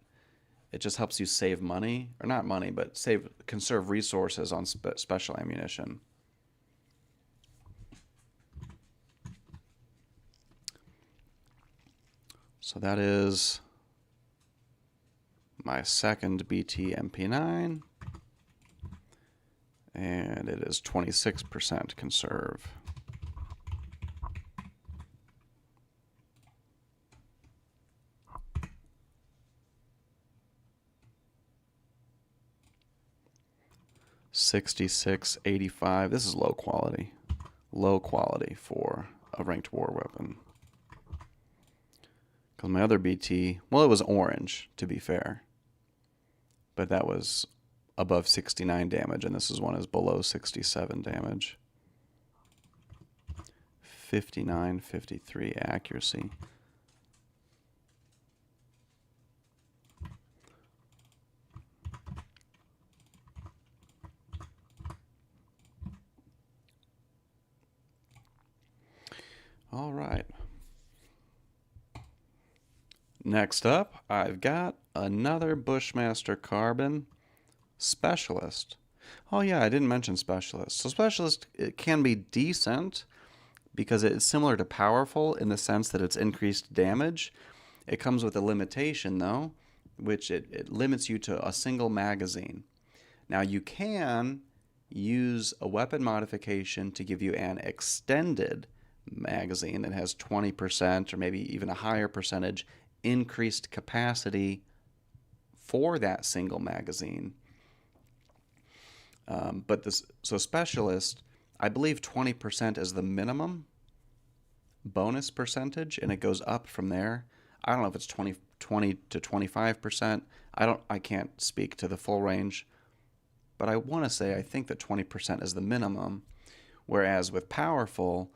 It just helps you save money, or not money, but conserve resources on special ammunition. So that is my second BT MP9, and it is 26% conserve. $66.85. This is low quality. Low quality for a ranked war weapon. Because my other BT, well, it was orange, to be fair. But that was above 69 damage, and this one is below 67 damage. 59-53 accuracy. All right. Next up, I've got another Bushmaster Carbon Specialist. Oh yeah, I didn't mention Specialist. So Specialist, it can be decent because it's similar to Powerful in the sense that it's increased damage. It comes with a limitation though, which it limits you to a single magazine. Now you can use a weapon modification to give you an extended magazine that has 20% or maybe even a higher percentage increased capacity for that single magazine. So Specialist, I believe 20% is the minimum bonus percentage, and it goes up from there. I don't know if it's 20 to 25%. I can't speak to the full range, but I want to say I think that 20% is the minimum, whereas with Powerful,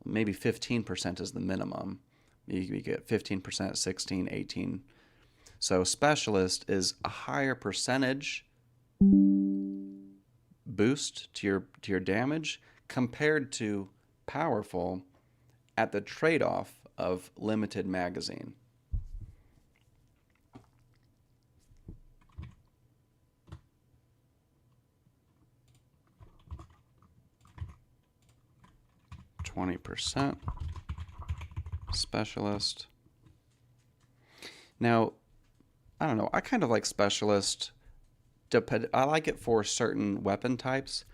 maybe 15% is the minimum. You get 15%, 16, 18. So Specialist is a higher percentage boost to your damage compared to Powerful at the trade-off of limited magazine. %, Specialist. Now, I don't know. I kind of like Specialist. I like it for certain weapon types.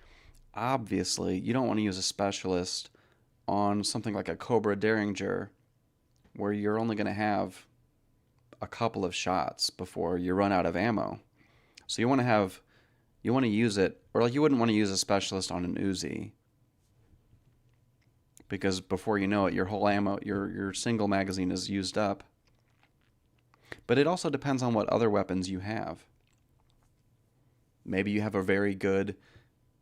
Obviously, you don't want to use a Specialist on something like a Cobra Derringer, where you're only going to have a couple of shots before you run out of ammo. So you want to use it, or like you wouldn't want to use a Specialist on an Uzi, because before you know it, your whole ammo, your single magazine is used up. But it also depends on what other weapons you have. Maybe you have a very good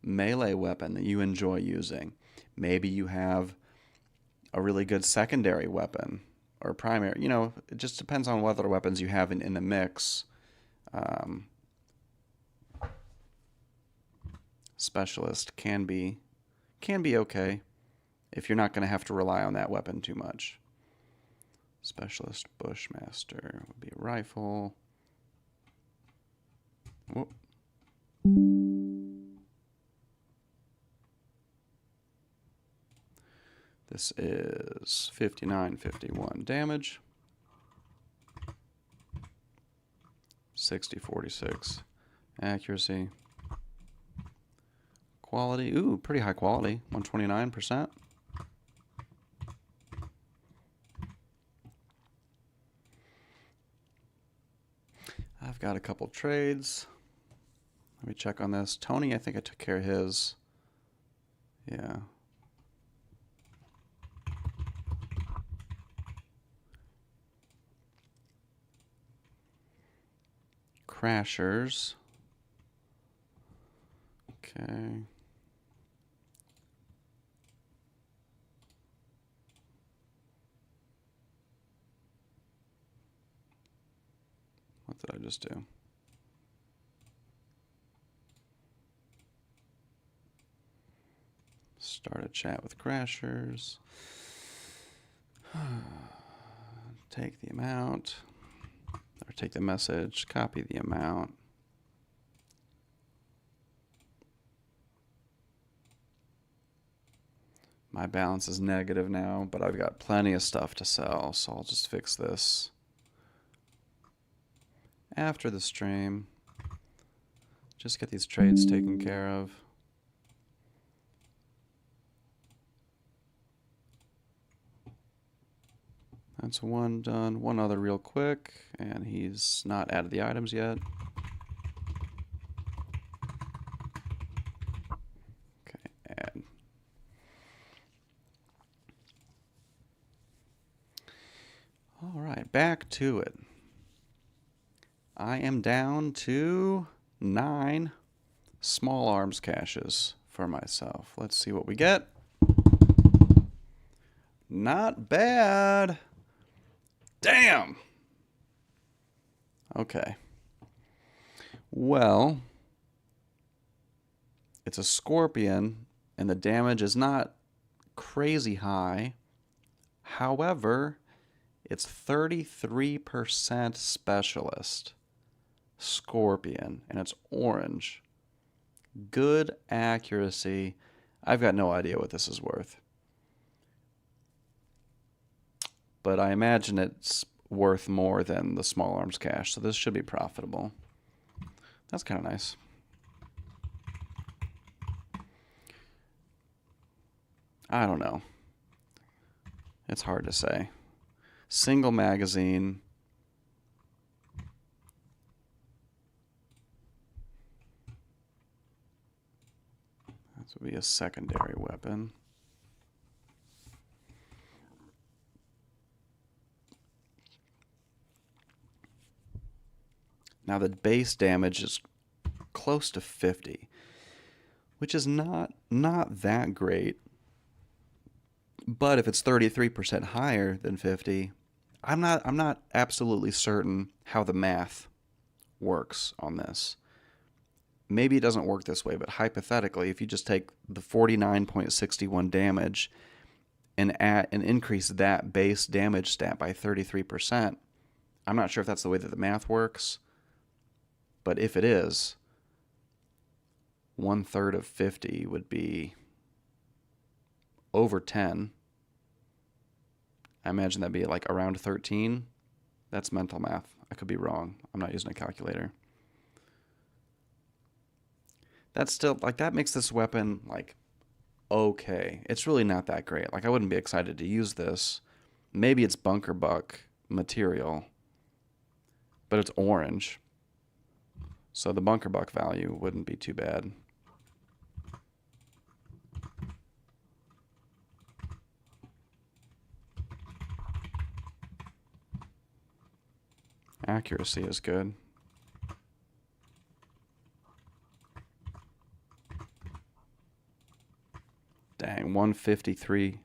melee weapon that you enjoy using. Maybe you have a really good secondary weapon or primary. You know, it just depends on what other weapons you have in the mix. Specialist can be okay. if you're not going to have to rely on that weapon too much. Specialist Bushmaster would be rifle. Whoop. This is 59-51 damage. 60-46 accuracy. Quality, ooh, pretty high quality, 129%. I've got a couple trades. Let me check on this. Tony, I think I took care of his. Yeah. Crashers. Okay. What did I just do? Start a chat with crashers. Take the amount. Or take the message, copy the amount. My balance is negative now, but I've got plenty of stuff to sell, so I'll just fix this after the stream. Just get these trades taken care of. That's one done. One other real quick, and he's not added the items yet. Okay, add. All right, back to it. I am down to 9 small arms caches for myself. Let's see what we get. Not bad. Damn. Okay. Well, it's a scorpion, and the damage is not crazy high. However, it's 33% specialist scorpion, and it's orange. Good accuracy. I've got no idea what this is worth, but I imagine it's worth more than the small arms cache, so this should be profitable. That's kind of nice. I don't know. It's hard to say. Single magazine. This would be a secondary weapon. Now the base damage is close to 50, which is not that great. But if it's 33% higher than 50, I'm not absolutely certain how the math works on this. Maybe it doesn't work this way, but hypothetically, if you just take the 49.61 damage and increase that base damage stat by 33%, I'm not sure if that's the way that the math works, but if it is, 1/3 of 50 would be over 10. I imagine that'd be like around 13. That's mental math. I could be wrong. I'm not using a calculator. That's still, like, that makes this weapon, like, okay. It's really not that great. Like, I wouldn't be excited to use this. Maybe it's bunker buck material, but it's orange. So the bunker buck value wouldn't be too bad. Accuracy is good. Dang, 153%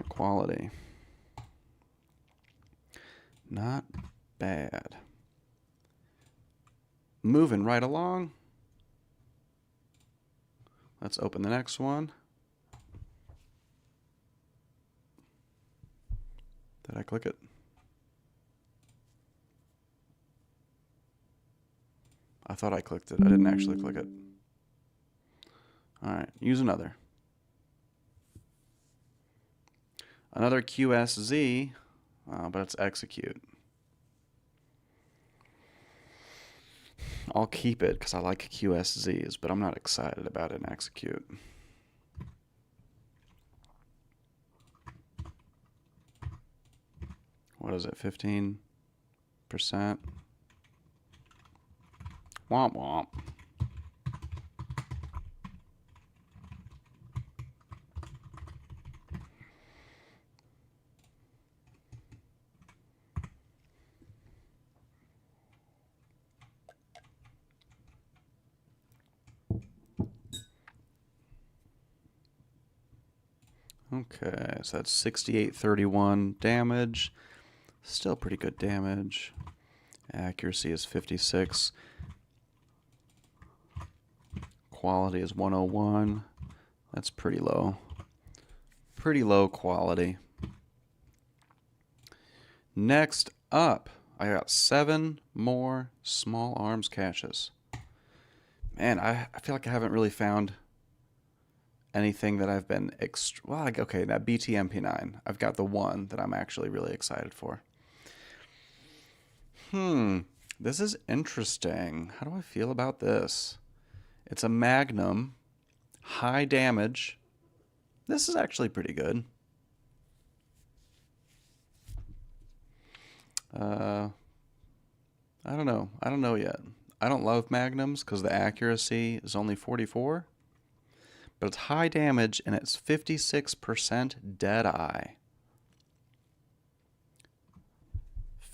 quality. Not bad. Moving right along. Let's open the next one. Did I click it? I thought I clicked it. I didn't actually click it. All right, use another. Another QSZ, but it's execute. I'll keep it because I like QSZs, but I'm not excited about it in execute. What is it, 15%? Womp womp. Okay, so that's 6831 damage. Still pretty good damage. Accuracy is 56. Quality is 101. That's pretty low. Pretty low quality. Next up, I got 7 more small arms caches. Man, I feel like I haven't really found anything that I've been well, like, okay, that BTMP9. I've got the one that I'm actually really excited for. This is interesting. How do I feel about this? It's a Magnum, high damage. This is actually pretty good. I don't know. I don't know yet. I don't love Magnums because the accuracy is only 44. But it's high damage and it's 56% Deadeye.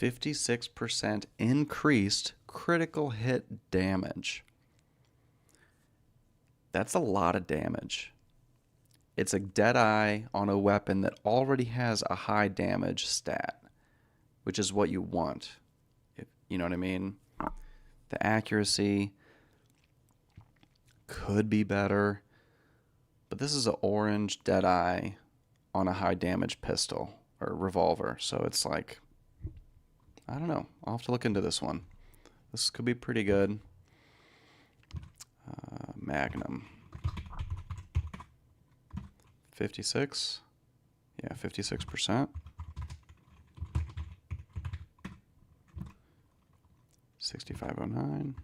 56% increased critical hit damage. That's a lot of damage. It's a Deadeye on a weapon that already has a high damage stat, which is what you want. You know what I mean? The accuracy could be better. But this is an orange Deadeye on a high damage pistol or revolver. So it's like, I don't know. I'll have to look into this one. This could be pretty good. Magnum. 56. Yeah, 56%. 6509.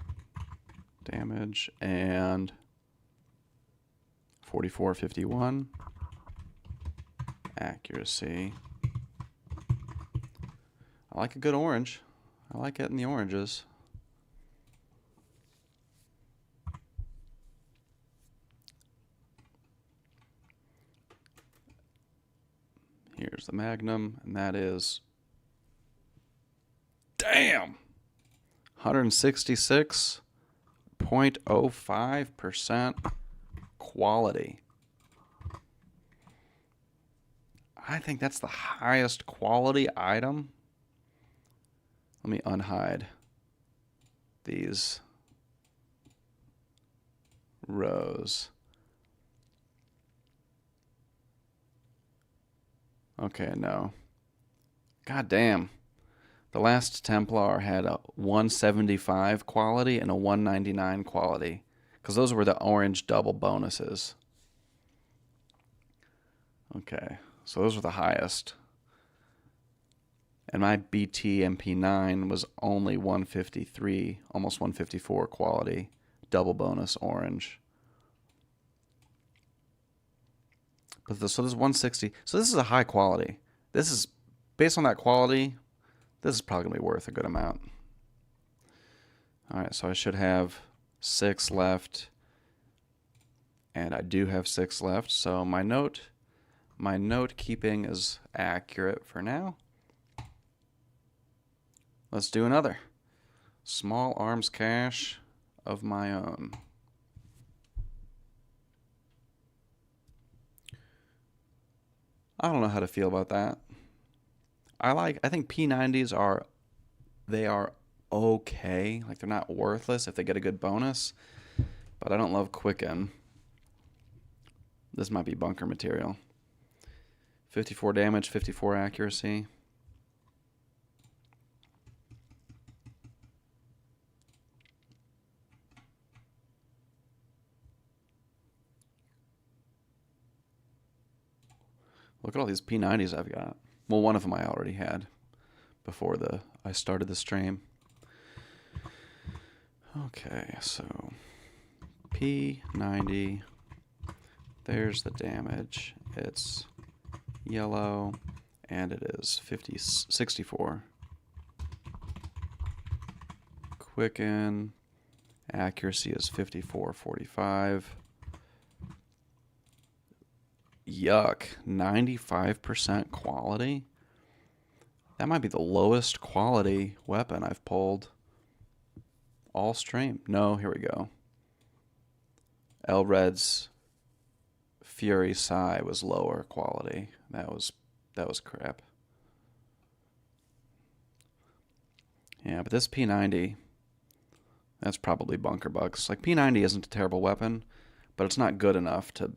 Damage and 4451. Accuracy. I like a good orange. I like getting the oranges. Here's the Magnum, and that is, damn, 166.05% quality. I think that's the highest quality item. Let me unhide these rows. Okay, no. God damn. The last Templar had a 175 quality and a 199 quality, because those were the orange double bonuses. Okay, so those were the highest. And my BT MP9 was only 153, almost 154 quality, double bonus orange. But so this is 160. So this is a high quality. This is, based on that quality, this is probably going to be worth a good amount. All right, so I should have 6 left. And I do have 6 left. So my note keeping is accurate for now. Let's do another. Small arms cache of my own. I don't know how to feel about that. I think P90s are okay. Like, they're not worthless if they get a good bonus. But I don't love Quicken. This might be bunker material. 54 damage, 54 accuracy. Look at all these P90s I've got. Well, one of them I already had before I started the stream. Okay, so P90. There's the damage. It's yellow, and it is 64. Quicken. Accuracy is 54.45. Yuck. 95% quality? That might be the lowest quality weapon I've pulled all stream. No, here we go. Elred's Fury Psy was lower quality. That was crap. Yeah, but this P90, that's probably bunker bucks. Like, P90 isn't a terrible weapon, but it's not good enough to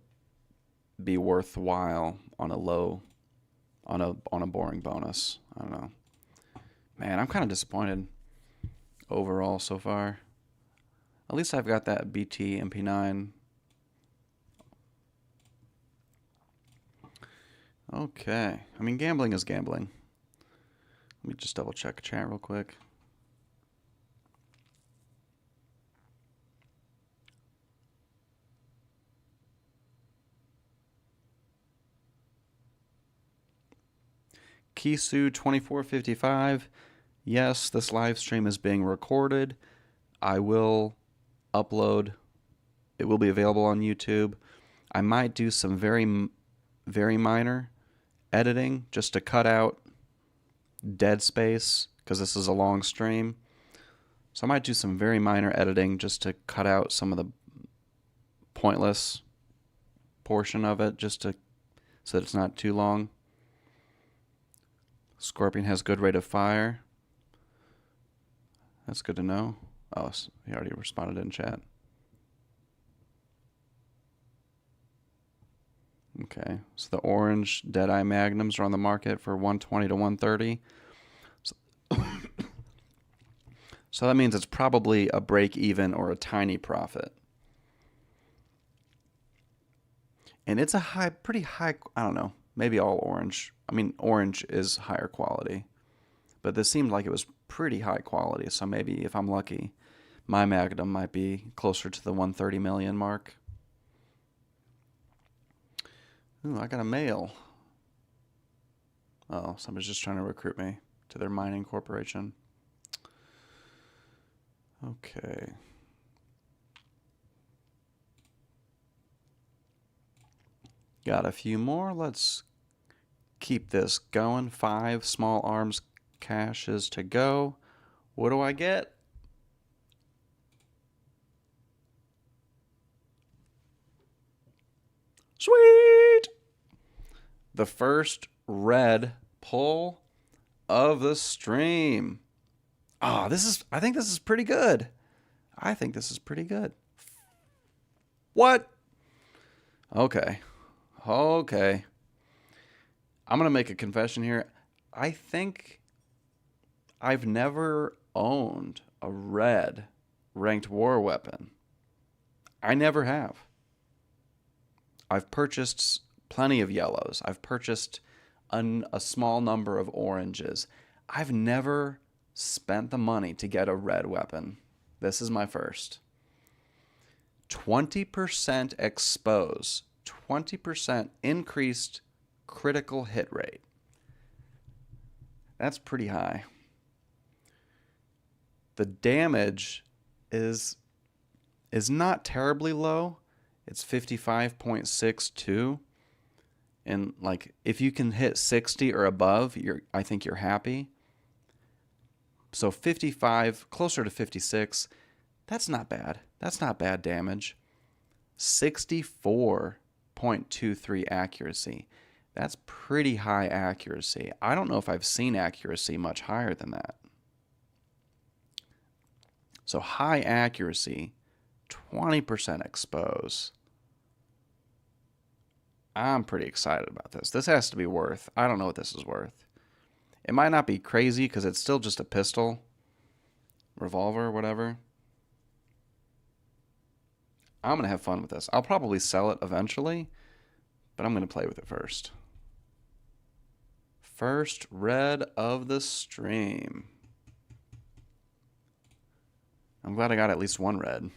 be worthwhile on a boring bonus. I don't know. Man, I'm kind of disappointed overall so far. At least I've got that BT MP9. Okay. I mean, gambling is gambling. Let me just double check chat real quick. Kisu 2455. Yes, this live stream is being recorded. I will upload. It will be available on YouTube. I might do some very, very minor editing just to cut out dead space because this is a long stream. So I might do some very minor editing just to cut out some of the pointless portion of it, so that it's not too long. Scorpion has good rate of fire. That's good to know. Oh, he already responded in chat. Okay, so the orange Deadeye Magnums are on the market for 120 to 130. So that means it's probably a break even or a tiny profit. And it's a pretty high, I don't know, maybe all orange. I mean, orange is higher quality. But this seemed like it was pretty high quality, so maybe if I'm lucky, my Magnum might be closer to the 130 million mark. Ooh, I got a mail. Oh, somebody's just trying to recruit me to their mining corporation. Okay. Got a few more. Let's keep this going. 5 small arms caches to go. What do I get? Sweet! The first red pull of the stream. Ah, I think this is pretty good. I think this is pretty good. What? Okay. Okay. I'm going to make a confession here. I think I've never owned a red ranked war weapon. I never have. I've purchased plenty of yellows. I've purchased a small number of oranges. I've never spent the money to get a red weapon. This is my first. 20% expose. 20% increased critical hit rate. That's pretty high. The damage is not terribly low. It's 55.62. And like, if you can hit 60 or above, I think you're happy. So 55, closer to 56, that's not bad. That's not bad damage. 64.23 accuracy. That's pretty high accuracy. I don't know if I've seen accuracy much higher than that. So high accuracy, 20% expose. I'm pretty excited about this. This has to be worth. I don't know what this is worth. It might not be crazy because it's still just a pistol, revolver, whatever. I'm going to have fun with this. I'll probably sell it eventually, but I'm going to play with it first. First red of the stream. I'm glad I got at least one red.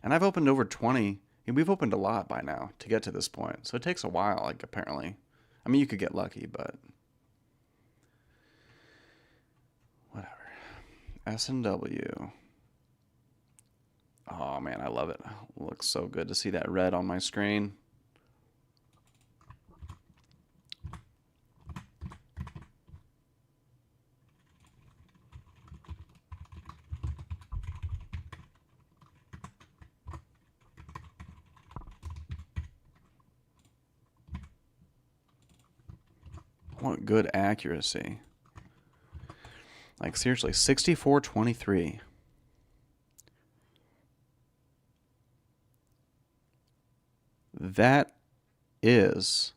And I've opened over 20. We've opened a lot by now to get to this point. So it takes a while, like, apparently. I mean, you could get lucky, but whatever. S&W. Oh, man, I love it. It looks so good to see that red on my screen. I want good accuracy. Like, seriously, 64-23. That is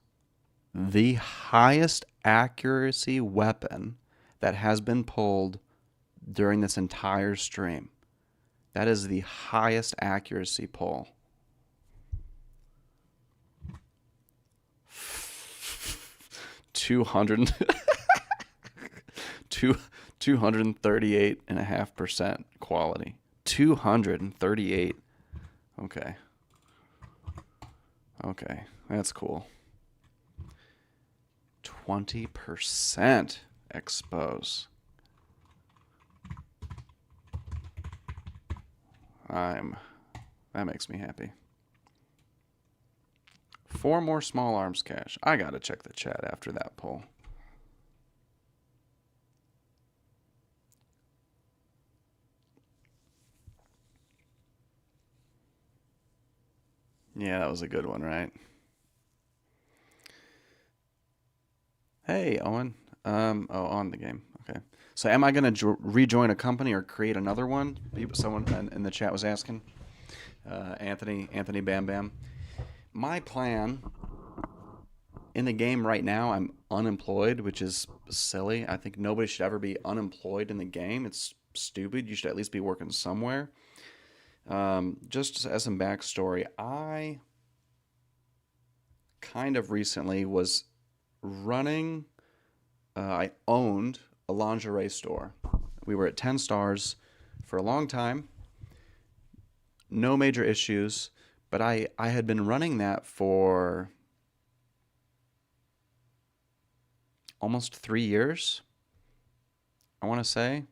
the highest accuracy weapon that has been pulled during this entire stream. That is the highest accuracy pull. 238.5% quality. 238. Okay. Okay, that's cool. 20% expose. That makes me happy. 4 more small arms cash. I gotta check the chat after that pull. Yeah, that was a good one, right? Hey, Owen. On the game. Okay. So am I going to rejoin a company or create another one? Someone in the chat was asking. Anthony Bam Bam. My plan in the game right now, I'm unemployed, which is silly. I think nobody should ever be unemployed in the game. It's stupid. You should at least be working somewhere. Just as some backstory, I kind of recently was running, I owned a lingerie store. We were at 10 stars for a long time, no major issues, but I had been running that for almost 3 years, I want to say.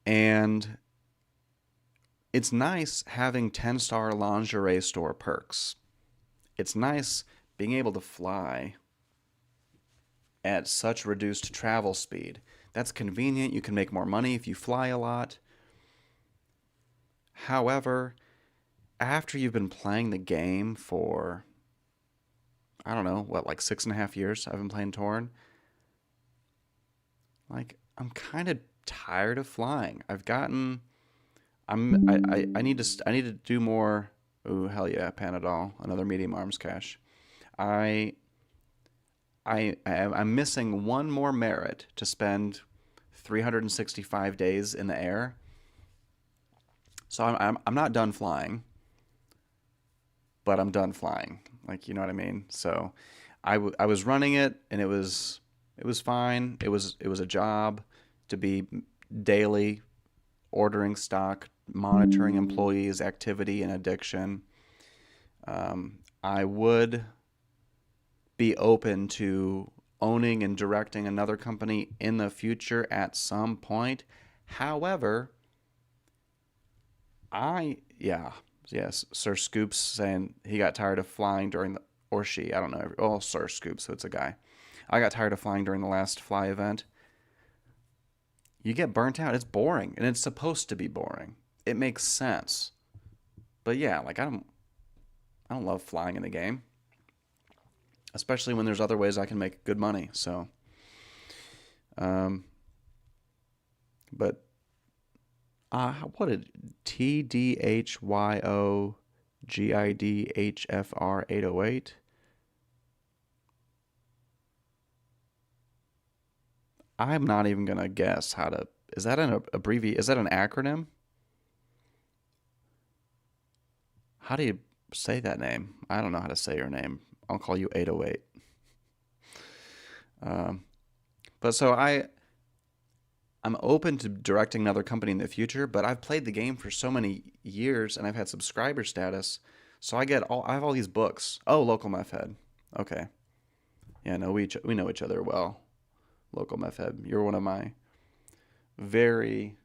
And it's nice having 10-star lingerie store perks. It's nice being able to fly at such reduced travel speed. That's convenient. You can make more money if you fly a lot. However, after you've been playing the game for, I don't know, like 6.5 years I've been playing Torn, like, I'm kind of tired of flying. I need to do more. Ooh, hell yeah, Panadol, another medium arms cache. I'm missing one more merit to spend 365 days in the air. So I'm not done flying, but I'm done flying. Like, you know what I mean? So I was running it, and it was fine. It was a job to be daily ordering stock, monitoring employees' activity and addiction. I would be open to owning and directing another company in the future at some point. However, yes, Sir Scoops saying he got tired of flying during or she, I don't know. Sir Scoops, so it's a guy. I got tired of flying during the last fly event. You get burnt out. It's boring, and it's supposed to be boring. It makes sense. But yeah, like, I don't love flying in the game, especially when there's other ways I can make good money. So, but what did TDHYOGIDHFR 808? I'm not even gonna guess how to. Is that an Is that an acronym? How do you say that name? I don't know how to say your name. I'll call you 808. Um, but so I'm open to directing another company in the future, but I've played the game for so many years and I've had subscriber status. So I have all these books. Oh, local meth head. Okay. Yeah, no, we know each other well. Local meth head. Very,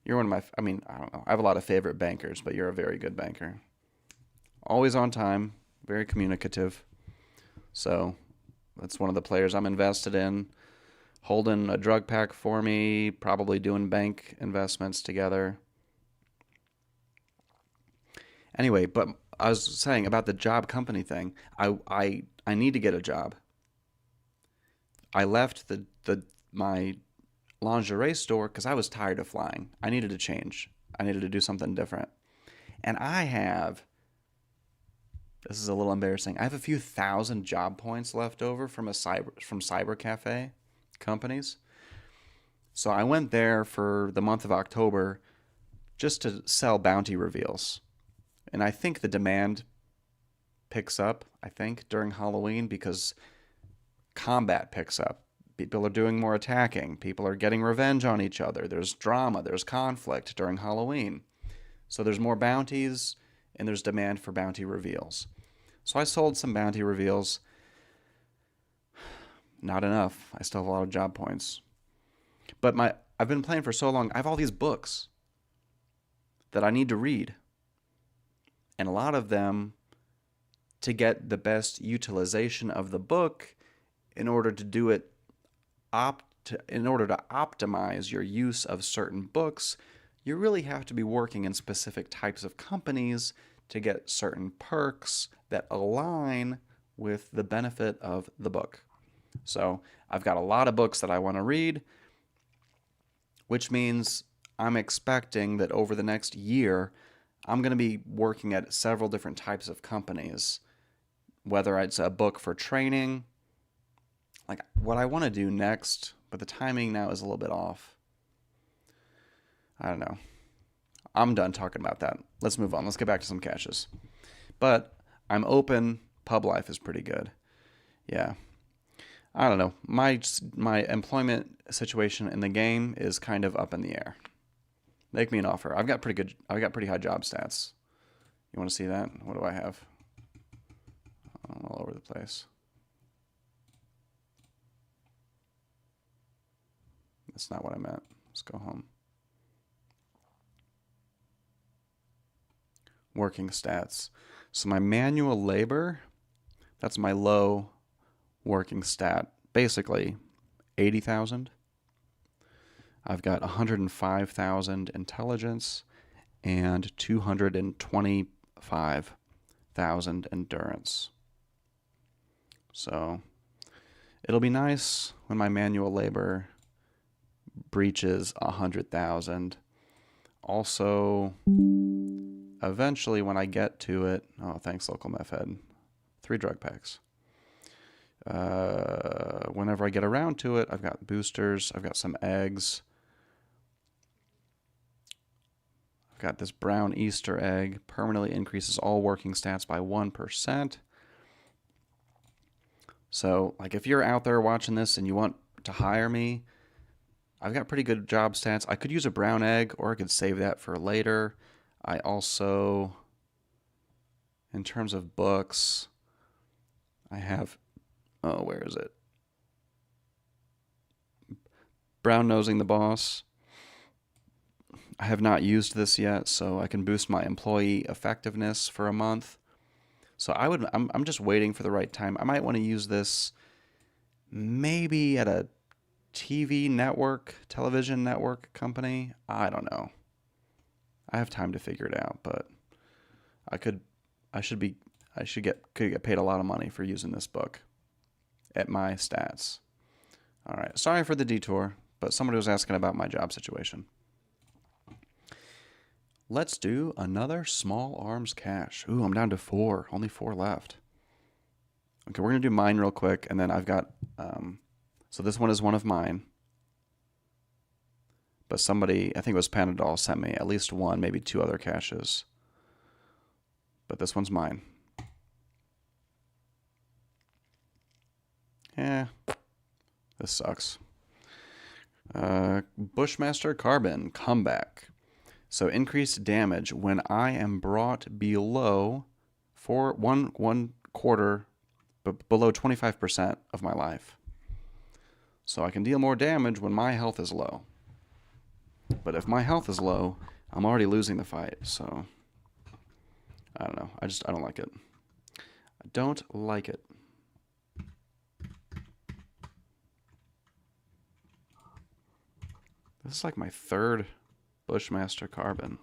you're one of my, I mean, I don't know. I have a lot of favorite bankers, but you're a very good banker. Always on time, very communicative. So that's one of the players I'm invested in. Holding a drug pack for me, probably doing bank investments together. Anyway, but I was saying about the job company thing. I need to get a job. I left my lingerie store because I was tired of flying. I needed to change. I needed to do something different. And I have, this is a little embarrassing. I have a few thousand job points left over from cyber cafe companies. So I went there for the month of October just to sell bounty reveals. And I think the demand picks up, I think, during Halloween because combat picks up. People are doing more attacking. People are getting revenge on each other. There's drama, there's conflict during Halloween. So there's more bounties and there's demand for bounty reveals. So I sold some bounty reveals. Not enough. I still have a lot of job points. But I've been playing for so long. I have all these books that I need to read. And a lot of them, to get the best utilization of the book, in order to do it in order to optimize your use of certain books, you really have to be working in specific types of companies to get certain perks that align with the benefit of the book. So I've got a lot of books that I want to read, which means I'm expecting that over the next year, I'm going to be working at several different types of companies, whether it's a book for training. Like what I want to do next, but the timing now is a little bit off. I don't know. I'm done talking about that. Let's move on. Let's get back to some caches. But I'm open. Pub life is pretty good. Yeah. I don't know. My employment situation in the game is kind of up in the air. Make me an offer. I've got pretty high job stats. You want to see that? What do I have? I'm all over the place. That's not what I meant. Let's go home. Working stats. So my manual labor, that's my low working stat. Basically, 80,000. I've got 105,000 intelligence and 225,000 endurance. So it'll be nice when my manual labor breaches 100,000. Also, eventually when I get to it, oh, thanks, local meth head. 3 drug packs. Whenever I get around to it, I've got boosters, I've got some eggs. I've got this brown Easter egg, permanently increases all working stats by 1%. So, like, if you're out there watching this and you want to hire me, I've got pretty good job stats. I could use a brown egg, or I could save that for later. I also, in terms of books, I have, oh, where is it? Brown Nosing the Boss. I have not used this yet, so I can boost my employee effectiveness for a month. So I'm just waiting for the right time. I might want to use this maybe at a television network company. I don't know. I have time to figure it out, but could get paid a lot of money for using this book at my stats. All right. Sorry for the detour, but somebody was asking about my job situation. Let's do another small arms cache. Ooh, I'm down to 4. Only 4 left. Okay, we're going to do mine real quick, and then I've got... so this one is one of mine. But somebody, I think it was Panadol, sent me at least 1, maybe 2 other caches. But this one's mine. Yeah, This sucks. Bushmaster Carbon comeback. So increased damage when I am brought below one quarter, but below 25% of my life. So I can deal more damage when my health is low. But if my health is low, I'm already losing the fight. So I don't know. I don't like it. I don't like it. This is like my third Bushmaster Carbon.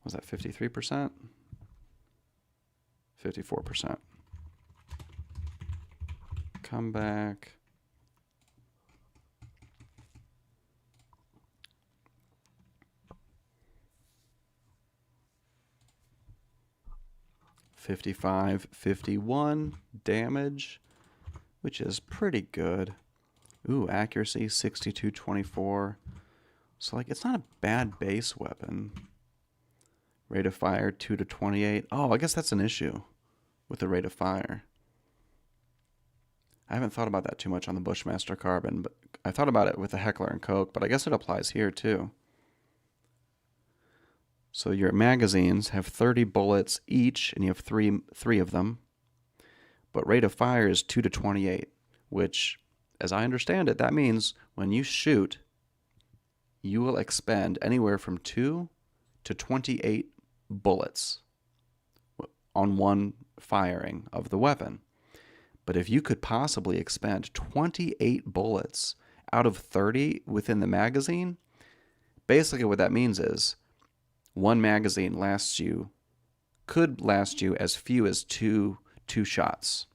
Was that 53%? 54%. Come back. $55.51 damage, which is pretty good. Ooh, accuracy 62.24. So like it's not a bad base weapon. Rate of fire 2 to 28. Oh, I guess that's an issue with the rate of fire. I haven't thought about that too much on the Bushmaster Carbon, but I thought about it with the Heckler and Koch, but I guess it applies here too. So your magazines have 30 bullets each, and you have three of them. But rate of fire is 2 to 28, which, as I understand it, that means when you shoot, you will expend anywhere from 2 to 28 bullets on one firing of the weapon. But if you could possibly expend 28 bullets out of 30 within the magazine, basically what that means is one magazine could last you as few as two shots.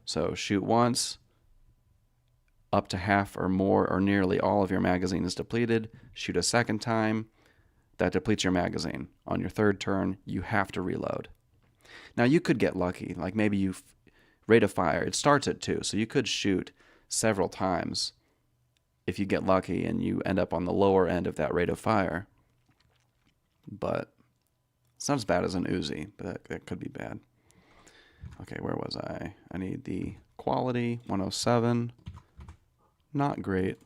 So shoot once, up to half or more or nearly all of your magazine is depleted. Shoot a second time, that depletes your magazine. On your third turn, you have to reload. Now you could get lucky, like maybe rate of fire, it starts at 2, so you could shoot several times if you get lucky and you end up on the lower end of that rate of fire. But it's not as bad as an Uzi, but that could be bad. Okay, where was I? I need the quality, 107. Not great.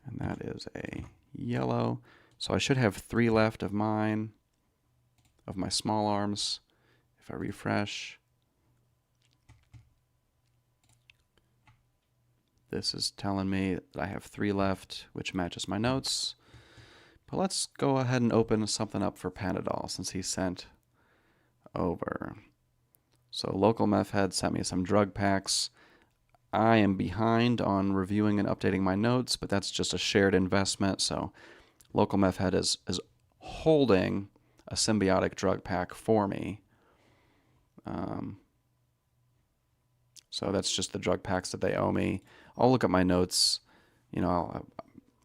And that is a yellow. So I should have 3 left of mine, of my small arms. If I refresh, this is telling me that I have 3 left, which matches my notes. But let's go ahead and open something up for Panadol since he sent over. So local meth head sent me some drug packs. I am behind on reviewing and updating my notes, but that's just a shared investment. So local meth head is holding a symbiotic drug pack for me. So that's just the drug packs that they owe me. I'll look at my notes. You know,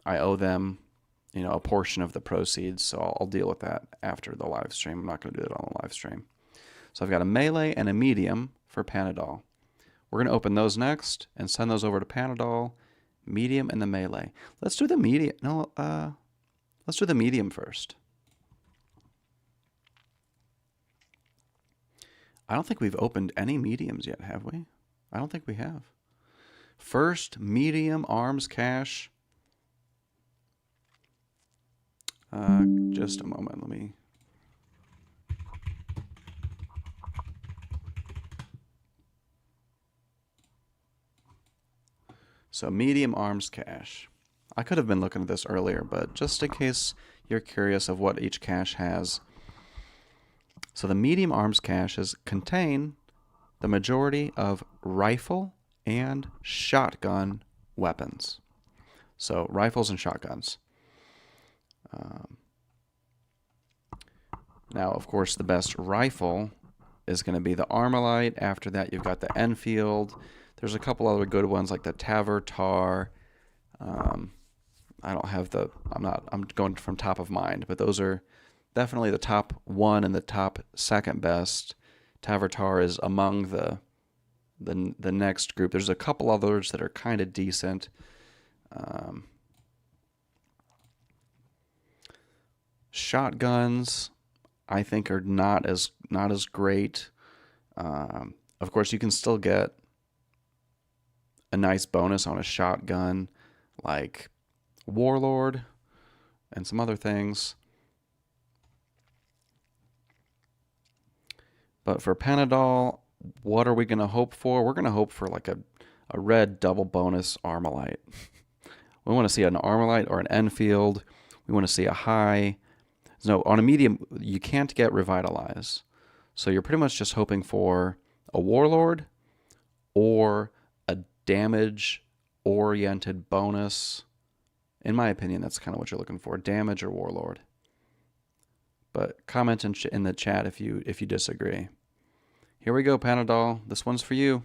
I owe them, a portion of the proceeds, so I'll deal with that after the live stream. I'm not going to do it on the live stream. So I've got a melee and a medium for Panadol. We're going to open those next and send those over to Panadol, medium, and the melee. Let's do the medium. No, let's do the medium first. I don't think we've opened any mediums yet, have we? I don't think we have. First medium arms cache. Just a moment. Let me. So medium arms cache. I could have been looking at this earlier, but just in case you're curious of what each cache has. So the medium arms caches contain the majority of rifle and shotgun weapons. So rifles and shotguns. Now, of course, the best rifle is going to be the Armalite. After that, you've got the Enfield. There's a couple other good ones like the Taver Tar. I don't have I'm going from top of mind, but those are definitely the top one and the top second best. Taver Tar is among the next group. There's a couple others that are kind of decent. Shotguns, I think, are not as great. Of course, you can still get a nice bonus on a shotgun like Warlord and some other things. But for Panadol, what are we going to hope for? We're going to hope for like a red double bonus Armalite. We want to see an Armalite or an Enfield. We want to see a high. No, on a medium, you can't get Revitalize. So you're pretty much just hoping for a Warlord or a damage-oriented bonus. In my opinion, that's kind of what you're looking for, damage or Warlord. But comment in the chat if you disagree. Here we go, Panadol. This one's for you.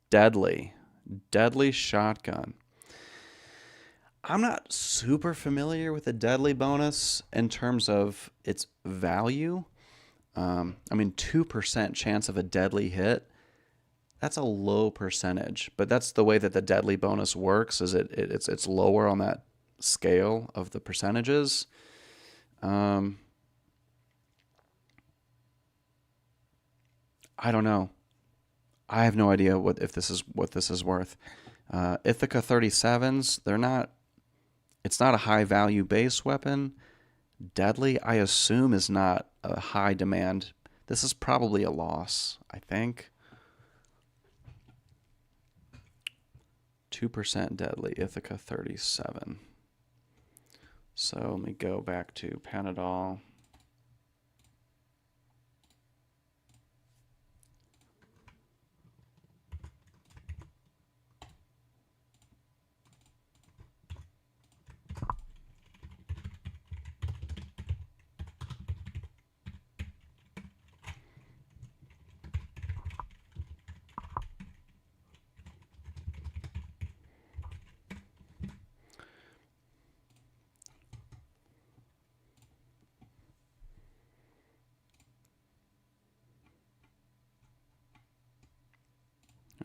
Deadly shotgun. I'm not super familiar with the deadly bonus in terms of its value. I mean, 2% chance of a deadly hit. That's a low percentage, but that's the way that the deadly bonus works. Is it's lower on that scale of the percentages. I don't know. I have no idea what this is worth. Ithaca 37s, they're not. It's not a high value base weapon. Deadly, I assume, is not a high demand. This is probably a loss, I think. 2% deadly, Ithaca 37. So let me go back to Panadol.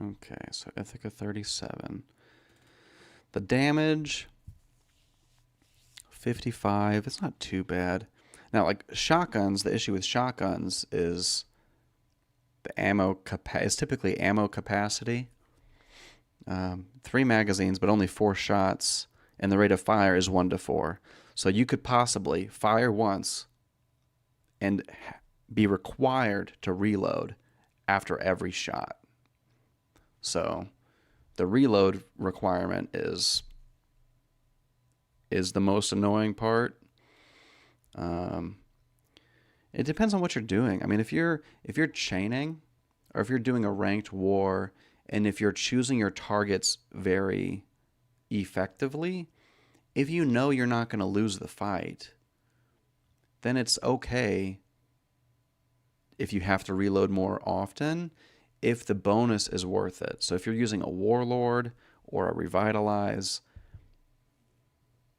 Okay, so Ithaca 37. The damage, 55. It's not too bad. Now, like shotguns, the issue with shotguns is the ammo is typically ammo capacity. 3 magazines, but only 4 shots, and the rate of fire is 1 to 4. So you could possibly fire once and be required to reload after every shot. So the reload requirement is the most annoying part. It depends on what you're doing. I mean, if you're chaining, or if you're doing a ranked war, and if you're choosing your targets very effectively, if you know you're not going to lose the fight, then it's okay if you have to reload more often, if the bonus is worth it. So if you're using a Warlord or a Revitalize,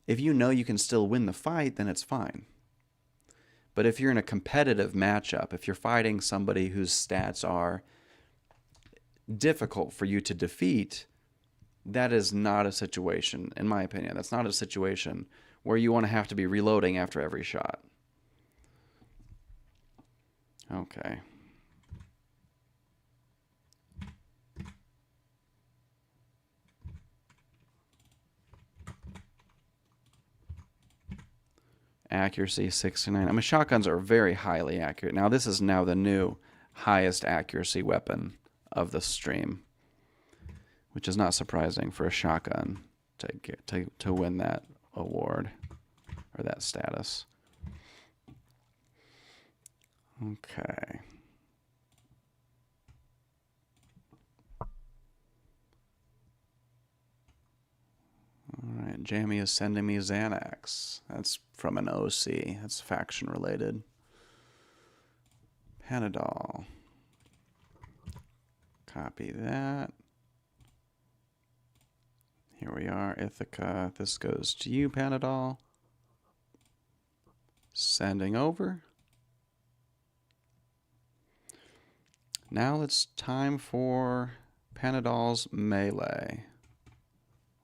if you know you can still win the fight, then it's fine. But if you're in a competitive matchup, if you're fighting somebody whose stats are difficult for you to defeat, that is not a situation, in my opinion, that's not a situation where you want to have to be reloading after every shot. Okay. Accuracy 69. I mean, shotguns are very highly accurate. Now, this is now the new highest accuracy weapon of the stream, which is not surprising for a shotgun to win that award or that status. Okay. All right, Jamie is sending me Xanax. That's from an OC. That's faction related. Panadol. Copy that. Here we are, Ithaca. This goes to you, Panadol. Sending over. Now it's time for Panadol's melee.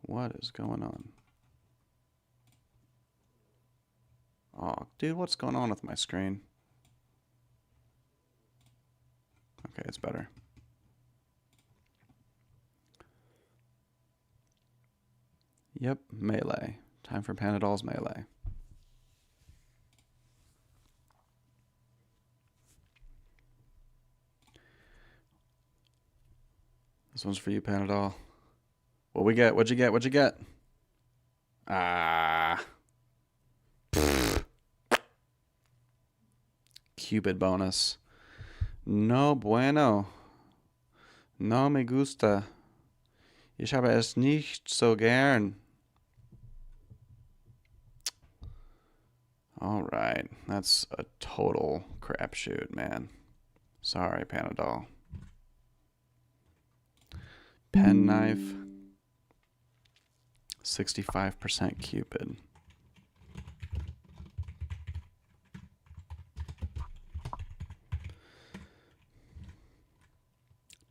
What is going on? Oh, dude, what's going on with my screen? it's better. Yep, melee. Time for Panadol's melee. This one's for you, Panadol. What we get? What'd you get? What'd you get? Ah. Cupid bonus. No bueno. No me gusta. Ich habe es nicht so gern. All right. That's a total crapshoot, man. Sorry, Panadol. Penknife. 65% Cupid.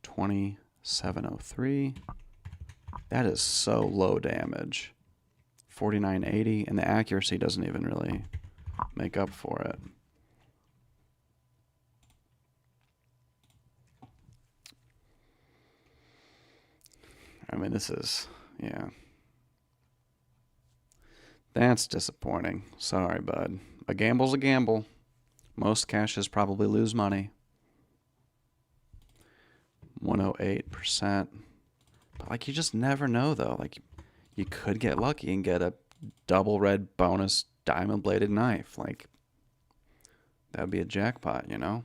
$27.03. That is so low damage. $49.80, and the accuracy doesn't even really make up for it. I mean, this is, yeah. That's disappointing. Sorry, bud. A gamble's a gamble. Most caches probably lose money. 108%. But, like, you just never know, though. Like, you could get lucky and get a double red bonus diamond-bladed knife. Like, that would be a jackpot, you know?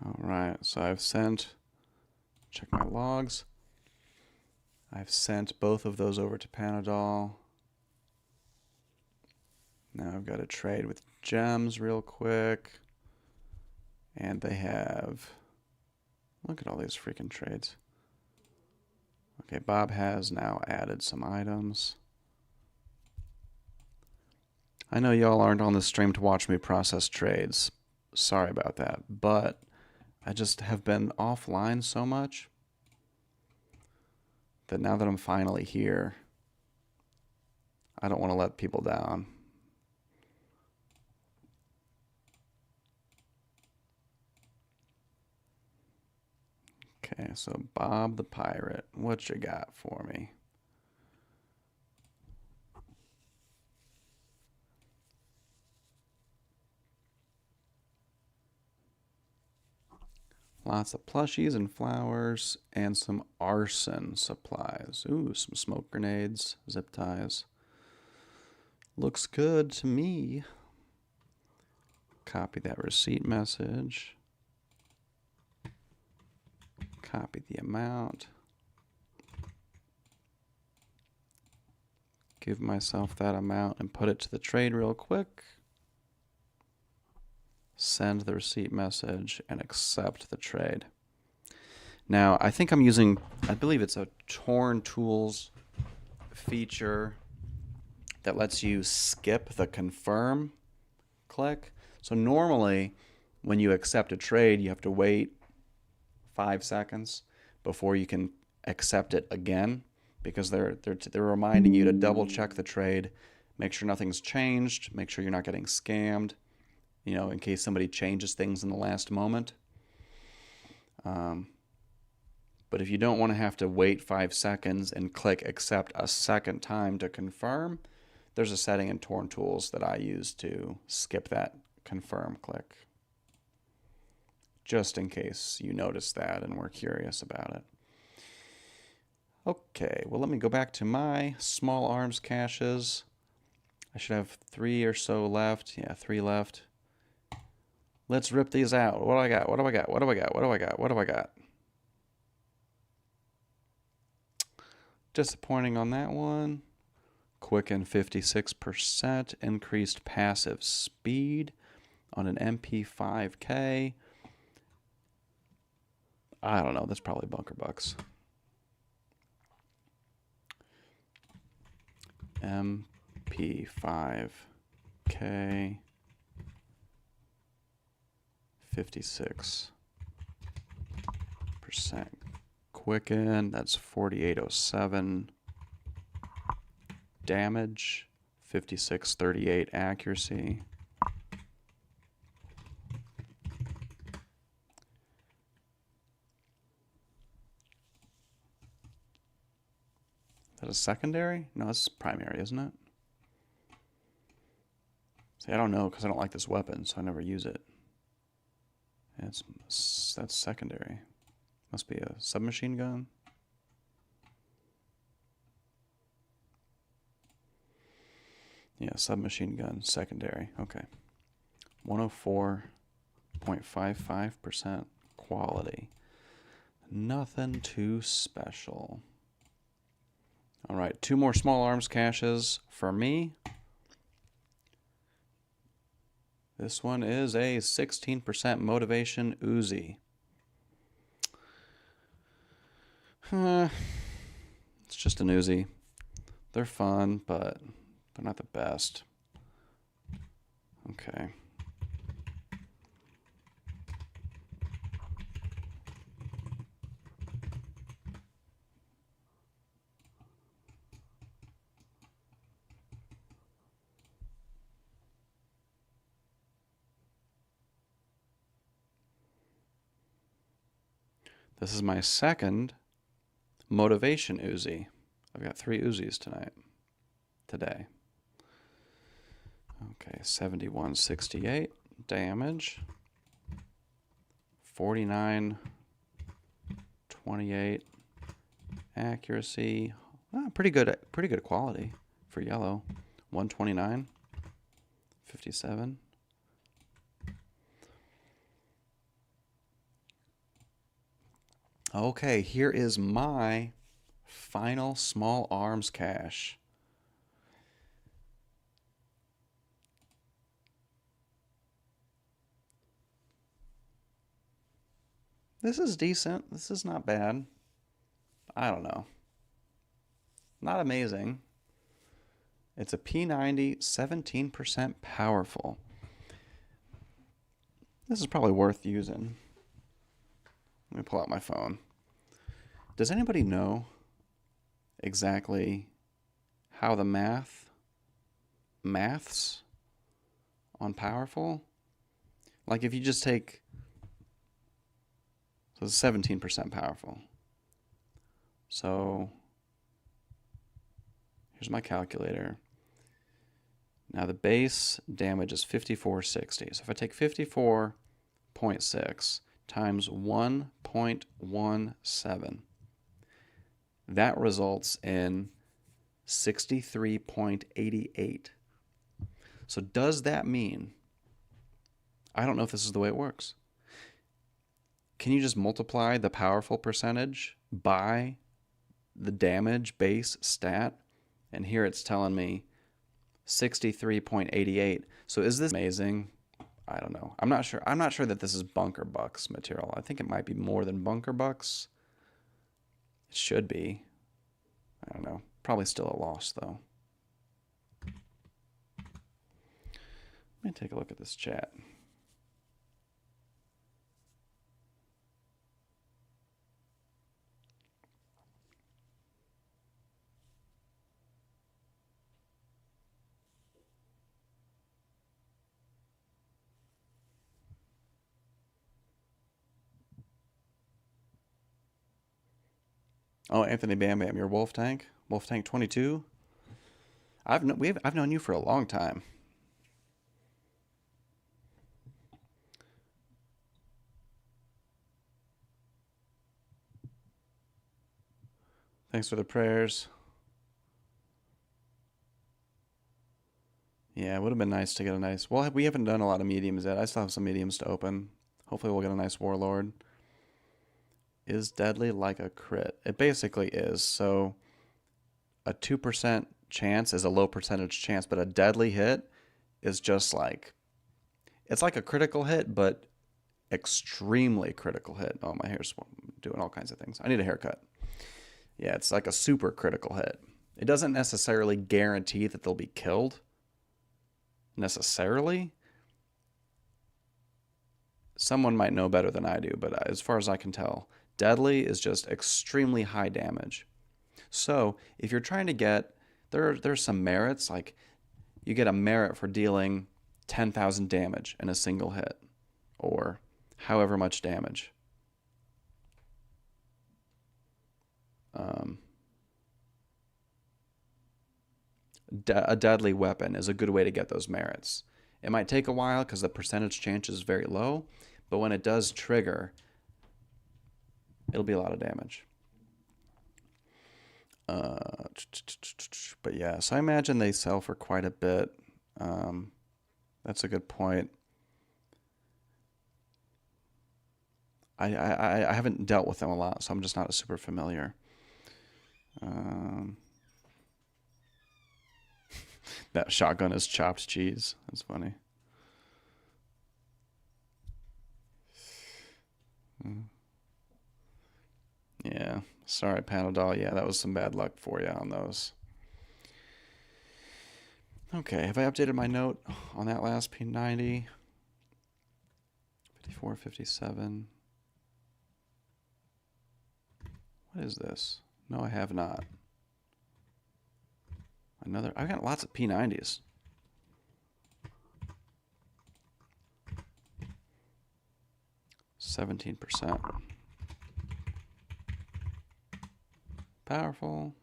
All right, so I've sent, check my logs. I've sent both of those over to Panadol. Now I've got to trade with gems real quick. And they have, look at all these freaking trades. Okay, Bob has now added some items. I know y'all aren't on the stream to watch me process trades. Sorry about that, but I just have been offline so much that now that I'm finally here, I don't want to let people down. Okay, so Bob the Pirate, what you got for me? Lots of plushies and flowers and some arson supplies. Ooh, some smoke grenades, zip ties. Looks good to me. Copy that receipt message. Copy the amount. Give myself that amount and put it to the trade real quick. Send the receipt message and accept the trade. Now, I think I'm using, I believe it's a Torn Tools feature that lets you skip the confirm click. So normally, when you accept a trade, you have to wait 5 seconds before you can accept it again, because they're reminding you to double check the trade, make sure nothing's changed, make sure you're not getting scammed, you know, in case somebody changes things in the last moment. But if you don't want to have to wait 5 seconds and click accept a second time to confirm, there's a setting in Torn Tools that I use to skip that confirm click, just in case you noticed that and were curious about it. Okay, well, let me go back to my small arms caches. I should have 3 or so left. Yeah, 3 left. Let's rip these out. What do I got? What do I got? What do I got? What do I got? What do I got? Disappointing on that one. Quicken 56%. Increased passive speed on an MP5K. I don't know. That's probably bunker bucks. MP5K. 56% Quicken, that's 4807. Damage, 5638 accuracy. Is that a secondary? No, it's primary, isn't it? See, I don't know because I don't like this weapon, so I never use it. That's secondary. Must be a submachine gun. Yeah, submachine gun, secondary. Okay. 104.55% quality. Nothing too special. All right, 2 more small arms caches for me. This one is a 16% motivation Uzi. It's just an Uzi. They're fun, but they're not the best. Okay. This is my second motivation Uzi. I've got 3 Uzis today. Okay, 7168 damage, 4928 accuracy. Pretty good quality for yellow. 129, 57. Okay, here is my final small arms cache. This is decent. This is not bad. I don't know. Not amazing. It's a P90, 17% powerful. This is probably worth using. Let me pull out my phone. Does anybody know exactly how the maths on powerful? Like if you just take, so it's 17% powerful. So here's my calculator. Now the base damage is 5460. So if I take 54.6 times 1.17, that results in 63.88. So does that mean, I don't know if this is the way it works. Can you just multiply the powerful percentage by the damage base stat? And here it's telling me 63.88. So is this amazing? I don't know. I'm not sure. I'm not sure that this is Bunker Bucks material. I think it might be more than Bunker Bucks. It should be. I don't know. Probably still a loss, though. Let me take a look at this chat. Oh, Anthony Bam Bam, you're Wolf Tank? Wolf Tank 22? I've known you for a long time. Thanks for the prayers. Yeah, it would have been nice to get a nice... Well, we haven't done a lot of mediums yet. I still have some mediums to open. Hopefully we'll get a nice Warlord. Is deadly like a crit? It basically is. So a 2% chance is a low percentage chance, but a deadly hit is just like... It's like a critical hit, but extremely critical hit. Oh, my hair's doing all kinds of things. I need a haircut. Yeah, it's like a super critical hit. It doesn't necessarily guarantee that they'll be killed. Necessarily. Someone might know better than I do, but as far as I can tell, Deadly is just extremely high damage. So if you're trying to get, there's some merits, like you get a merit for dealing 10,000 damage in a single hit, or however much damage. A deadly weapon is a good way to get those merits. It might take a while because the percentage chance is very low, but when it does trigger, it'll be a lot of damage. But yeah, so I imagine they sell for quite a bit. That's a good point. I haven't dealt with them a lot, so I'm just not super familiar. That shotgun is chopped cheese. That's funny. Yeah. Sorry, Panadol. Yeah, that was some bad luck for you on those. Okay, have I updated my note on that last P90? 54, 57. What is this? No, I have not. I've got lots of P90s. %. Powerful.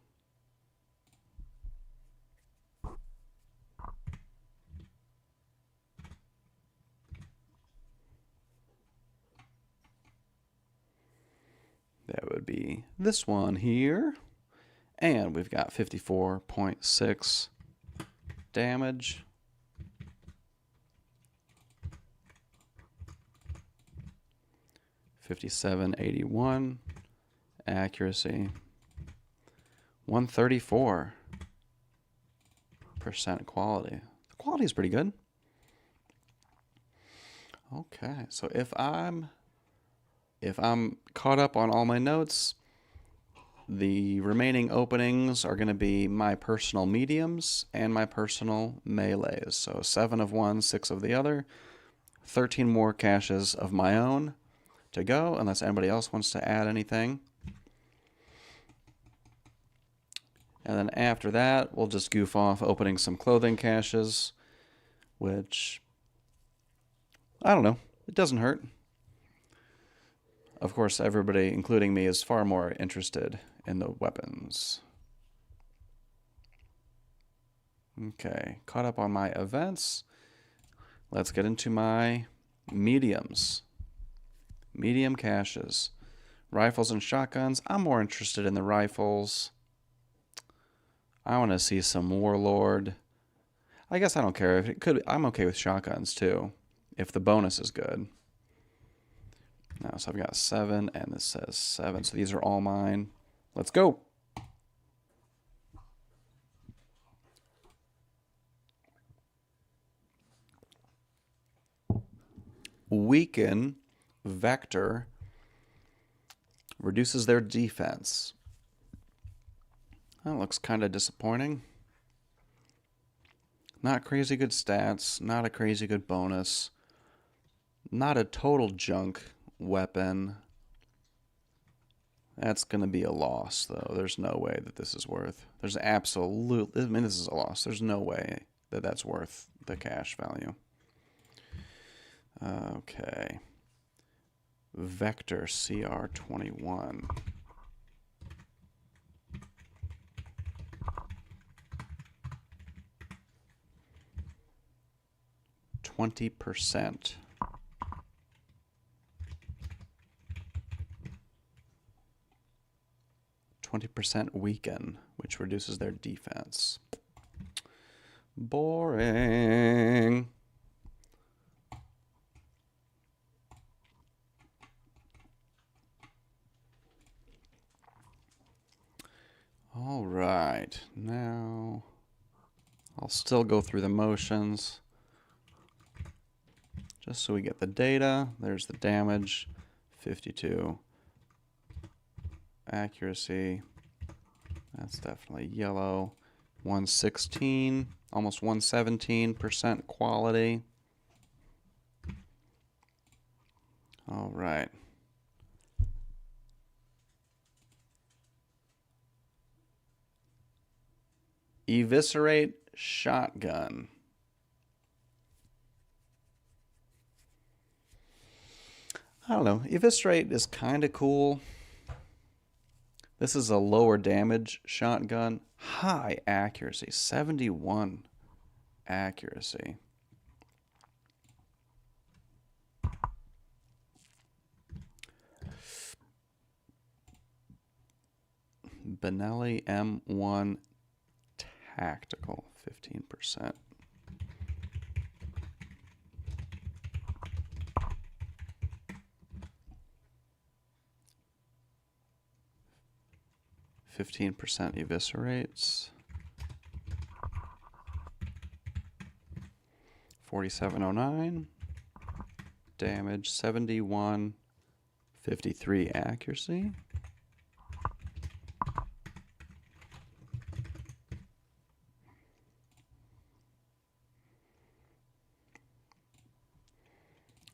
That would be this one here. And we've got 54.6 damage. $57.81 accuracy. 134% quality. The quality is pretty good. Okay, so if I'm caught up on all my notes, the remaining openings are going to be my personal mediums and my personal melees. So 7 of one, 6 of the other. 13 more caches of my own to go, unless anybody else wants to add anything. And then after that, we'll just goof off opening some clothing caches, which, I don't know, it doesn't hurt. Of course, everybody, including me, is far more interested in the weapons. Okay, caught up on my events. Let's get into my mediums. Medium caches. Rifles and shotguns. I'm more interested in the rifles. I want to see some Warlord. I guess I don't care. If it could, I'm okay with shotguns too, if the bonus is good. Now, so I've got 7, and this says 7. So these are all mine. Let's go. Weaken Vector reduces their defense. That looks kind of disappointing. Not crazy good stats, not a crazy good bonus, not a total junk weapon. That's going to be a loss, though. There's no way that this is worth. There's absolute. I mean, this is a loss. There's no way that that's worth the cash value. Okay. Vector CR21. 20%. 20% weaken, which reduces their defense. Boring. All right, now I'll still go through the motions just so we get the data. There's the damage, 52. Accuracy, that's definitely yellow. 116, almost 117% quality. All right. Eviscerate shotgun. I don't know. Eviscerate is kind of cool. This is a lower damage shotgun. High accuracy. 71 accuracy. Benelli M1 Tactical. 15%. Eviscerates. 4709. Damage 71. 53 accuracy.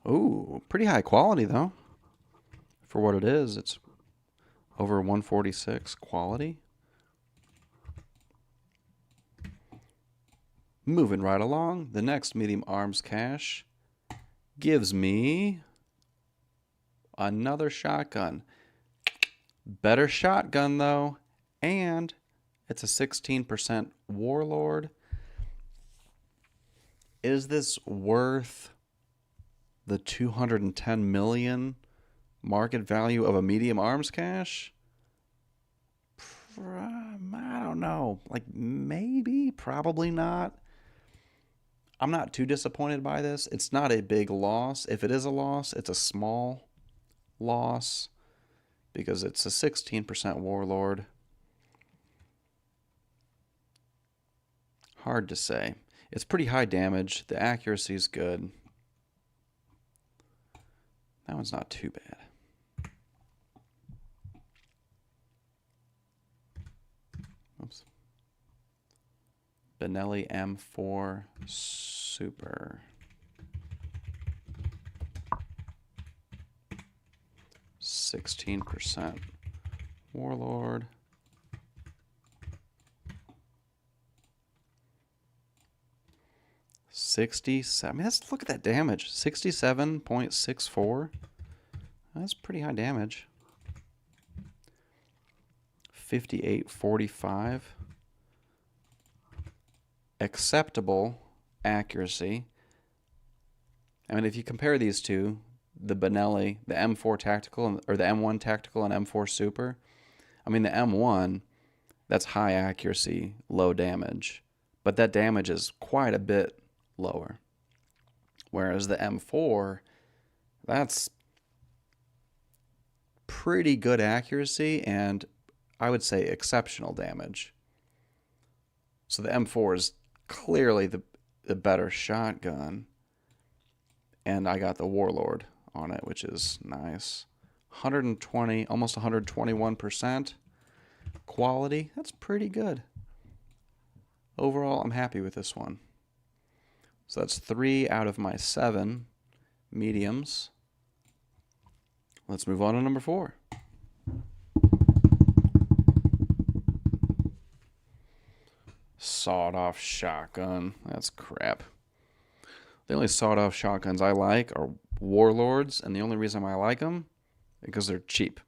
Ooh, pretty high quality though. For what it is, it's over 146 quality. Moving right along, the next medium arms cache gives me another shotgun. Better shotgun though, and it's a 16% Warlord. Is this worth the 210 million market value of a medium arms cache? I don't know. Like maybe, probably not. I'm not too disappointed by this. It's not a big loss. If it is a loss, it's a small loss because it's a 16% Warlord. Hard to say. It's pretty high damage. The accuracy is good. That one's not too bad. Oops. Benelli M4 Super. %. Warlord. I mean, look at that damage. 67.64. That's pretty high damage. 58.45. Acceptable accuracy. I mean, if you compare these two, the Benelli, the M4 Tactical, or the M1 Tactical and M4 Super, I mean, the M1, that's high accuracy, low damage. But that damage is quite a bit lower. Whereas the M4, that's pretty good accuracy and I would say exceptional damage. So the M4 is clearly the better shotgun. And I got the Warlord on it, which is nice. 120, almost 121% quality. That's pretty good. Overall, I'm happy with this one. So that's 3 out of my 7 mediums. Let's move on to number 4. Sawed-off shotgun. That's crap. The only sawed-off shotguns I like are Warlords, and the only reason I like them is because they're cheap.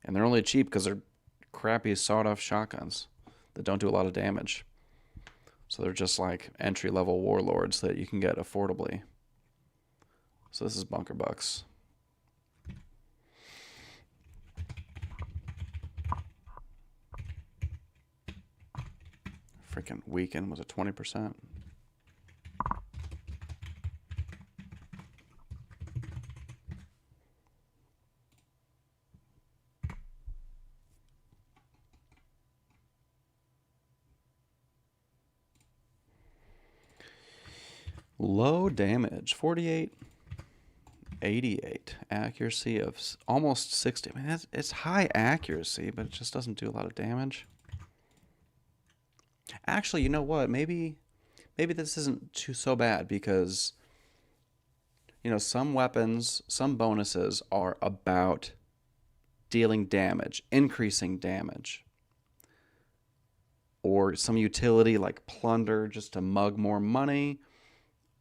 And they're only cheap because they're crappy sawed-off shotguns that don't do a lot of damage. So they're just like entry-level Warlords that you can get affordably. So this is Bunker Bucks. Freaking weekend was it 20%? Low damage, 48, 88. Accuracy of almost 60. I mean, it's high accuracy, but it just doesn't do a lot of damage. Actually, you know what? Maybe this isn't so bad because, you know, some weapons, some bonuses are about dealing damage, increasing damage. or some utility like plunder just to mug more money,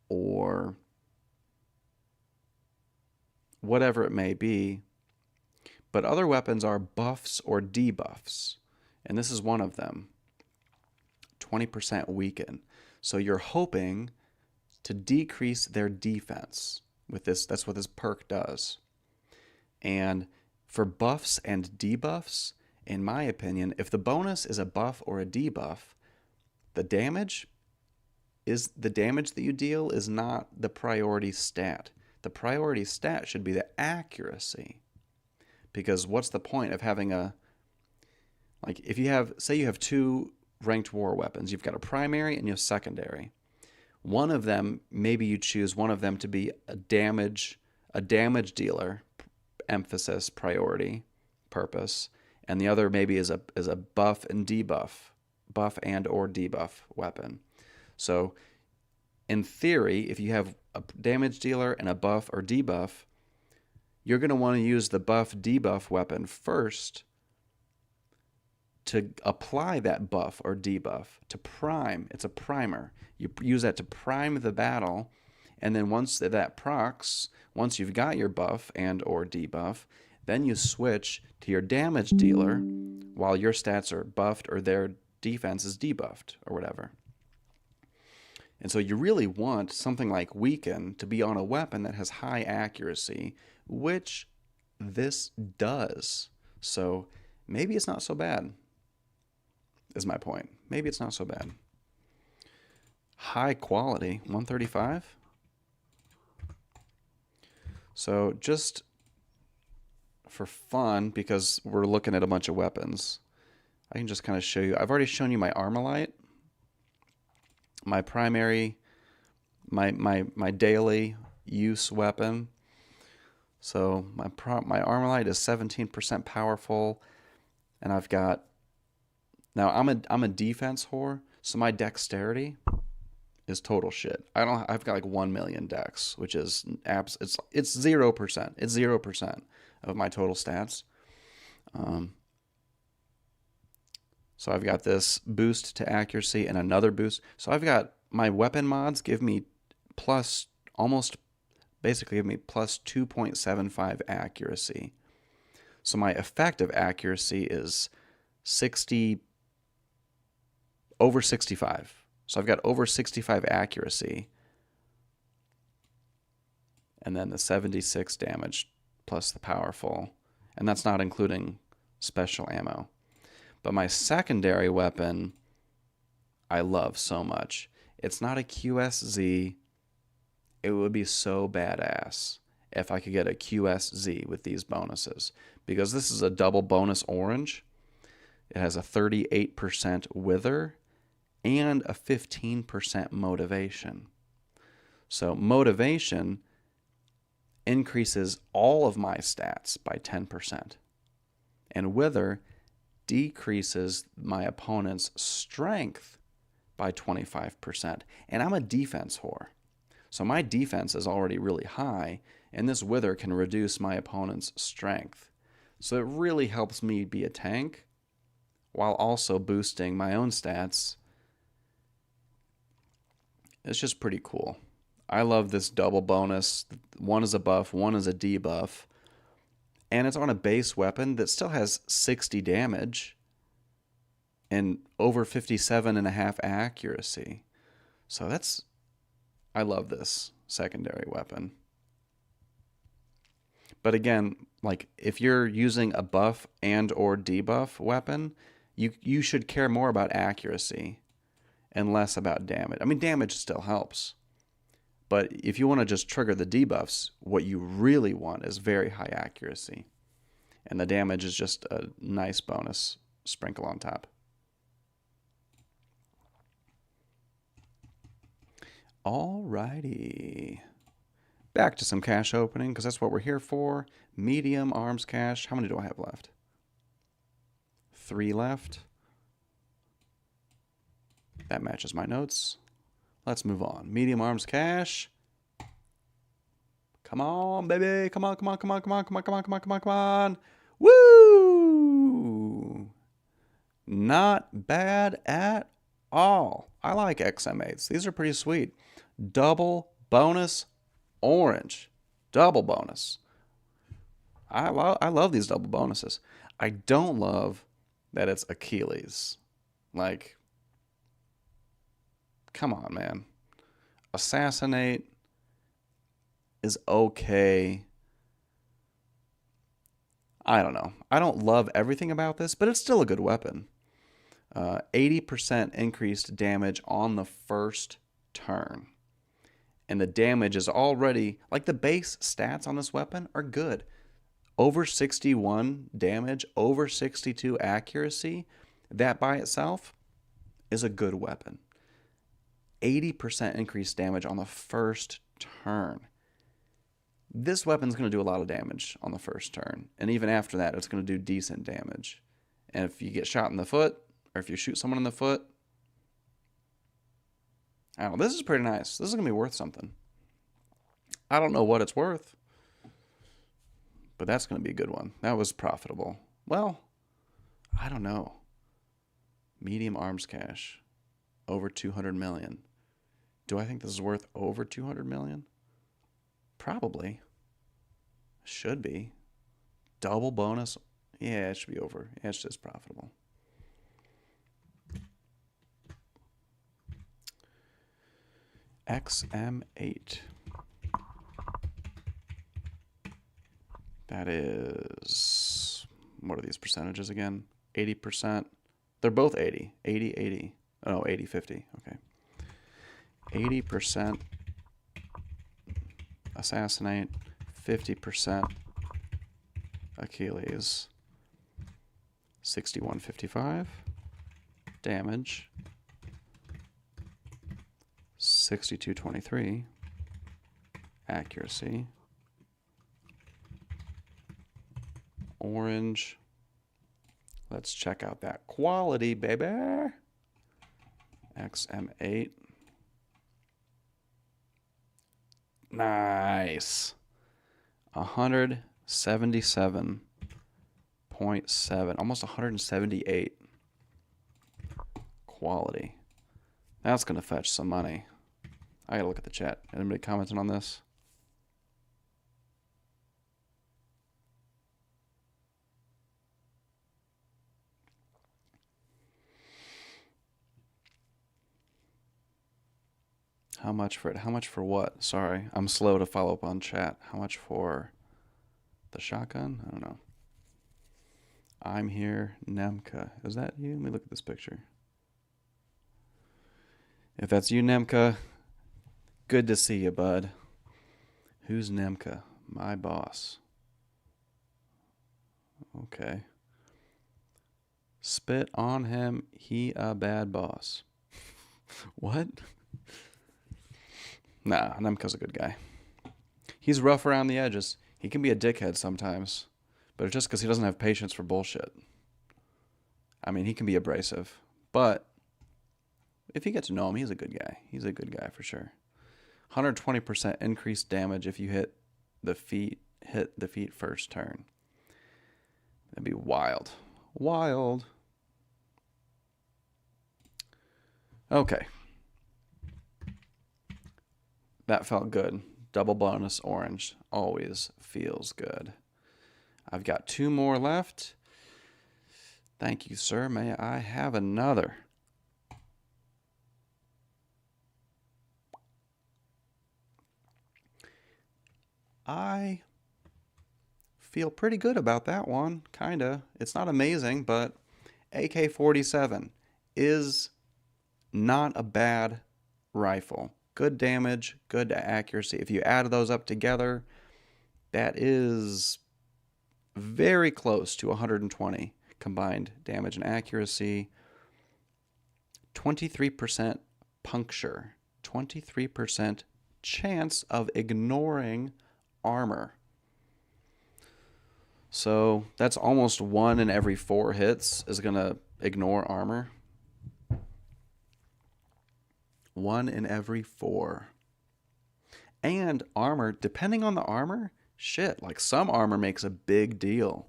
or whatever it may be. But other weapons are buffs or debuffs, and this is one of them. 20% weaken. So you're hoping to decrease their defense with this. That's what this perk does. And for buffs and debuffs, in my opinion, if the bonus is a buff or a debuff, the damage that you deal is not the priority stat. The priority stat should be the accuracy. Because what's the point of having like if you have, say you have two ranked war weapons, you've got a primary and you have secondary. One of them, maybe you choose one of them to be a damage dealer, emphasis, priority, purpose, and the other maybe is a buff and debuff, buff and or debuff weapon. So in theory, if you have a damage dealer and a buff or debuff, you're going to want to use the buff debuff weapon first to apply that buff or debuff, to prime. It's a primer. You use that to prime the battle, and then once that procs, once you've got your buff and or debuff, then you switch to your damage dealer while your stats are buffed or their defense is debuffed or whatever. And so you really want something like Weaken to be on a weapon that has high accuracy, which this does. So maybe it's not so bad, is my point. Maybe it's not so bad. High quality, 135. So just for fun, because we're looking at a bunch of weapons, I can just kind of show you. I've already shown you my Armalite, my primary, my daily use weapon. So my Armalite is 17% powerful, and I've got, now I'm a defense whore, so my dexterity is total shit. I've got like 1 million dex, which is it's 0%. It's 0% of my total stats. So I've got this boost to accuracy and another boost. So I've got my weapon mods give me plus 2.75 accuracy. So my effective accuracy is over 65. So I've got over 65 accuracy. And then the 76 damage plus the powerful. And that's not including special ammo. But my secondary weapon, I love so much. It's not a QSZ. It would be so badass if I could get a QSZ with these bonuses. Because this is a double bonus orange. It has a 38% wither and a 15% motivation. So motivation increases all of my stats by 10%. And wither decreases my opponent's strength by 25%. And I'm a defense whore. So my defense is already really high, and this wither can reduce my opponent's strength. So it really helps me be a tank while also boosting my own stats. It's just pretty cool. I love this double bonus. One is a buff, one is a debuff. And it's on a base weapon that still has 60 damage and over 57.5 accuracy. So I love this secondary weapon. But again, like if you're using a buff and or debuff weapon, you should care more about accuracy and less about damage. I mean, damage still helps. But if you want to just trigger the debuffs, what you really want is very high accuracy. And the damage is just a nice bonus sprinkle on top. Alrighty. Back to some cash opening, because that's what we're here for. Medium arms cash. How many do I have left? 3 left. That matches my notes. Let's move on. Medium arms cash. Come on, baby. Come on, come on, come on, come on, come on, come on, come on, come on, come on. Woo! Not bad at all. I like XM8s. These are pretty sweet. Double bonus orange. Double bonus. I love these double bonuses. I don't love that it's Achilles. Like, come on, man. Assassinate is okay. I don't know. I don't love everything about this, but it's still a good weapon. 80% increased damage on the first turn. And the damage is already, like the base stats on this weapon are good. Over 61 damage, over 62 accuracy, that by itself is a good weapon. 80% increased damage on the first turn. This weapon's going to do a lot of damage on the first turn. And even after that, it's going to do decent damage. And if you get shot in the foot, or if you shoot someone in the foot, I don't know. This is pretty nice. This is going to be worth something. I don't know what it's worth, but that's going to be a good one. That was profitable. Well, I don't know. Medium arms cache. Over 200 million. Do I think this is worth over 200 million? Probably. Should be. Double bonus. Yeah, it should be over. Yeah, it's just profitable. XM8. That is, what are these percentages again? 80%. They're both 80. 80, 80. Oh, 80, 50. Okay. 80% assassinate, 50% Achilles. 6155 damage. 6223 accuracy. Orange. Let's check out that quality, baby. XM8. Nice. 177.7. Almost 178. Quality. That's going to fetch some money. I got to look at the chat. Anybody commenting on this? How much for it? How much for what? Sorry, I'm slow to follow up on chat. How much for the shotgun? I don't know. I'm here, Nemka. Is that you? Let me look at this picture. If that's you, Nemka, good to see you, bud. Who's Nemka? My boss. Okay. Spit on him. He a bad boss. What? Nah, Nemka's a good guy. He's rough around the edges. He can be a dickhead sometimes, but it's just because he doesn't have patience for bullshit. I mean, he can be abrasive, but if you get to know him, he's a good guy. He's a good guy for sure. 120% increased damage if you hit the feet first turn. That'd be wild. Wild. Okay. That felt good. Double bonus orange always feels good. I've got 2 more left. Thank you, sir. May I have another? I feel pretty good about that one, kinda. It's not amazing, but AK-47 is not a bad rifle. Good damage, good accuracy. If you add those up together, that is very close to 120 combined damage and accuracy. 23% puncture. 23% chance of ignoring armor. So that's almost 1 in every 4 hits is going to ignore armor. 1 in every 4. And armor, depending on the armor, shit, like some armor makes a big deal.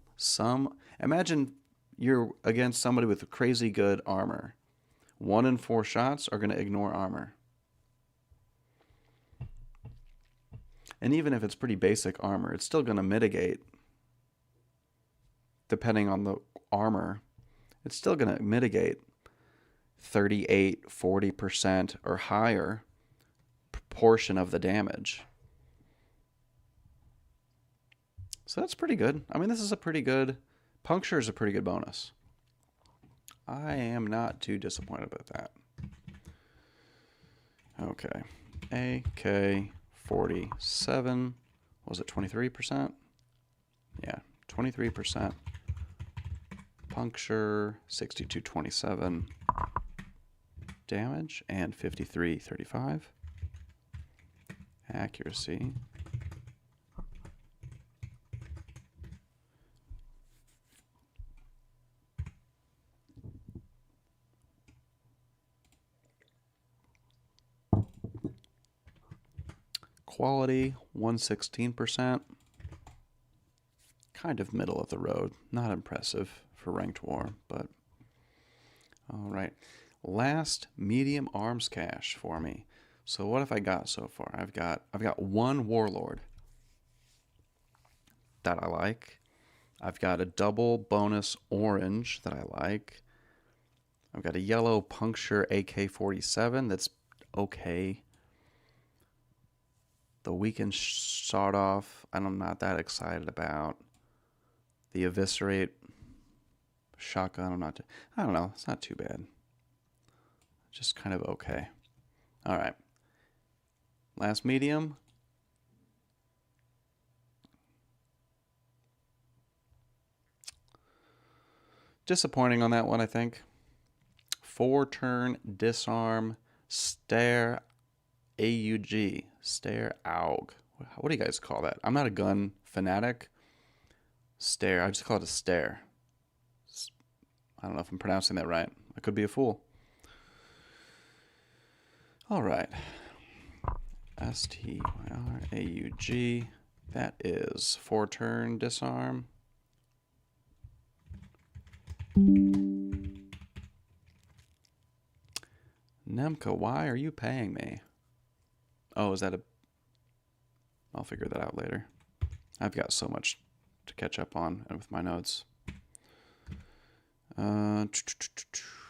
Imagine you're against somebody with crazy good armor. 1 in 4 shots are going to ignore armor. And even if it's pretty basic armor, it's still going to mitigate. Depending on the armor, it's still going to mitigate 38, 40% or higher proportion of the damage. So that's pretty good. I mean, this is a pretty good, puncture is a pretty good bonus. I am not too disappointed about that. Okay, AK-47, was it 23%? Yeah, 23%. Puncture, 6227 damage, and 5335. Accuracy. Quality, 116%. Kind of middle of the road. Not impressive for ranked war, but all right. Last medium arms cache for me. So what have I got so far? I've got 1 warlord that I like. I've got a double bonus orange that I like. I've got a yellow puncture AK-47 that's okay. The weakened sawed off, I'm not that excited about. The eviscerate shotgun, I don't know, it's not too bad. Just kind of okay. All right. Last medium. Disappointing on that one, I think. 4-turn disarm stare AUG. Stare AUG. What do you guys call that? I'm not a gun fanatic. Stare. I just call it a stare. I don't know if I'm pronouncing that right. I could be a fool. All right. STYR-AUG. That is 4-turn disarm. Nemka, why are you paying me? Oh, is that a... I'll figure that out later. I've got so much to catch up on with my notes.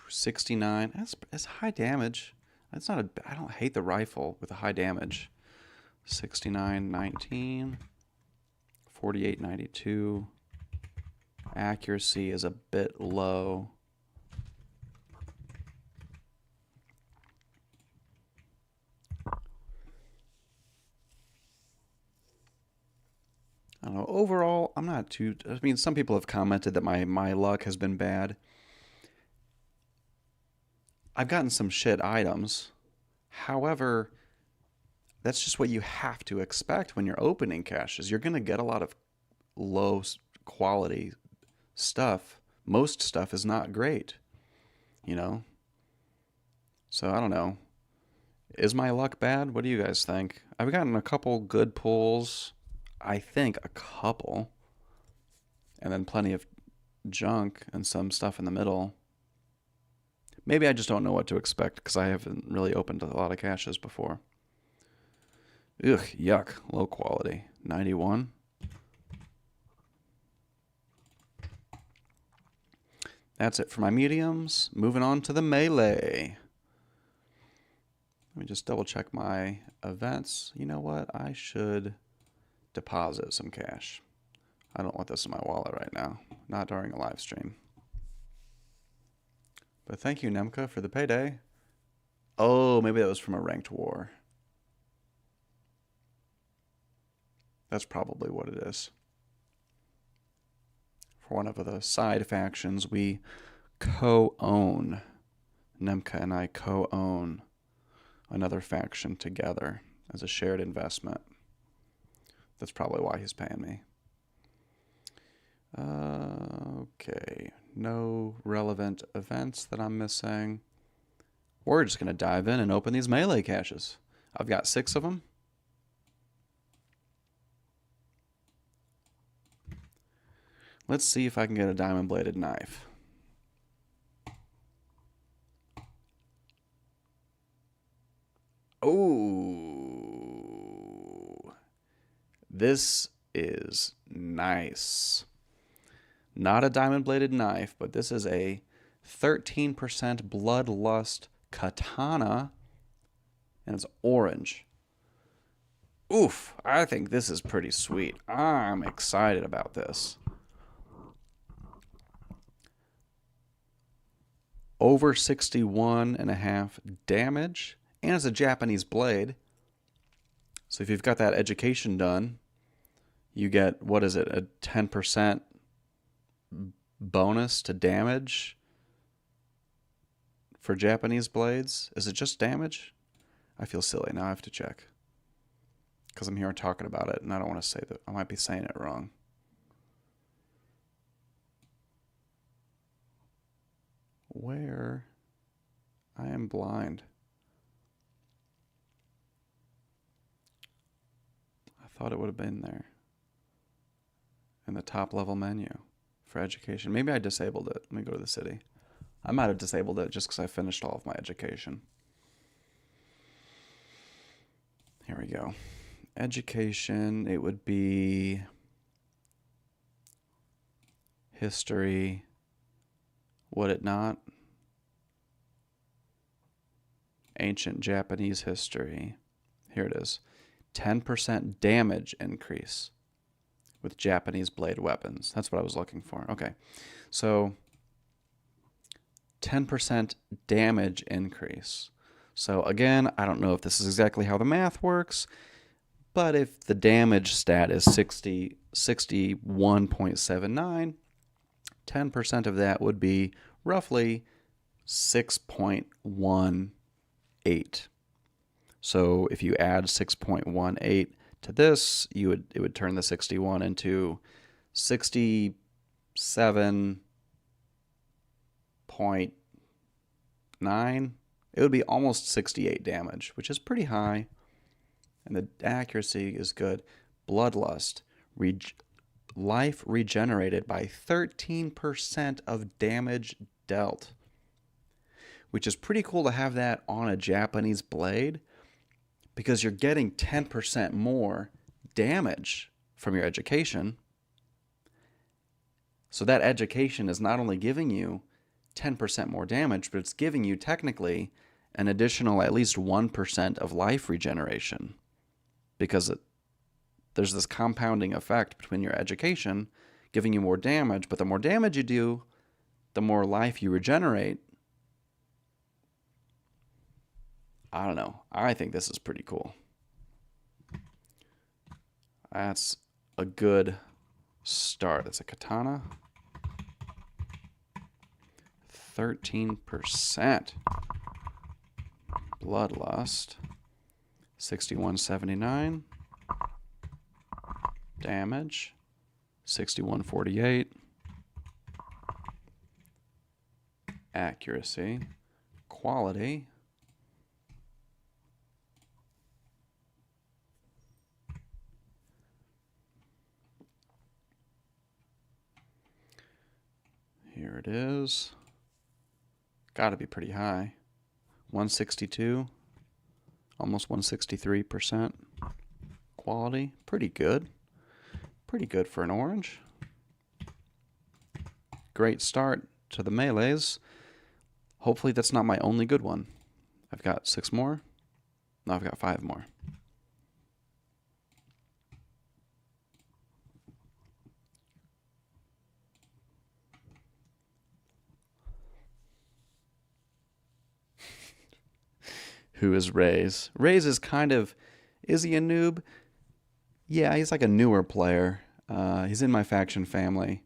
69. That's high damage. That's not a... I don't hate the rifle with a high damage. 69.19. 48.92. Accuracy is a bit low. I don't know. Overall, I'm not too... I mean, some people have commented that my luck has been bad. I've gotten some shit items. However, that's just what you have to expect when you're opening caches. You're going to get a lot of low quality stuff. Most stuff is not great, you know? So, I don't know. Is my luck bad? What do you guys think? I've gotten a couple good pulls. I think a couple. And then plenty of junk and some stuff in the middle. Maybe I just don't know what to expect because I haven't really opened a lot of caches before. Ugh, yuck. Low quality. 91. That's it for my mediums. Moving on to the melee. Let me just double check my events. You know what? I should deposit some cash. I don't want this in my wallet right now. Not during a live stream. But thank you, Nemka, for the payday. Oh, maybe that was from a ranked war. That's probably what it is. For one of the side factions, we co-own. Nemka and I co-own another faction together as a shared investment. That's probably why he's paying me. Okay, no relevant events that I'm missing. We're just going to dive in and open these melee caches. I've got 6 of them. Let's see if I can get a diamond-bladed knife. This is nice. Not a diamond-bladed knife, but this is a 13% Bloodlust katana, and it's orange. Oof, I think this is pretty sweet. I'm excited about this. Over 61.5 damage, and it's a Japanese blade. So if you've got that education done, you get, what is it, a 10% bonus to damage for Japanese blades? Is it just damage? I feel silly. Now I have to check. Because I'm here talking about it, and I don't want to say that. I might be saying it wrong. Where? I am blind. I thought it would have been there. In the top level menu for education. Maybe I disabled it. Let me go to the city. I might have disabled it just because I finished all of my education. Here we go. Education, it would be history, would it not? Ancient Japanese history. Here it is. 10% damage increase with Japanese blade weapons. That's what I was looking for. Okay. So 10% damage increase. So again, I don't know if this is exactly how the math works, but if the damage stat is 61.79, 10% of that would be roughly 6.18. So if you add 6.18 to this, it would turn the 61 into 67.9. It would be almost 68 damage, which is pretty high. And the accuracy is good. Bloodlust. Life regenerated by 13% of damage dealt. Which is pretty cool to have that on a Japanese blade, because you're getting 10% more damage from your education. So that education is not only giving you 10% more damage, but it's giving you technically an additional at least 1% of life regeneration, because there's this compounding effect between your education giving you more damage, but the more damage you do, the more life you regenerate. I don't know. I think this is pretty cool. That's a good start. That's a katana. 13%. Bloodlust. 61.79. Damage. 61.48. Accuracy. Quality. Here it is. Got to be pretty high. 162, almost 163% quality. Pretty good. Pretty good for an orange. Great start to the melees. Hopefully that's not my only good one. I've got 6 more. No, I've got 5 more. Who is Raze? Raze is kind of, is he a noob? Yeah, he's like a newer player. He's in my faction family.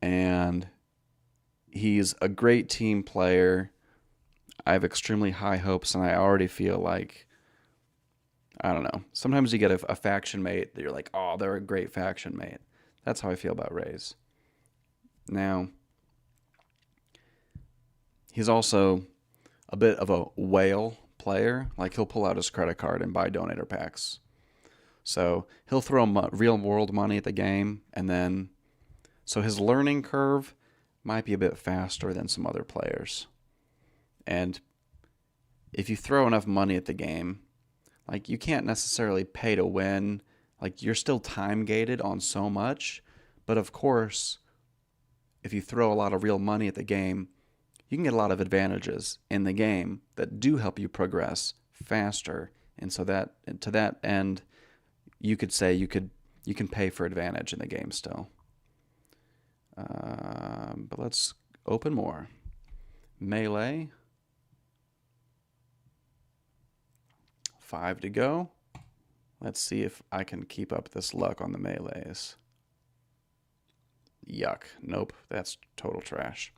And he's a great team player. I have extremely high hopes, and I already feel like, I don't know. Sometimes you get a faction mate that you're like, oh, they're a great faction mate. That's how I feel about Raze. Now, he's also a bit of a whale player. Like, he'll pull out his credit card and buy donator packs. So he'll throw real world money at the game, and then, so his learning curve might be a bit faster than some other players. And if you throw enough money at the game, Like, you can't necessarily pay to win. Like, you're still time gated on so much. But of course, if you throw a lot of real money at the game, you can get a lot of advantages in the game that do help you progress faster. And so that, to that end, you could say you can pay for advantage in the game still. But let's open more. Melee. 5 to go. Let's see if I can keep up this luck on the melees. Yuck. Nope, that's total trash.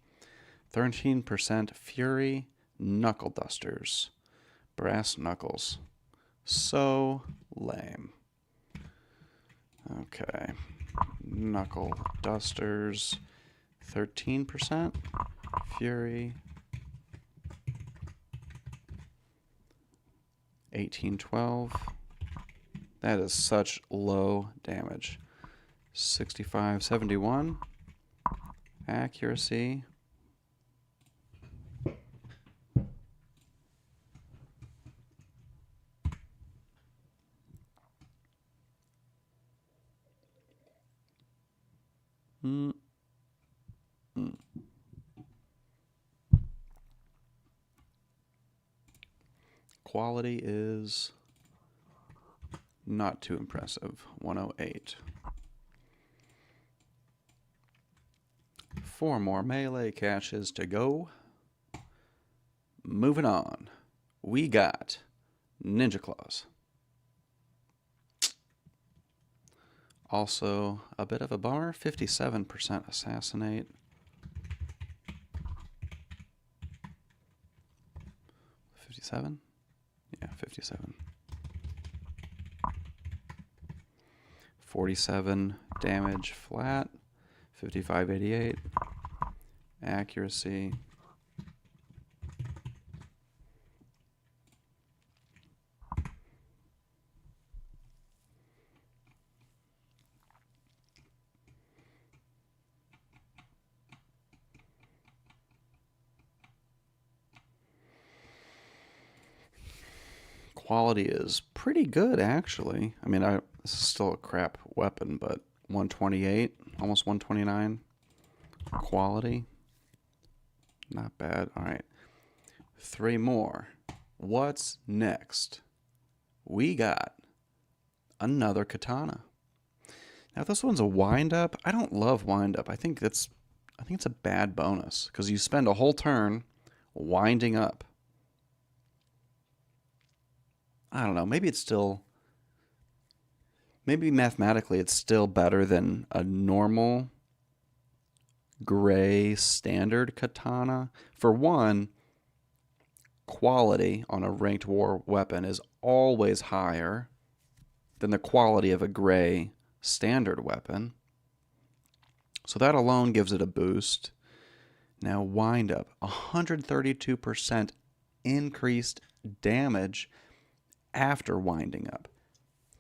13% Fury Knuckle Dusters. Brass Knuckles. So lame. Okay. Knuckle Dusters. 13% Fury. 1812. That is such low damage. 6571. Accuracy. Quality is not too impressive. 108. 4 more melee caches to go. Moving on. We got Ninja Claws. Also, a bit of a bummer. 57% Assassinate. 57? Yeah, 57. 47 damage flat. 5588. Accuracy. Quality is pretty good, actually. I mean, this is still a crap weapon, but 128, almost 129. Quality, not bad. All right, 3 more. What's next? We got another katana. Now, this one's a wind-up. I don't love wind-up. I think it's a bad bonus because you spend a whole turn winding up. I don't know. Maybe mathematically it's still better than a normal gray standard katana. For one, quality on a ranked war weapon is always higher than the quality of a gray standard weapon. So that alone gives it a boost. Now wind up, 132% increased damage after winding up.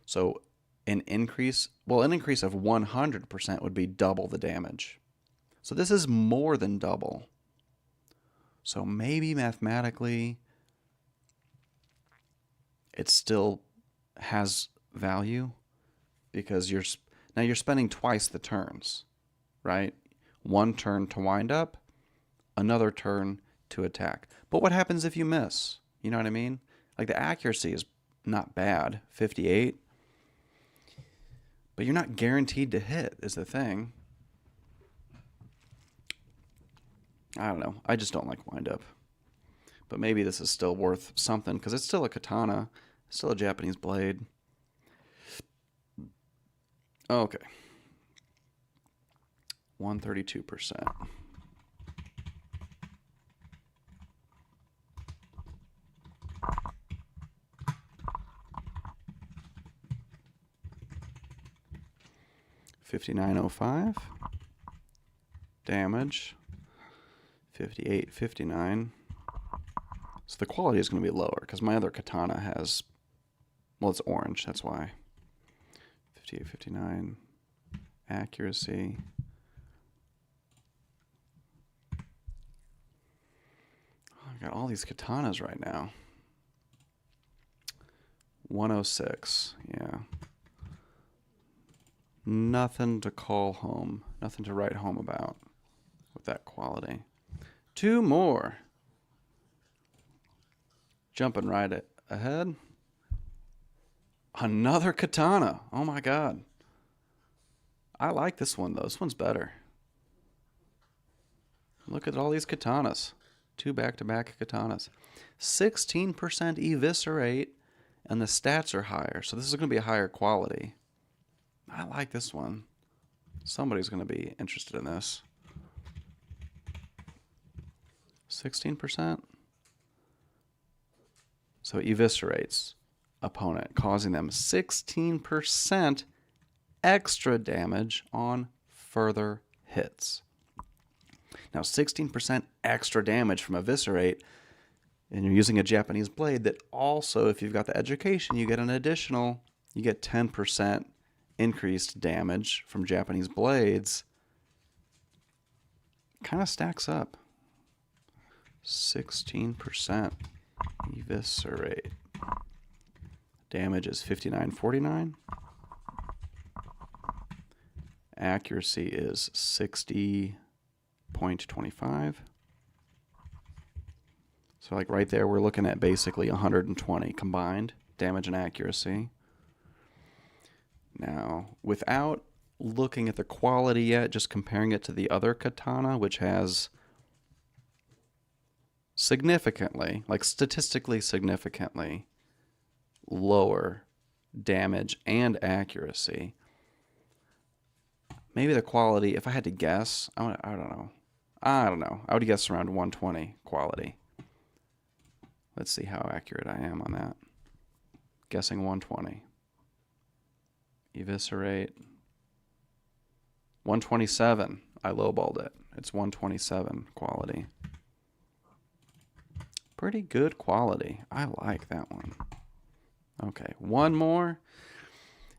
So an increase of 100% would be double the damage. So this is more than double. So maybe mathematically it still has value because you're spending twice the turns, right? One turn to wind up, another turn to attack. But what happens if you miss? You know what I mean? Like, the accuracy is not bad, 58. But you're not guaranteed to hit is the thing. I don't know. I just don't like wind up. But maybe this is still worth something because it's still a katana. It's still a Japanese blade. Okay. 132%. $59.05 damage. 58.59. So the quality is going to be lower because my other katana has, well, it's orange. That's why. 58.59 accuracy. Oh, I've got all these katanas right now. 106. Yeah. Nothing to call home. Nothing to write home about with that quality. Two more. Jumping right ahead. Another katana. Oh my god. I like this one though. This one's better. Look at all these katanas. Two back-to-back katanas. 16% eviscerate, and the stats are higher. So this is going to be a higher quality. I like this one. Somebody's going to be interested in this. 16%. So it eviscerates opponent, causing them 16% extra damage on further hits. Now, 16% extra damage from eviscerate, and you're using a Japanese blade that also, if you've got the education, you get 10% increased damage from Japanese blades. Kind of stacks up. 16% eviscerate. Damage is 59.49. Accuracy is 60.25. So like right there, we're looking at basically 120 combined damage and accuracy. Now, without looking at the quality yet, just comparing it to the other katana, which has significantly, like statistically significantly, lower damage and accuracy. Maybe the quality, if I had to guess, I don't know. I would guess around 120 quality. Let's see how accurate I am on that. Guessing 120. Eviscerate. 127. I lowballed it. It's 127 quality. Pretty good quality. I like that one. Okay, one more.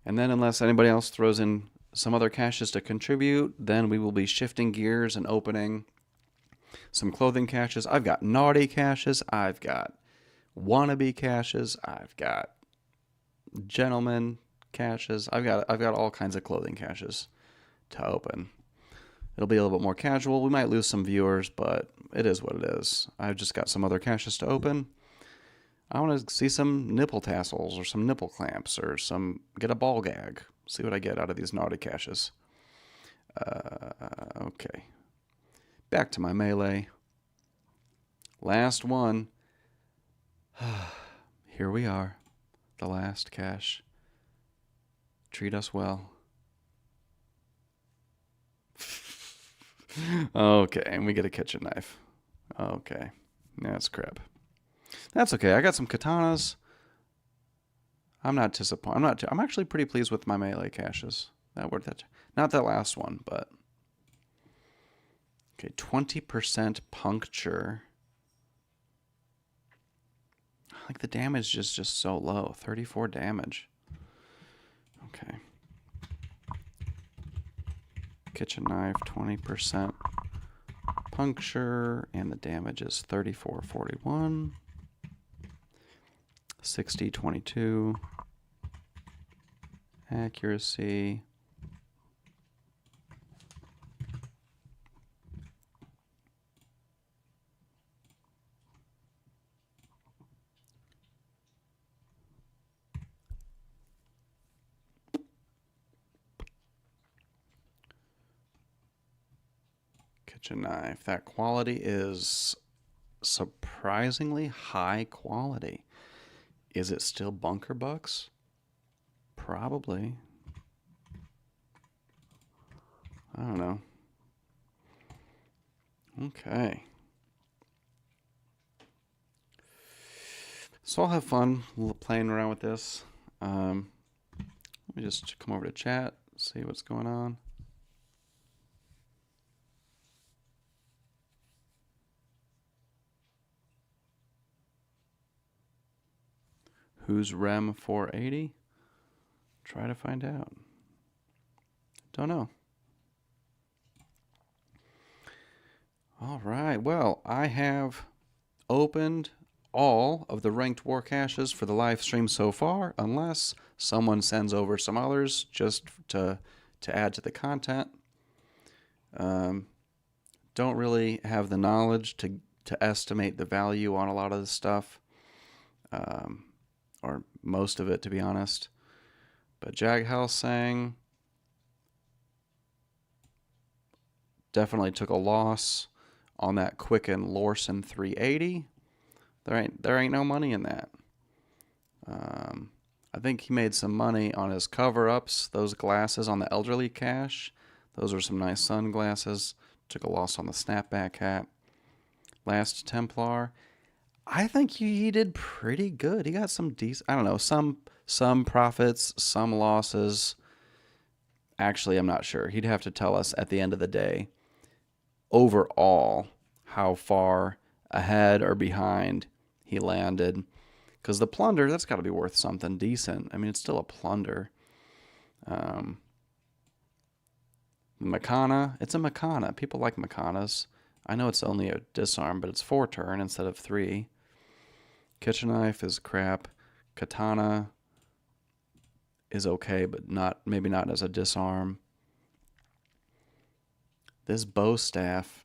And then unless anybody else throws in some other caches to contribute, then we will be shifting gears and opening some clothing caches. I've got naughty caches. I've got wannabe caches. I've got gentleman caches. I've got all kinds of clothing caches to open. It'll be a little bit more casual. We might lose some viewers, but it is what it is. I've just got some other caches to open. I want to see some nipple tassels or some nipple clamps or get a ball gag. See what I get out of these naughty caches. Okay. Back to my melee. Last one. Here we are. The last cache. Treat us well. Okay, and we get a kitchen knife. Okay. That's crap. That's okay. I got some katanas. I'm not disappointed. I'm actually pretty pleased with my melee caches. That worked. Not that last one, but okay. 20% puncture. Like the damage is just so low. 34 damage. Okay. Kitchen knife, 20% puncture, and the damage is 34.41. 60.22. Accuracy. Kitchen knife. That quality is surprisingly high quality. Is it still bunker bucks? Probably. I don't know. Okay. So I'll have fun playing around with this. Let me just come over to chat, see what's going on. Who's Rem 480? Try to find out. Don't know. All right. Well, I have opened all of the ranked war caches for the live stream so far, unless someone sends over some others just to add to the content. Don't really have the knowledge to estimate the value on a lot of this stuff, or most of it, to be honest. But Jag saying definitely took a loss on that Quicken Lorson 380. There ain't no money in that. I think he made some money on his cover-ups, those glasses on the elderly cache. Those are some nice sunglasses. Took a loss on the snapback hat. Last Templar, I think he did pretty good. He got some decent, I don't know, some profits, some losses. Actually, I'm not sure. He'd have to tell us at the end of the day overall how far ahead or behind he landed. Because the plunder, that's got to be worth something decent. I mean, it's still a plunder. Makana, it's a Makana. People like Makanas. I know it's only a disarm, but it's 4 turn instead of 3. Kitchen knife is crap. Katana is okay, but maybe not as a disarm. This bow staff,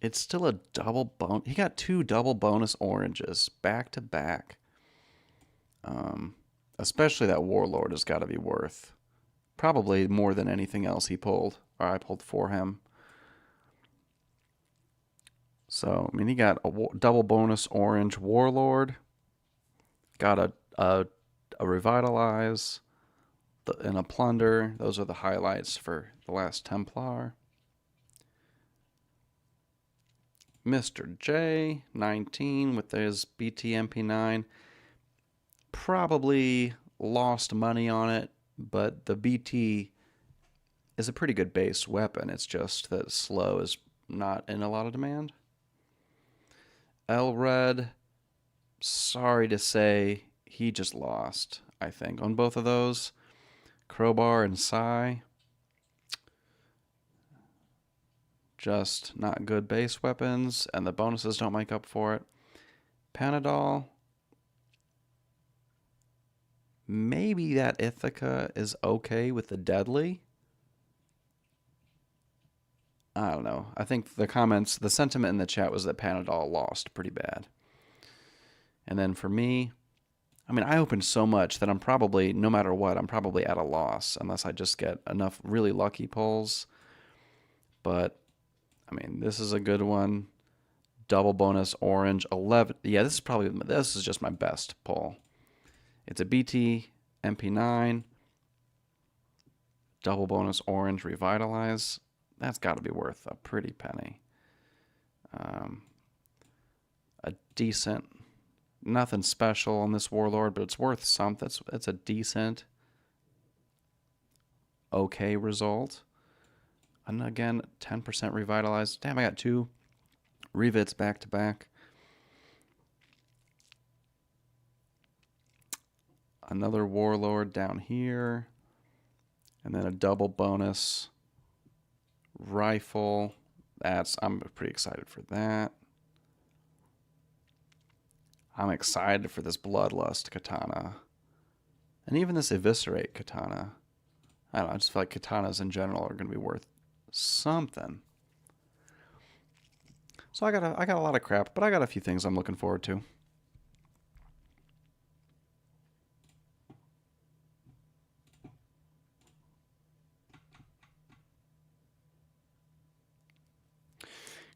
it's still a double bone. He got 2 double bonus oranges back to back. Especially that Warlord has got to be worth probably more than anything else he pulled, or I pulled for him. So, I mean, he got a double bonus orange Warlord, got a Revitalize, and a Plunder. Those are the highlights for the last Templar. Mr. J, 19 with his BT MP9. Probably lost money on it, but the BT is a pretty good base weapon. It's just that slow is not in a lot of demand. L Red, sorry to say, he just lost, I think, on both of those. Crowbar and Psy, just not good base weapons, and the bonuses don't make up for it. Panadol, maybe that Ithaca is okay with the deadly. I don't know. I think the sentiment in the chat was that Panadol lost pretty bad. And then for me, I mean, I opened so much that I'm probably, no matter what, I'm probably at a loss unless I just get enough really lucky pulls. But, I mean, this is a good one. Double bonus orange, 11. Yeah, this is just my best pull. It's a BT MP9. Double bonus orange Revitalize. That's got to be worth a pretty penny. A decent, nothing special on this Warlord, but it's worth something. It's a decent, okay result. And again, 10% Revitalized. Damn, I got 2 revits back to back. Another Warlord down here. And then a double bonus rifle. I'm pretty excited for that. I'm excited for this Bloodlust Katana. And even this Eviscerate Katana. I don't know, I just feel like katanas in general are going to be worth something. So I got a lot of crap, but I got a few things I'm looking forward to.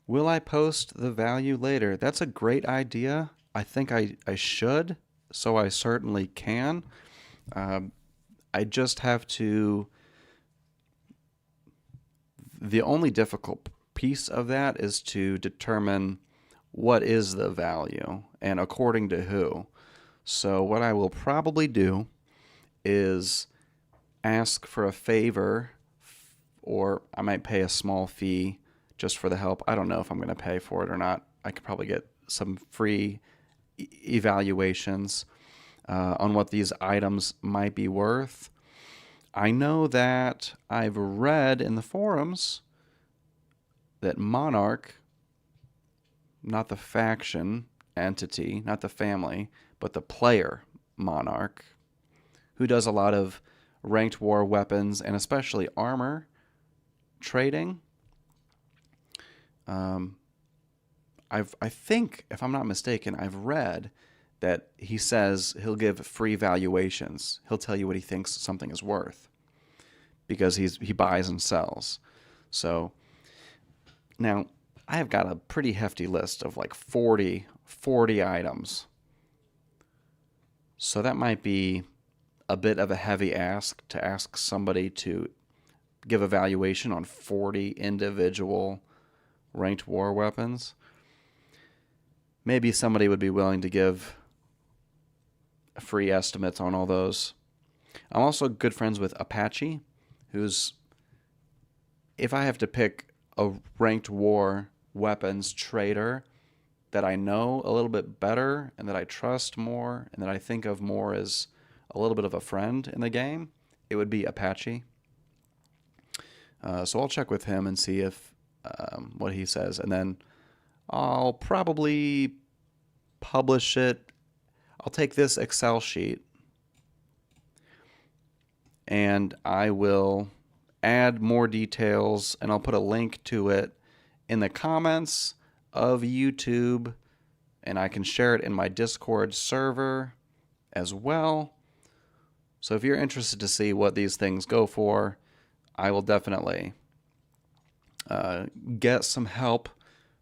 Will I post the value later? That's a great idea. I think I should, so I certainly can. I just have to... The only difficult piece of that is to determine what is the value and according to who. So what I will probably do is ask for a favor, or I might pay a small fee just for the help. I don't know if I'm going to pay for it or not. I could probably get some free evaluations on what these items might be worth. I know that I've read in the forums that Monarch, not the faction, entity, not the family, but the player monarch, who does a lot of ranked war weapons and especially armor trading. I think, if I'm not mistaken, I've read that he says he'll give free valuations. He'll tell you what he thinks something is worth because he buys and sells. So now I have got a pretty hefty list of like 40 items. So that might be a bit of a heavy ask to ask somebody to give a valuation on 40 individual ranked war weapons. Maybe somebody would be willing to give free estimates on all those. I'm also good friends with Apache, who's, if I have to pick a ranked war weapons trader that I know a little bit better and that I trust more and that I think of more as a little bit of a friend in the game, it would be Apache. So I'll check with him and see if what he says, and then I'll probably publish it. I'll take this Excel sheet and I will add more details, and I'll put a link to it in the comments of YouTube, and I can share it in my Discord server as well. So if you're interested to see what these things go for, I will definitely get some help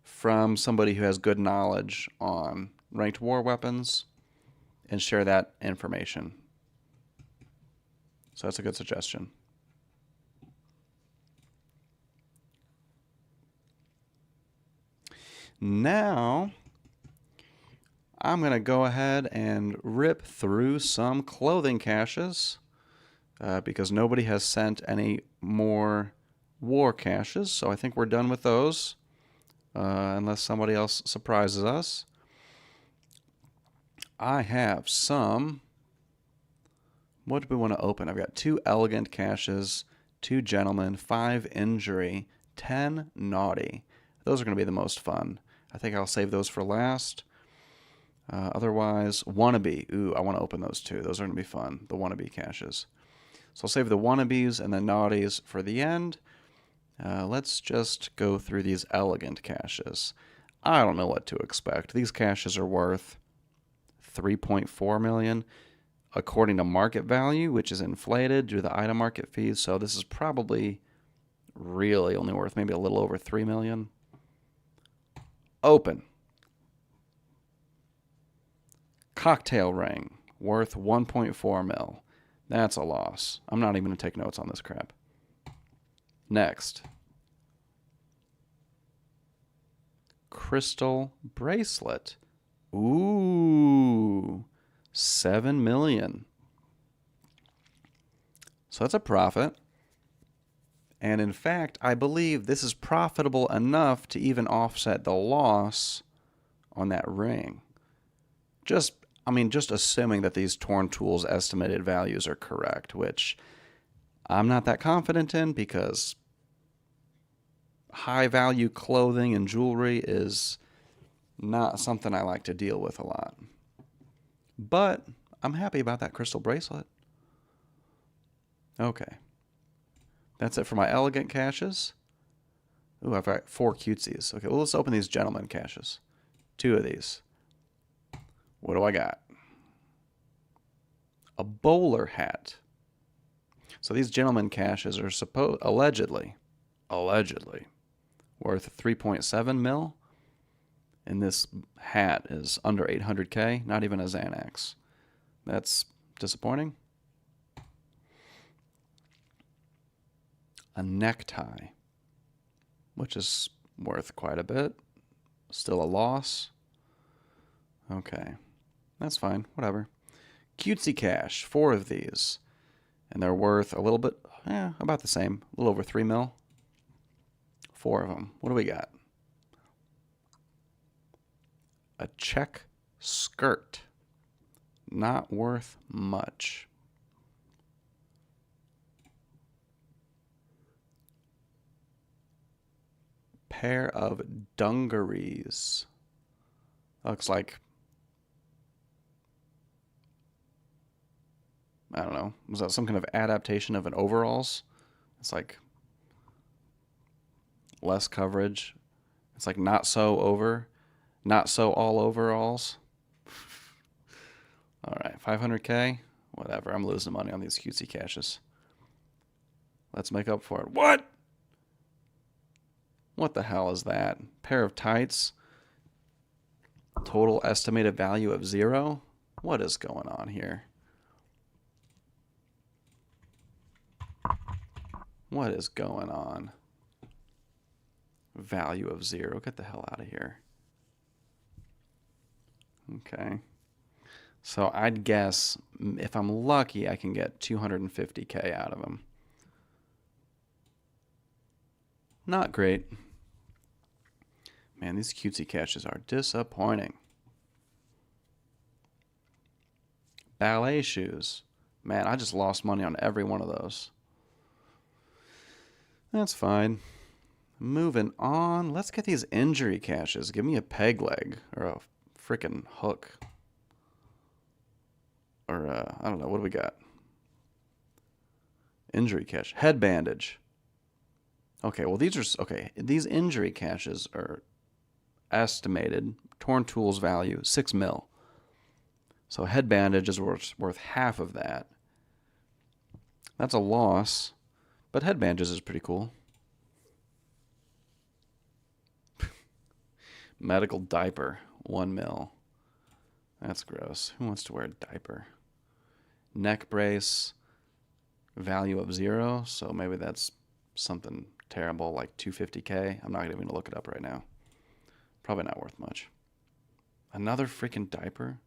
from somebody who has good knowledge on ranked war weapons and share that information. So that's a good suggestion. Now, I'm going to go ahead and rip through some clothing caches because nobody has sent any more war caches. So I think we're done with those unless somebody else surprises us. I have some. What do we want to open? I've got 2 elegant caches, 2 gentlemen, 5 injury, 10 naughty. Those are going to be the most fun. I think I'll save those for last. Otherwise, wannabe. Ooh, I want to open those too. Those are going to be fun, the wannabe caches. So I'll save the wannabes and the naughties for the end. Let's just go through these elegant caches. I don't know what to expect. These caches are worth $3.4 million according to market value, which is inflated due to the item market fees. So this is probably really only worth maybe a little over $3 million. Open. Cocktail ring worth 1.4 mil. That's a loss. I'm not even going to take notes on this crap. Next. Crystal bracelet. Ooh, 7 million. So that's a profit. And in fact, I believe this is profitable enough to even offset the loss on that ring. Just assuming that these Torn Tools estimated values are correct, which I'm not that confident in because high value clothing and jewelry is not something I like to deal with a lot. But I'm happy about that crystal bracelet. Okay. That's it for my elegant caches. Ooh, I've got 4 cutetsies. Okay, well, let's open these gentleman caches. 2 of these. What do I got? A bowler hat. So these gentleman caches are allegedly worth 3.7 mil. And this hat is under 800K, not even a Xanax. That's disappointing. A necktie, which is worth quite a bit. Still a loss. Okay, that's fine, whatever. Cutesy cash, 4 of these. And they're worth a little bit, about the same, a little over 3 mil. 4 of them. What do we got? A check skirt. Not worth much. Pair of dungarees. Looks like I don't know. Was that some kind of adaptation of an overalls? It's like less coverage. It's like not so all overalls. All right, 500K. Whatever. I'm losing money on these cutesy caches. Let's make up for it. What? What the hell is that? Pair of tights. Total estimated value of 0. What is going on here? What is going on? Value of 0. Get the hell out of here. Okay. So I'd guess if I'm lucky, I can get 250K out of him. Not great. Man, these cutesy caches are disappointing. Ballet shoes. Man, I just lost money on every one of those. That's fine. Moving on. Let's get these injury caches. Give me a peg leg or a freaking hook. Or, I don't know. What do we got? Injury cache. Head bandage. Okay, well, these injury caches are estimated. Torn tools value, 6 mil. So head bandage is worth half of that. That's a loss. But head bandages is pretty cool. Medical diaper, 1 mil. That's gross. Who wants to wear a diaper? Neck brace, value of 0. So maybe that's something terrible like 250K. I'm not even going to look it up right now. Probably not worth much. Another freaking diaper?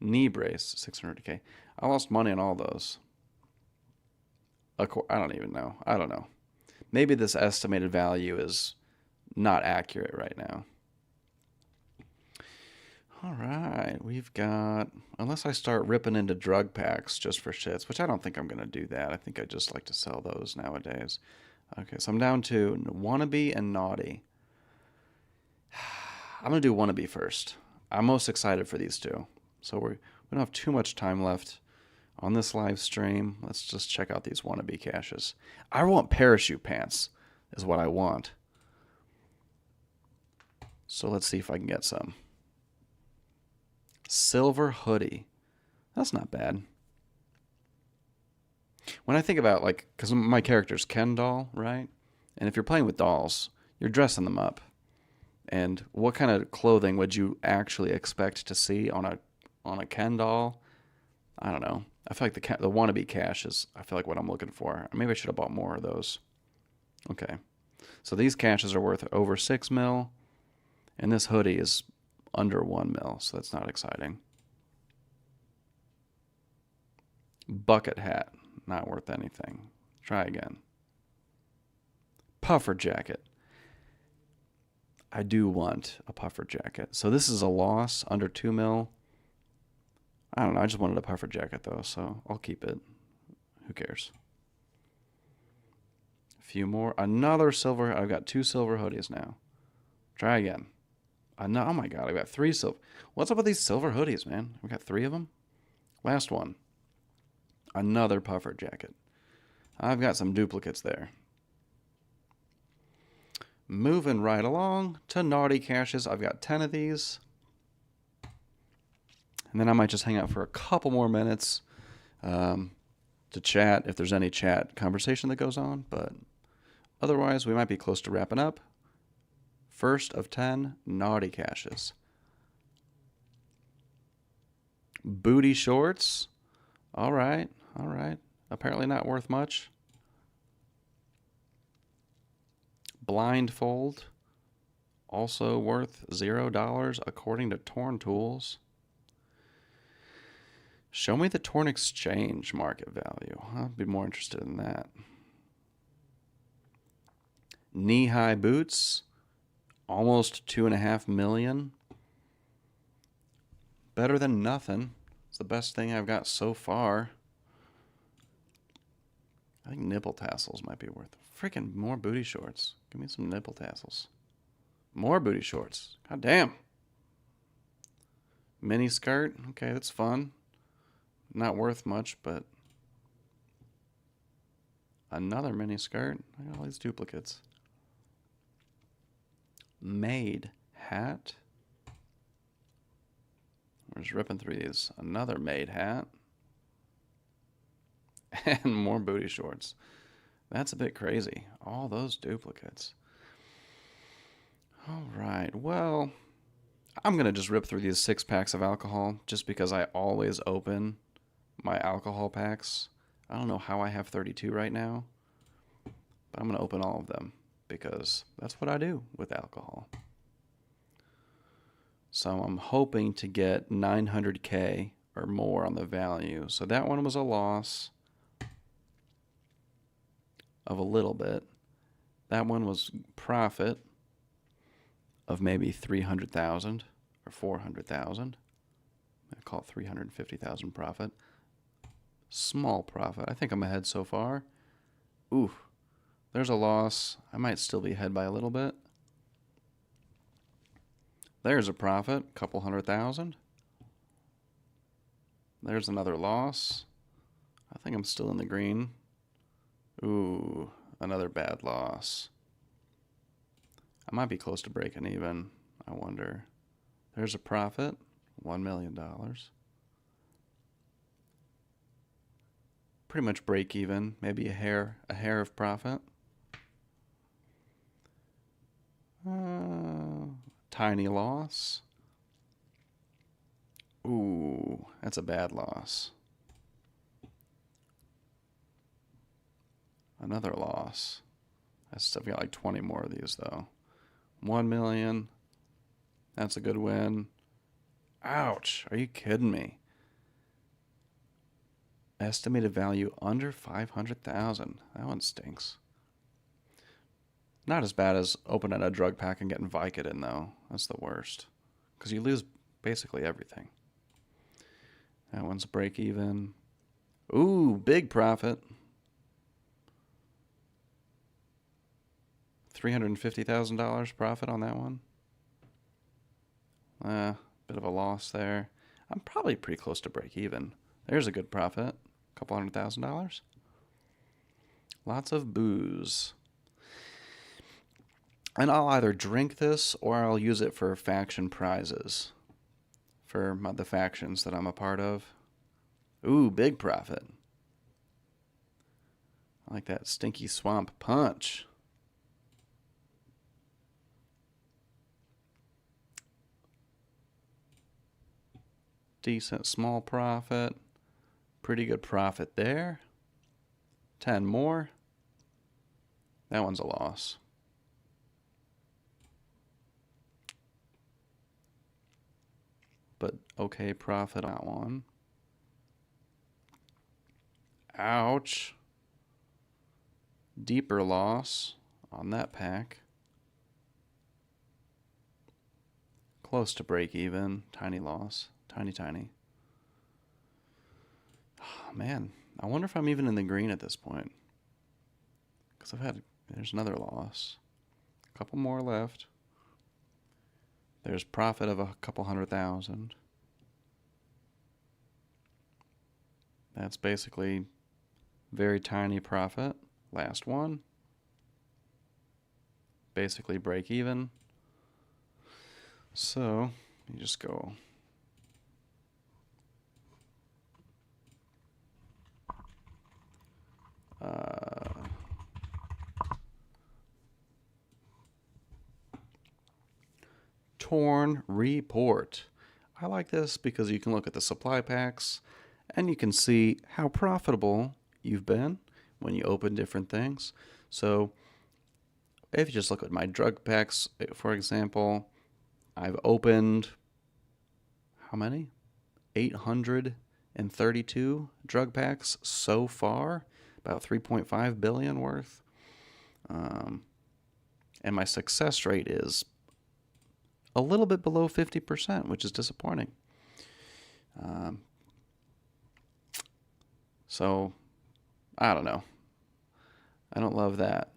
Knee brace, 600K. I lost money on all those. I don't even know. I don't know. Maybe this estimated value is not accurate right now. All right, we've got, unless I start ripping into drug packs just for shits, which I don't think I'm going to do that. I think I just like to sell those nowadays. Okay, so I'm down to wannabe and naughty. I'm going to do wannabe first. I'm most excited for these two. So we don't have too much time left on this live stream. Let's just check out these wannabe caches. I want parachute pants is what I want. So let's see if I can get some. Silver hoodie. That's not bad. When I think about, like, because my character's Ken doll, right? And if you're playing with dolls, you're dressing them up. And what kind of clothing would you actually expect to see on a Ken doll? I don't know. I feel like the wannabe cache is, I feel like, what I'm looking for. Maybe I should have bought more of those. Okay. So these caches are worth over 6 mil. And this hoodie is under 1 mil, so that's not exciting. Bucket hat, not worth anything. Try again. Puffer jacket. I do want a puffer jacket. So this is a loss, under 2 mil. I don't know, I just wanted a puffer jacket though, so I'll keep it. Who cares? A few more. Another silver. I've got 2 silver hoodies now. Try again. Oh my god, I got 3 silver. What's up with these silver hoodies, man? We got 3 of them. Last one. Another puffer jacket. I've got some duplicates there. Moving right along to naughty caches. I've got 10 of these. And then I might just hang out for a couple more minutes to chat if there's any chat conversation that goes on. But otherwise, we might be close to wrapping up. First of 10 naughty caches. Booty shorts. All right. Apparently not worth much. Blindfold. Also worth $0 according to Torn Tools. Show me the Torn Exchange market value. I'd be more interested in that. Knee-high boots. Almost 2.5 million. Better than nothing. It's the best thing I've got so far. I think nipple tassels might be worth it. Freaking more booty shorts. Give me some nipple tassels. More booty shorts. God damn. Mini skirt. Okay, that's fun. Not worth much, but another mini skirt. I got all these duplicates. Maid hat. We're just ripping through these. Another maid hat. And more booty shorts. That's a bit crazy. All those duplicates. All right. Well, I'm going to just rip through these 6 packs of alcohol just because I always open my alcohol packs. I don't know how I have 32 right now, but I'm going to open all of them because that's what I do with alcohol. So I'm hoping to get 900K or more on the value. So that one was a loss of a little bit. That one was profit of maybe 300,000 or 400,000. I call it 350,000 profit. Small profit. I think I'm ahead so far. Ooh, there's a loss. I might still be ahead by a little bit. There's a profit, a couple 100,000. There's another loss. I think I'm still in the green. Ooh, another bad loss. I might be close to breaking even, I wonder. There's a profit, $1 million. Pretty much break even, maybe a hair of profit. Tiny loss. Ooh, that's a bad loss. Another loss. I still got like 20 more of these though. 1 million. That's a good win. Ouch, are you kidding me? Estimated value under 500,000. That one stinks. Not as bad as opening a drug pack and getting Vicodin though. That's the worst. Because you lose basically everything. That one's break even. Ooh, big profit. $350,000 profit on that one. Bit of a loss there. I'm probably pretty close to break even. There's a good profit. A couple $100,000. Lots of booze. And I'll either drink this or I'll use it for faction prizes. For the factions that I'm a part of. Ooh, big profit. I like that stinky swamp punch. Decent small profit. Pretty good profit there. 10 more. That one's a loss. But okay profit on that one. Ouch. Deeper loss on that pack. Close to break even. Tiny loss. Tiny. Oh, man, I wonder if I'm even in the green at this point. Because there's another loss. A couple more left. There's profit of a couple 100,000. That's basically very tiny profit. Last one. Basically break even. So you just go torn report. I like this because you can look at the supply packs and you can see how profitable you've been when you open different things. So if you just look at my drug packs, for example, I've opened how many? 832 drug packs so far, about 3.5 billion worth. And my success rate is a little bit below 50%, which is disappointing. So, I don't know. I don't love that.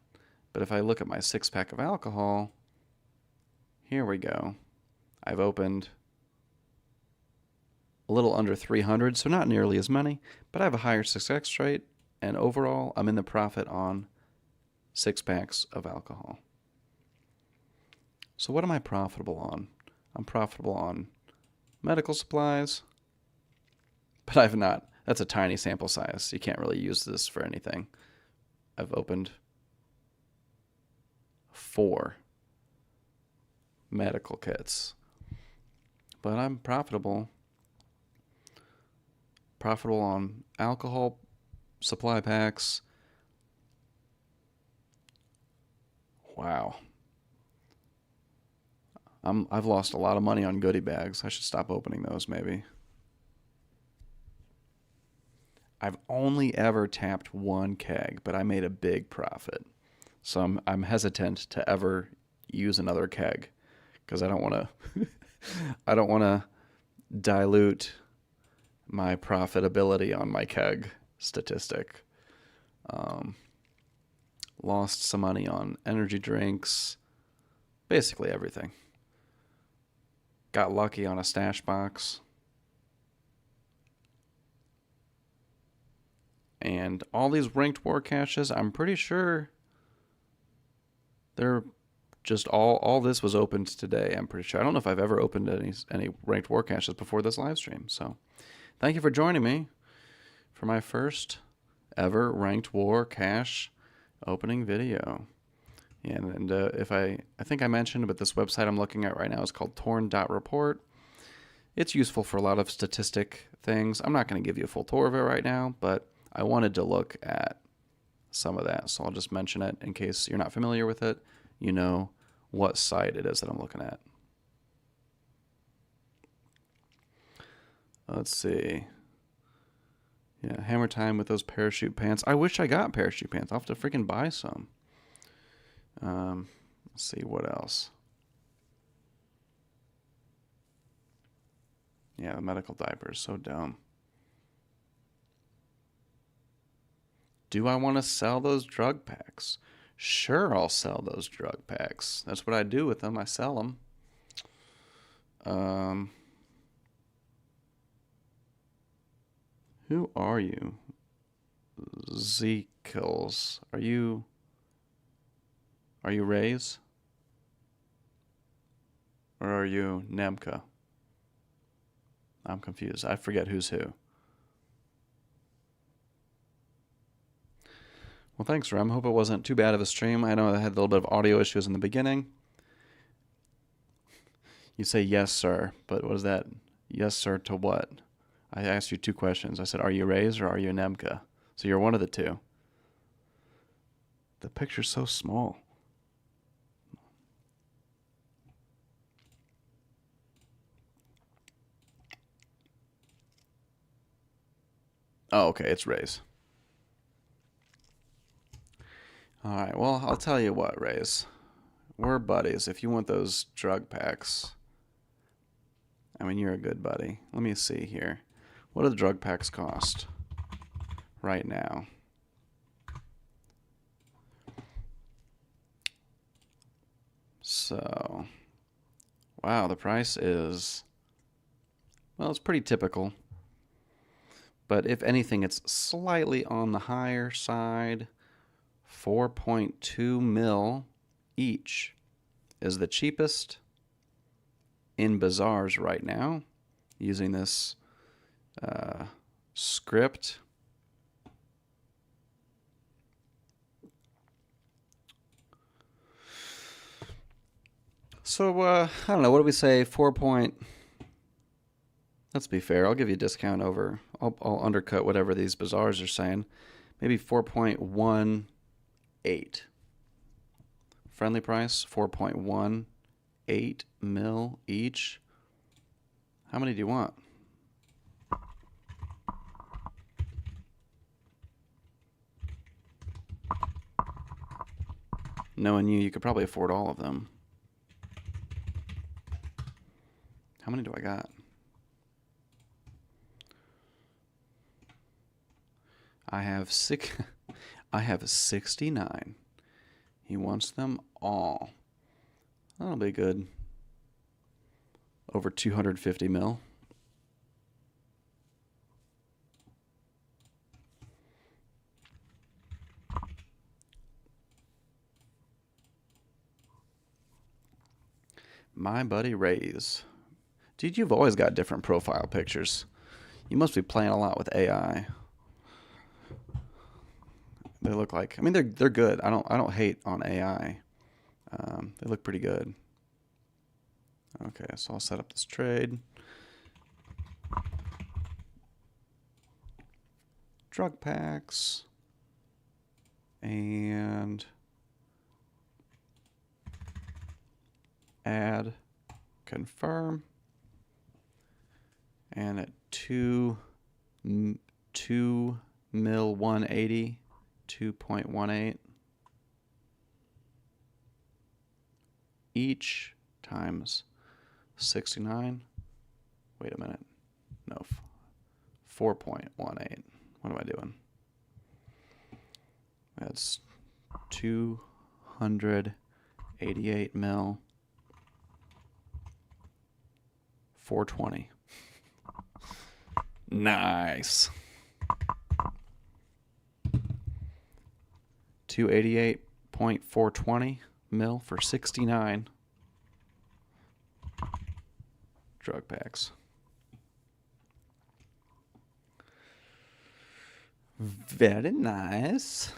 But if I look at my 6-pack of alcohol, here we go. I've opened a little under 300, so not nearly as many, but I have a higher success rate, and overall, I'm in the profit on 6 packs of alcohol. So what am I profitable on? I'm profitable on medical supplies, but I've not. That's a tiny sample size. You can't really use this for anything. I've opened 4 medical kits, but I'm profitable on alcohol supply packs. Wow. I've lost a lot of money on goodie bags. I should stop opening those maybe. I've only ever tapped 1 keg, but I made a big profit. So I'm hesitant to ever use another keg because I don't want to I don't want to dilute my profitability on my keg statistic. Lost some money on energy drinks, basically everything. Got lucky on a stash box. And all these ranked war caches, I'm pretty sure they're just all this was opened today, I'm pretty sure. I don't know if I've ever opened any ranked war caches before this live stream. So thank you for joining me for my first ever ranked war cache opening video. And if I think I mentioned, but this website I'm looking at right now is called torn.report. It's useful for a lot of statistic things. I'm not going to give you a full tour of it right now, but I wanted to look at some of that, so I'll just mention it in case you're not familiar with it. You know what site it is that I'm looking at. Let's see. Yeah, hammer time with those parachute pants. I wish I got parachute pants. I'll have to freaking buy some. Let's see what else. Yeah, the medical diapers, so dumb. Do I want to sell those drug packs? Sure, I'll sell those drug packs. That's what I do with them. I sell them. Who are you? Zekels. Are you Rays? Or are you Nemka? I'm confused. I forget who's who. Well, thanks, Rem. Hope it wasn't too bad of a stream. I know I had a little bit of audio issues in the beginning. You say yes, sir, but what is that? Yes, sir, to what? I asked you 2 questions. I said, are you Rays or are you Nemka? So you're one of the 2. The picture's so small. Oh, okay, it's Rays. All right, well, I'll tell you what, Rays. We're buddies. If you want those drug packs, I mean, you're a good buddy. Let me see here. What do the drug packs cost right now? So, wow, the price is, well, it's pretty typical. But if anything, it's slightly on the higher side. 4.2 mil each is the cheapest in bazaars right now using this script. So, I don't know, what do we say? Let's be fair, I'll give you a discount over, I'll undercut whatever these bazaars are saying. Maybe 4.18. Friendly price, 4.18 mil each. How many do you want? Knowing you could probably afford all of them. How many do I got? I have 69. He wants them all. That'll be good. Over 250 mil. My buddy Ray's. Dude, you've always got different profile pictures. You must be playing a lot with AI. They look like, I mean, they're good. I don't hate on AI. They look pretty good. Okay, so I'll set up this trade. Drug packs. And add, confirm. And at 2 mil 180, 2.18 each times 69. Wait a minute. No, 4.18. What am I doing? That's 288 mil 420. Nice. 288.420 mil for 69 drug packs. Very nice.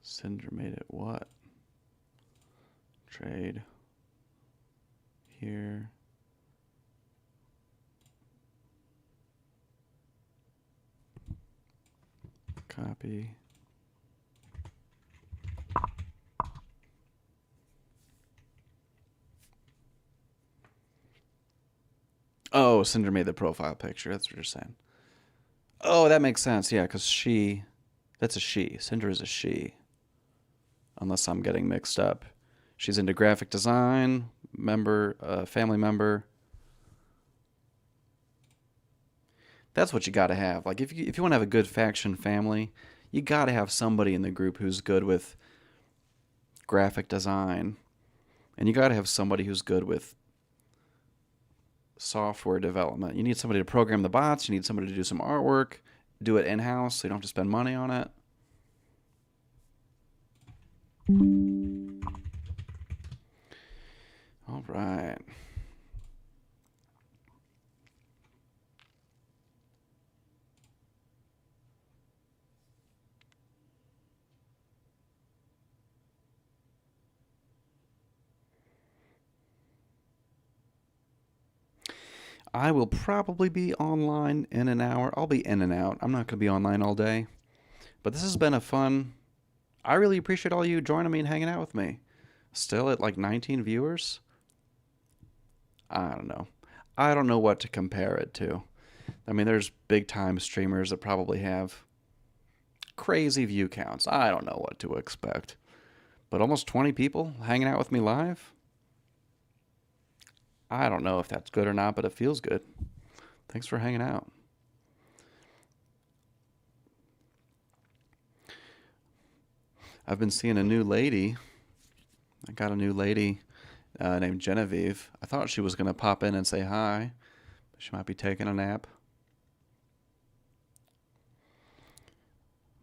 Cinder made it what? Trade. Here. Copy. Oh, Cinder made the profile picture. That's what you're saying. Oh, that makes sense. Yeah, because that's a she. Cinder is a she. Unless I'm getting mixed up. She's into graphic design, family member. That's what you got to have. Like if you want to have a good faction family, you got to have somebody in the group who's good with graphic design, and you got to have somebody who's good with software development. You need somebody to program the bots. You need somebody to do some artwork, do it in-house so you don't have to spend money on it. All right. I will probably be online in an hour. I'll be in and out. I'm not going to be online all day. But this has been a fun. I really appreciate all you joining me and hanging out with me. Still at like 19 viewers? I don't know. I don't know what to compare it to. I mean, there's big time streamers that probably have crazy view counts. I don't know what to expect. But almost 20 people hanging out with me live? I don't know if that's good or not, but it feels good. Thanks for hanging out. I've been seeing a new lady. I got a new lady named Genevieve. I thought she was going to pop in and say hi, but she might be taking a nap.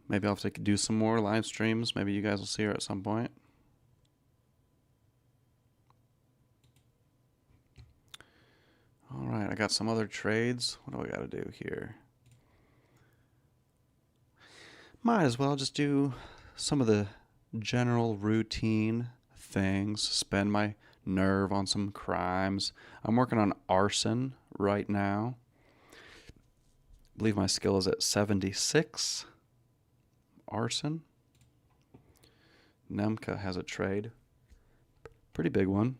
Maybe I'll have to do some more live streams. Maybe you guys will see her at some point. All right, I got some other trades. What do I got to do here? Might as well just do some of the general routine things. Spend my nerve on some crimes. I'm working on arson right now. I believe my skill is at 76. Arson. Nemka has a trade. Pretty big one.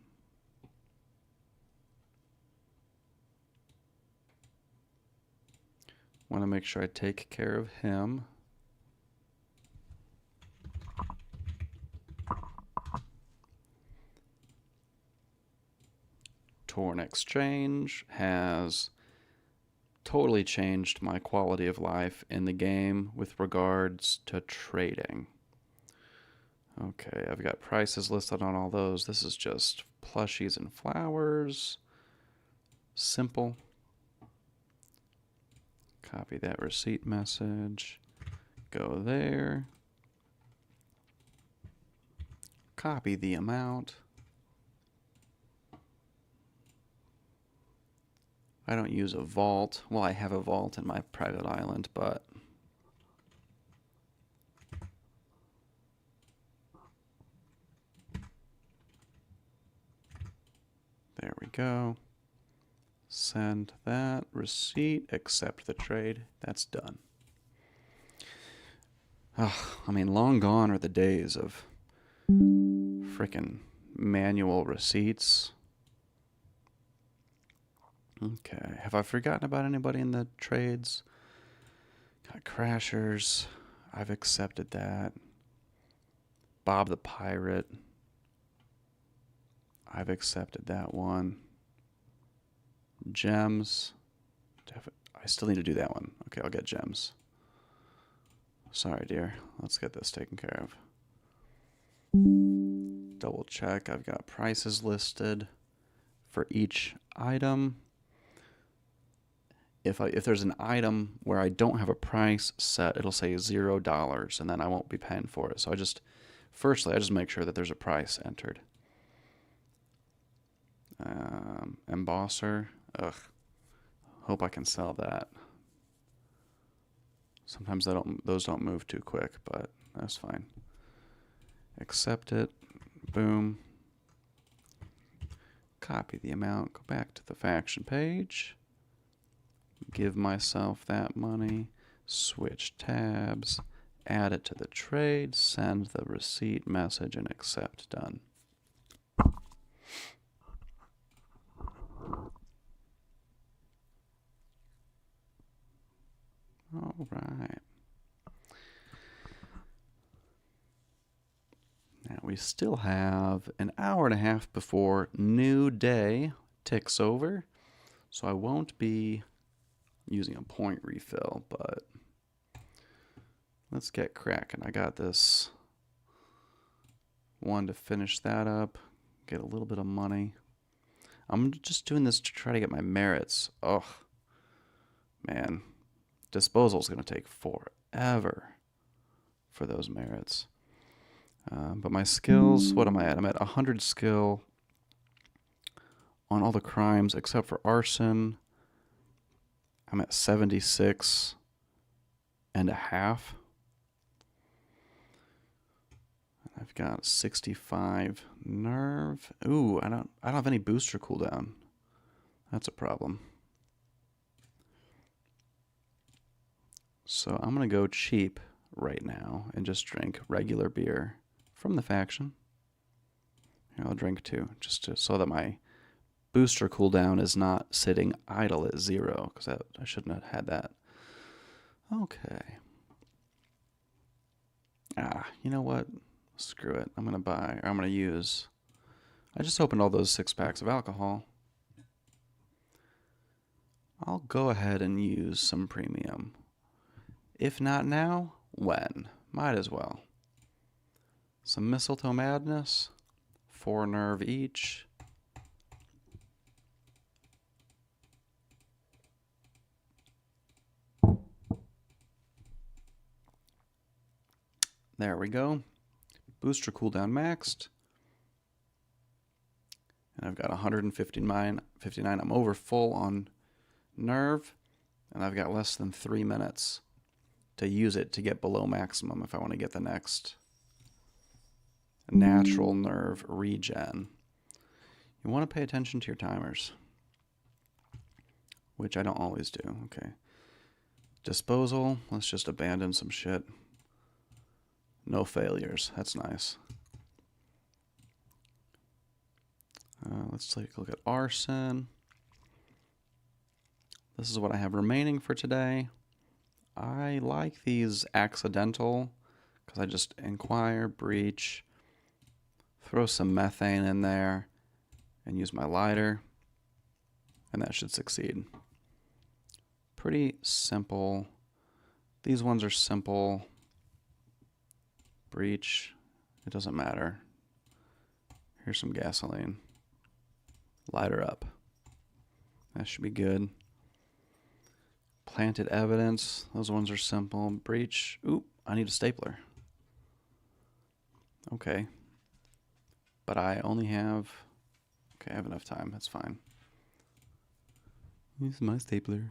Want to make sure I take care of him. Torn exchange has totally changed my quality of life in the game with regards to trading. Okay, I've got prices listed on all those. This is just plushies and flowers. Simple. Copy that receipt message. Go there. Copy the amount. I don't use a vault. Well, I have a vault in my private island, but there we go. Send that receipt, accept the trade. That's done. I mean, long gone are the days of frickin' manual receipts. Okay, have I forgotten about anybody in the trades? Got Crashers. I've accepted that. Bob the Pirate. I've accepted that one. Gems. I still need to do that one. Okay, I'll get gems. Sorry, dear. Let's get this taken care of. Double check. I've got prices listed for each item. If there's an item where I don't have a price set, it'll say $0, and then I won't be paying for it. So I just make sure that there's a price entered. Embosser. Ugh. Hope I can sell that. Sometimes those don't move too quick, but that's fine. Accept it. Boom. Copy the amount. Go back to the faction page. Give myself that money. Switch tabs. Add it to the trade. Send the receipt message and accept. Done. All right. Now we still have an hour and a half before new day ticks over, so I won't be using a point refill, but let's get cracking. I got this one to finish that up, get a little bit of money. I'm just doing this to try to get my merits. Oh, man. Disposal is going to take forever for those merits. But my skills, what am I at? I'm at 100 skill on all the crimes except for arson. I'm at 76 and a half. I've got 65 nerve. Ooh, I don't have any booster cooldown. That's a problem. So I'm going to go cheap right now and just drink regular beer from the faction. Here, I'll drink two, so that my booster cooldown is not sitting idle at 0, because I shouldn't have had that. Okay. You know what? Screw it. I'm going to use... I just opened all those 6 packs of alcohol. I'll go ahead and use some premium. If not now, when? Might as well. Some Mistletoe Madness, 4 nerve each. There we go. Booster cooldown maxed. And I've got 159. I'm over full on nerve, and I've got less than 3 minutes to use it to get below maximum if I want to get the next natural nerve regen. You want to pay attention to your timers, which I don't always do. Okay. Disposal. Let's just abandon some shit. No failures. That's nice. Let's take a look at arson. This is what I have remaining for today. I like these accidental because I just inquire, breach, throw some methane in there, and use my lighter. and that should succeed. Pretty simple. These ones are simple. Breach, it doesn't matter. Here's some gasoline. Light her up. That should be good. Planted evidence, those ones are simple. Breach, oop, I need a stapler. Okay. But I only have, okay, I have enough time, that's fine. This is my stapler.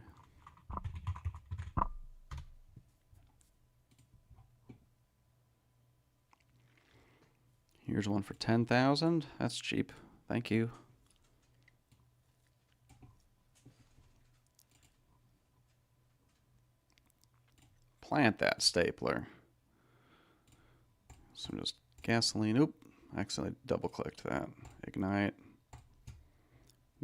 Here's one for 10,000. That's cheap. Thank you. Plant that stapler. So just gasoline. Oop, I accidentally double clicked that. Ignite.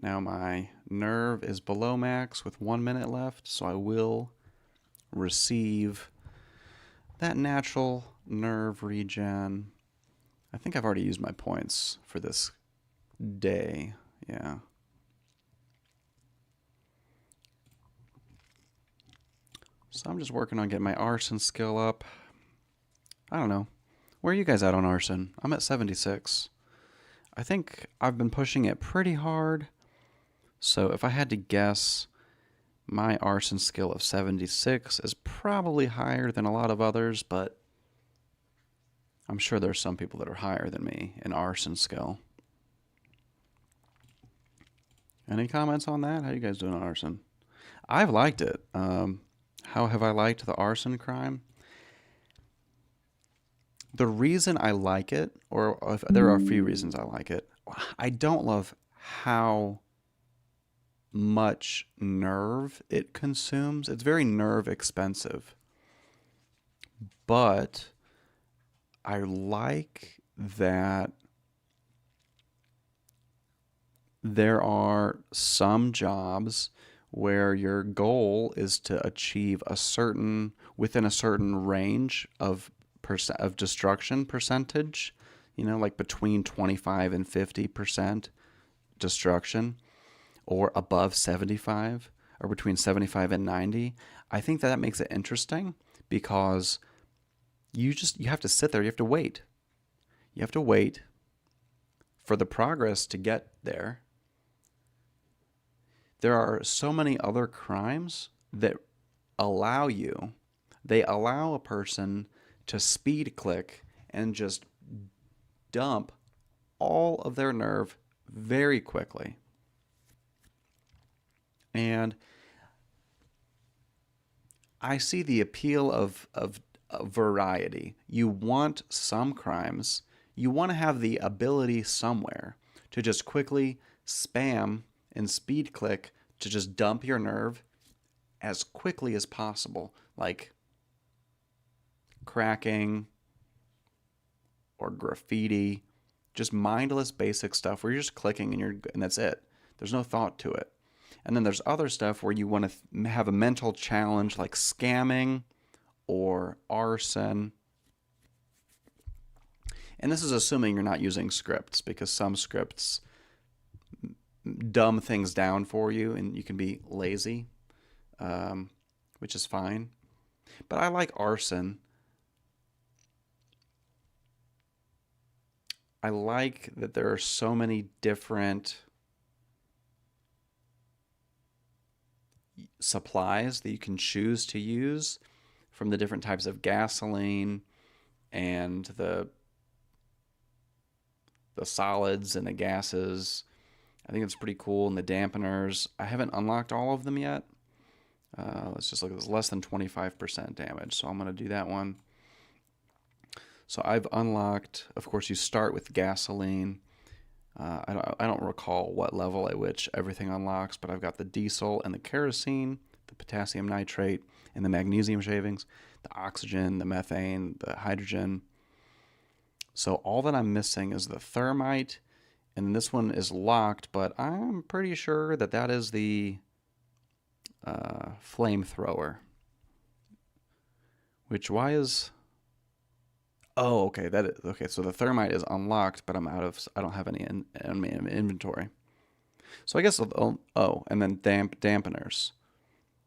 Now my nerve is below max with 1 minute left, so I will receive that natural nerve regen. I think I've already used my points for this day. Yeah. So I'm just working on getting my arson skill up. I don't know. Where are you guys at on arson? I'm at 76. I think I've been pushing it pretty hard. So if I had to guess, my arson skill of 76 is probably higher than a lot of others, but I'm sure there's some people that are higher than me in arson skill. Any comments on that? How you guys doing on arson? I've liked it. How have I liked the arson crime? The reason I like it, or if there are a few reasons I like it, I don't love how much nerve it consumes. It's very nerve expensive. But I like that there are some jobs where your goal is to achieve within a certain range of destruction percentage, like between 25 and 50% destruction, or above 75, or between 75 and 90. I think that makes it interesting because you have to sit there, you have to wait. You have to wait for the progress to get there. There are so many other crimes that allow a person to speed click and just dump all of their nerve very quickly. And I see the appeal of variety. You want some crimes, you want to have the ability somewhere to just quickly spam and speed click to just dump your nerve as quickly as possible, like cracking or graffiti, just mindless basic stuff where you're just clicking and that's it. There's no thought to it. And then there's other stuff where you want to have a mental challenge like scamming or arson. And this is assuming you're not using scripts, because some scripts dumb things down for you and you can be lazy, which is fine. But I like arson. I like that there are so many different supplies that you can choose to use, from the different types of gasoline and the solids and the gases. I think it's pretty cool. And the dampeners, I haven't unlocked all of them yet. Let's just look at this. Less than 25% damage, so I'm going to do that one. So I've unlocked, of course, you start with gasoline. I don't recall what level at which everything unlocks, but I've got the diesel and the kerosene, the potassium nitrate, and the magnesium shavings, the oxygen, the methane, the hydrogen. So all that I'm missing is the thermite, and this one is locked, but I'm pretty sure that is the flamethrower. Why is... Oh, okay. Okay. So the thermite is unlocked, but I don't have any in inventory. So I guess, and then dampeners.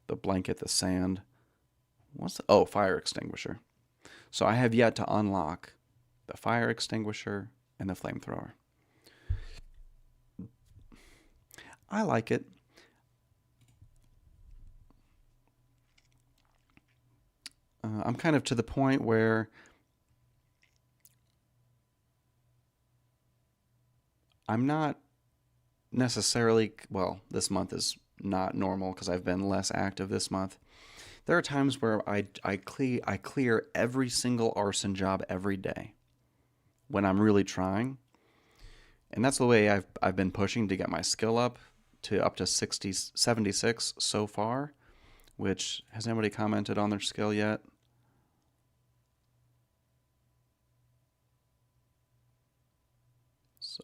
The blanket, the sand. Fire extinguisher. So I have yet to unlock the fire extinguisher and the flamethrower. I like it. I'm kind of to the point where I'm not necessarily, well, this month is not normal because I've been less active this month. There are times where I clear every single arson job every day when I'm really trying. And that's the way I've been pushing to get my skill up to 76 so far, which has anybody commented on their skill yet?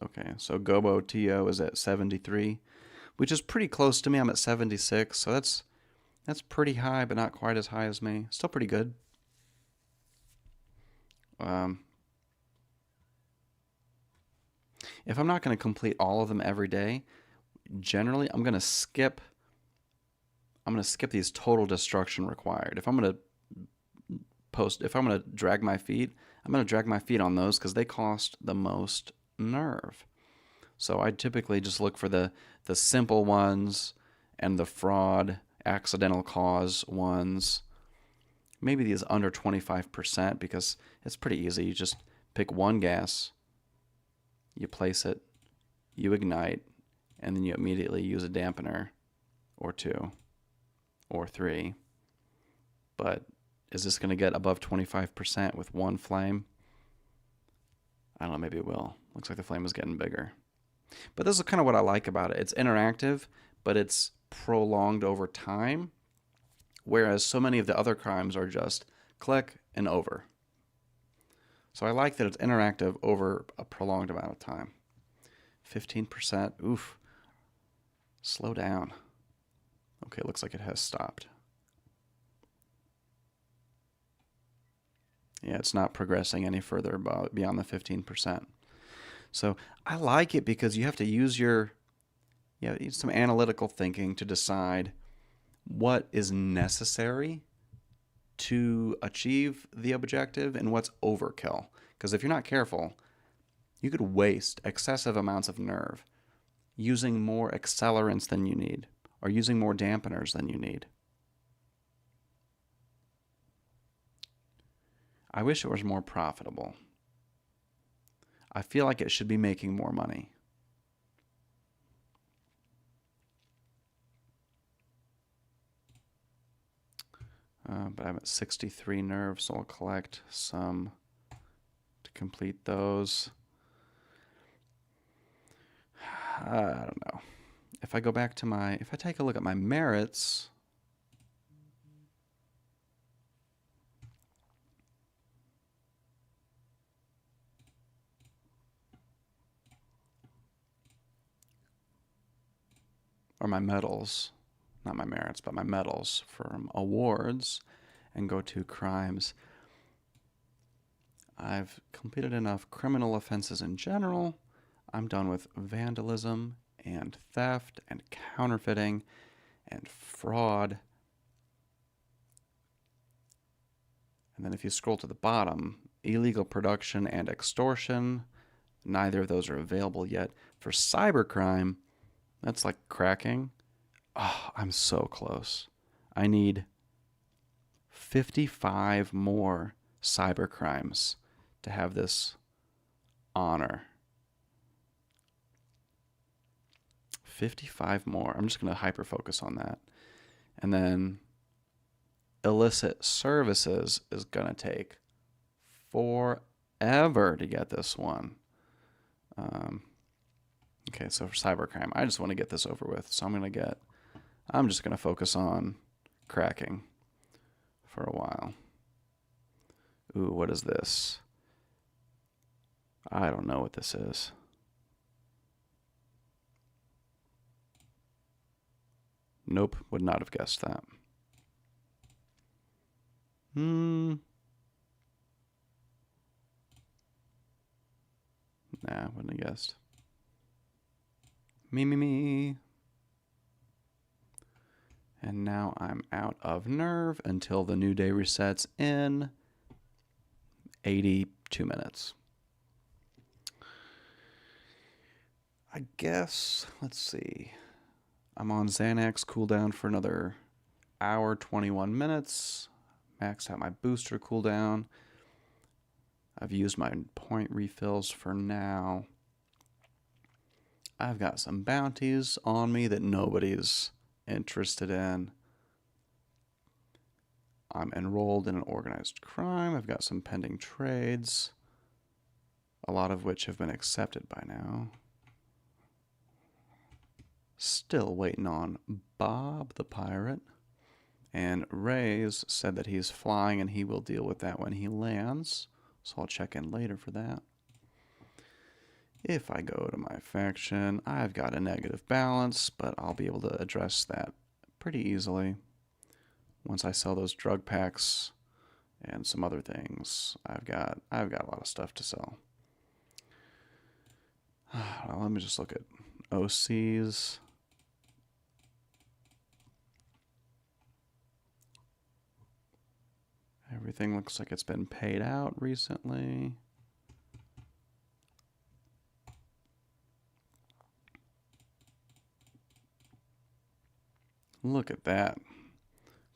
Okay, so Gobo TO is at 73, which is pretty close to me. I'm at 76, so that's pretty high, but not quite as high as me. Still pretty good. If I'm not going to complete all of them every day, generally I'm going to skip these total destruction required. If I'm going to drag my feet, I'm going to drag my feet on those because they cost the most nerve. So I typically just look for the simple ones and the fraud, accidental cause ones. Maybe these under 25% because it's pretty easy. You just pick one gas, you place it, you ignite, and then you immediately use a dampener or two or three. But is this going to get above 25% with one flame? I don't know, maybe it will. Looks like the flame is getting bigger. But this is kind of what I like about it. It's interactive, but it's prolonged over time, whereas so many of the other crimes are just click and over. So I like that it's interactive over a prolonged amount of time. 15%, oof. Slow down. Okay, looks like it has stopped. Yeah, it's not progressing any further beyond the 15%. So I like it because you have to use some analytical thinking to decide what is necessary to achieve the objective and what's overkill. Because if you're not careful, you could waste excessive amounts of nerve using more accelerants than you need or using more dampeners than you need. I wish it was more profitable. I feel like it should be making more money. But I'm at 63 nerves, so I'll collect some to complete those. I don't know. If I take a look at my merits, or my medals, not my merits, but my medals from awards, and go to crimes. I've completed enough criminal offenses in general. I'm done with vandalism and theft and counterfeiting and fraud. And then if you scroll to the bottom, illegal production and extortion, neither of those are available yet. For cybercrime, that's like cracking. Oh, I'm so close. I need 55 more cybercrimes to have this honor. 55 more. I'm just going to hyper focus on that. And then illicit services is going to take forever to get this one. Okay, so for cybercrime, I just want to get this over with. So I'm just going to focus on cracking for a while. Ooh, what is this? I don't know what this is. Nope, would not have guessed that. Nah, wouldn't have guessed. Me. And now I'm out of nerve until the new day resets in 82 minutes. I guess, let's see. I'm on Xanax cooldown for another hour, 21 minutes. Maxed out my booster cooldown. I've used my point refills for now. I've got some bounties on me that nobody's interested in. I'm enrolled in an organized crime. I've got some pending trades, a lot of which have been accepted by now. Still waiting on Bob the pirate. And Ray's said that he's flying and he will deal with that when he lands. So I'll check in later for that. If I go to my faction, I've got a negative balance, but I'll be able to address that pretty easily. Once I sell those drug packs and some other things, I've got a lot of stuff to sell. Let me just look at OCs. Everything looks like it's been paid out recently. Look at that.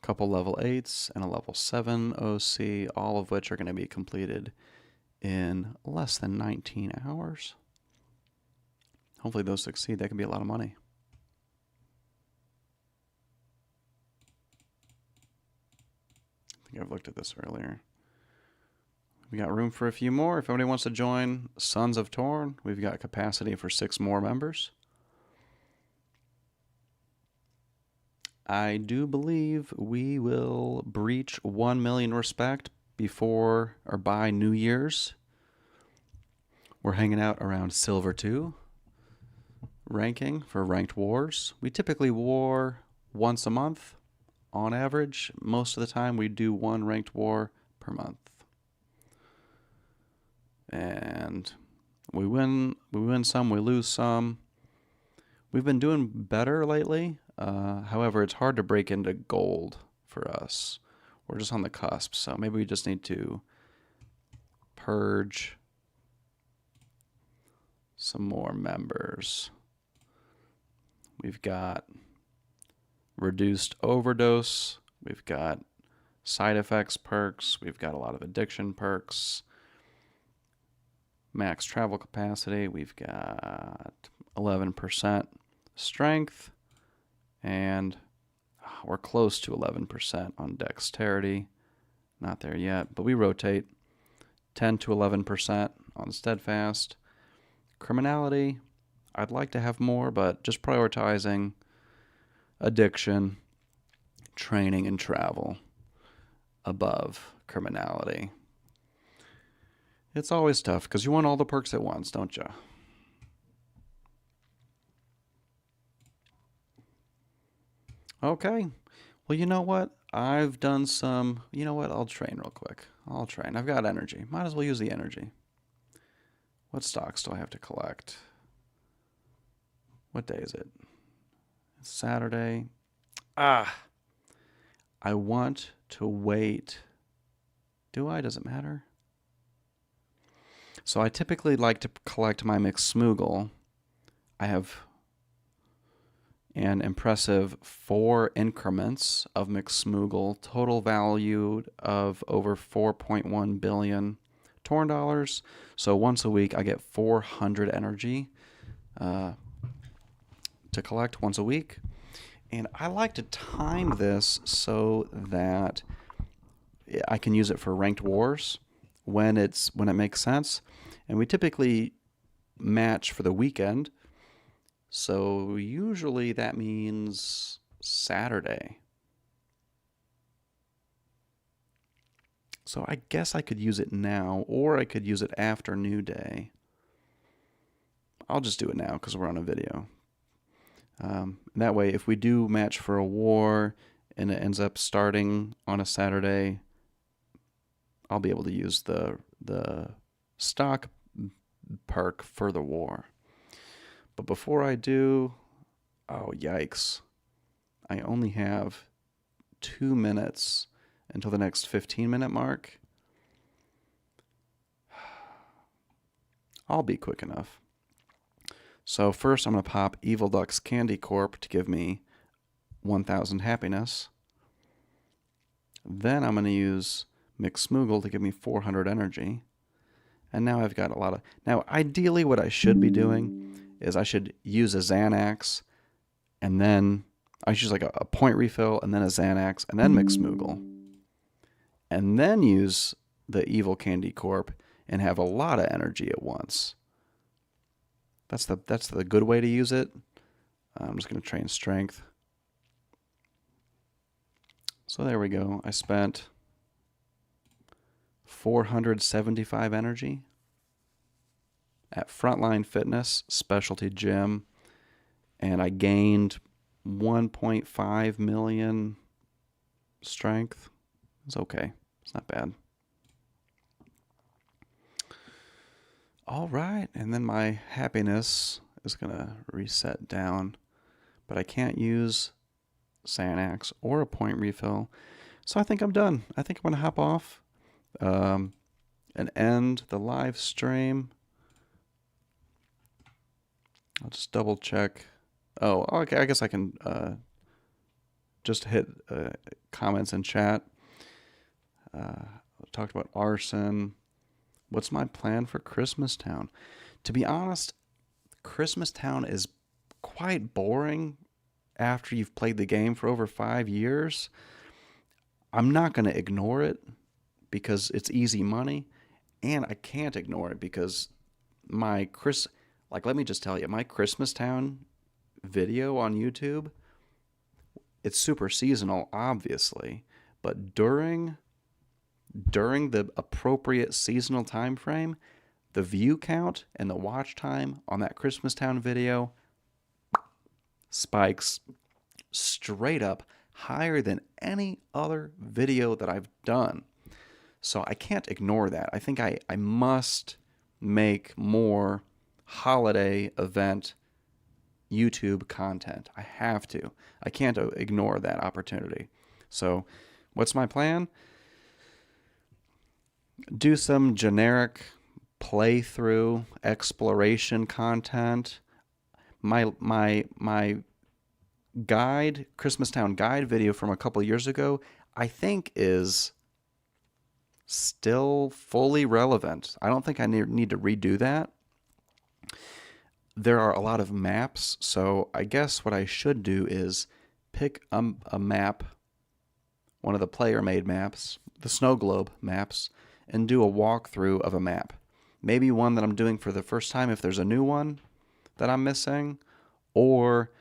Couple level 8s and a level 7 OC, all of which are going to be completed in less than 19 hours. Hopefully those succeed. That can be a lot of money. I think I've looked at this earlier. We got room for a few more. If anybody wants to join Sons of Torn, we've got capacity for 6 more members. I do believe we will breach 1 million respect before or by New Year's. We're hanging out around Silver 2 ranking for ranked wars. We typically war once a month on average. Most of the time we do 1 ranked war per month. And we win some, we lose some. We've been doing better lately. However, it's hard to break into gold for us. We're just on the cusp, so maybe we just need to purge some more members. We've got reduced overdose. We've got side effects perks. We've got a lot of addiction perks. Max travel capacity. We've got 11% strength. And we're close to 11% on dexterity. Not there yet, but we rotate 10 to 11% on steadfast. Criminality, I'd like to have more, but just prioritizing addiction, training, and travel above criminality. It's always tough because you want all the perks at once, don't you? Okay. Well, you know what? I've done some... You know what? I'll train real quick. I'll train. I've got energy. Might as well use the energy. What stocks do I have to collect? What day is it? It's Saturday. I want to wait. Do I? Does it matter? So I typically like to collect my McSmoogle. I have an impressive 4 increments of McSmoogle, total value of over 4.1 billion Torn dollars. So once a week I get 400 energy to collect once a week. And I like to time this so that I can use it for ranked wars when it makes sense. And we typically match for the weekend. So usually that means Saturday. So I guess I could use it now, or I could use it after New Day. I'll just do it now because we're on a video. That way, if we do match for a war and it ends up starting on a Saturday, I'll be able to use the stock perk for the war. But before I do, oh, yikes. I only have 2 minutes until the next 15-minute mark. I'll be quick enough. So first I'm going to pop Evil Duck's Candy Corp to give me 1,000 happiness. Then I'm going to use McSmoogle to give me 400 energy. And now I've got a lot of... Now, ideally what I should be doing is I should use a Xanax, and then I should use like a point refill, and then a Xanax, and then McSmoogle. And then use the Evil Candy Corp and have a lot of energy at once. That's the good way to use it. I'm just going to train strength. So there we go. I spent 475 energy at Frontline Fitness Specialty Gym, and I gained 1.5 million strength. It's okay. It's not bad. All right, and then my happiness is going to reset down, but I can't use Xanax or a point refill, so I think I'm done. I think I'm going to hop off and end the live stream. I'll just double check. Oh, okay, I guess I can just hit comments in chat. Talked about arson. What's my plan for Christmas Town? To be honest, Christmas Town is quite boring after you've played the game for over 5 years. I'm not going to ignore it because it's easy money, and I can't ignore it because let me just tell you, my Christmas Town video on YouTube, it's super seasonal, obviously, but during the appropriate seasonal time frame, the view count and the watch time on that Christmas Town video spikes straight up higher than any other video that I've done. So I can't ignore that. I think I must make more holiday event YouTube content. I have to. I can't ignore that opportunity. So what's my plan? Do some generic playthrough exploration content. My guide, Christmas Town guide video from a couple years ago, I think is still fully relevant. I don't think I need to redo that. There are a lot of maps, so I guess what I should do is pick a map, one of the player-made maps, the snow globe maps, and do a walkthrough of a map. Maybe one that I'm doing for the first time if there's a new one that I'm missing, or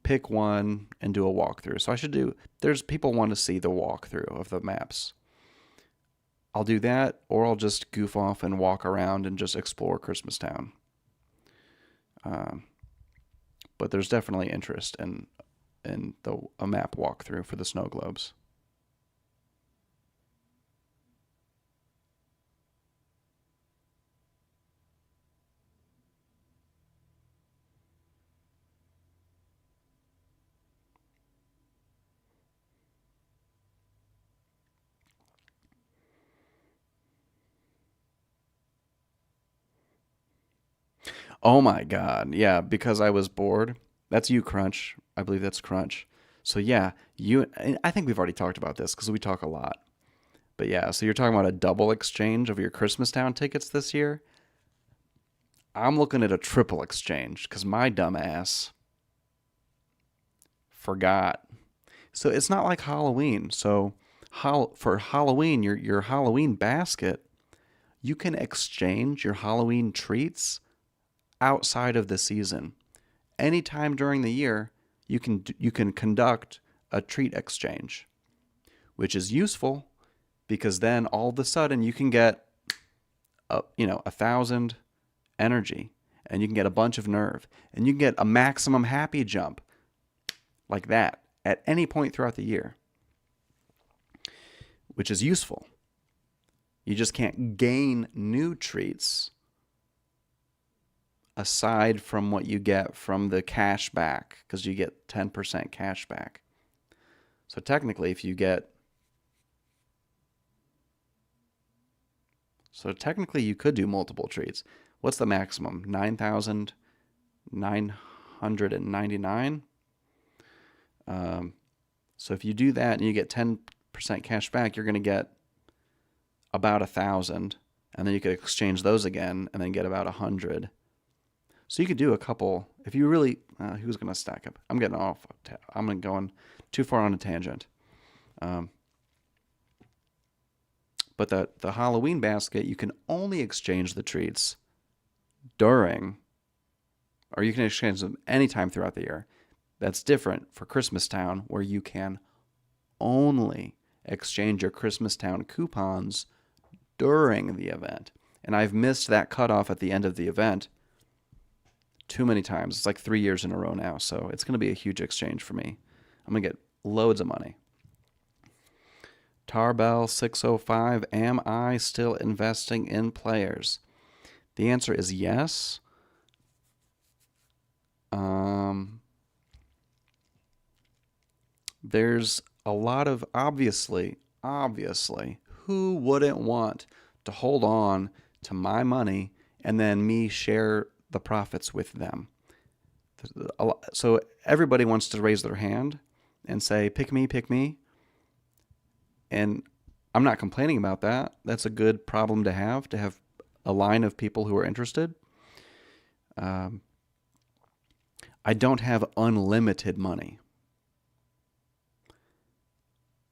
pick one and do a walkthrough. So there's people want to see the walkthrough of the maps. I'll do that, or I'll just goof off and walk around and just explore Christmas Town. But there's definitely interest in a map walkthrough for the snow globes. Oh my God. Yeah, because I was bored. That's you, Crunch. I believe that's Crunch. So yeah, I think we've already talked about this because we talk a lot. But yeah, so you're talking about a double exchange of your Christmas Town tickets this year? I'm looking at a triple exchange because my dumb ass forgot. So it's not like Halloween. So for Halloween, your Halloween basket, you can exchange your Halloween treats outside of the season. Anytime during the year, you can conduct a treat exchange, which is useful because then all of a sudden you can get 1,000 energy, and you can get a bunch of nerve, and you can get a maximum happy jump like that at any point throughout the year, which is useful. You just can't gain new treats aside from what you get from the cash back, because you get 10% cash back. So technically, you could do multiple treats. What's the maximum? 9,999. So if you do that and you get 10% cash back, you're going to get about 1,000, and then you could exchange those again and then get about 100. So you could do a couple if you really. Who's going to stack up? I'm getting off. I'm going too far on a tangent. But the Halloween basket, you can only exchange the treats during, or you can exchange them anytime throughout the year. That's different for Christmas Town, where you can only exchange your Christmas Town coupons during the event. And I've missed that cutoff at the end of the event too many times. It's like 3 years in a row now, so it's going to be a huge exchange for me. I'm going to get loads of money. Tarbell 605, am I still investing in players? The answer is yes. There's a lot of, obviously, who wouldn't want to hold on to my money and then me share the profits with them? So everybody wants to raise their hand and say, pick me. And I'm not complaining about that. That's a good problem to have a line of people who are interested. I don't have unlimited money.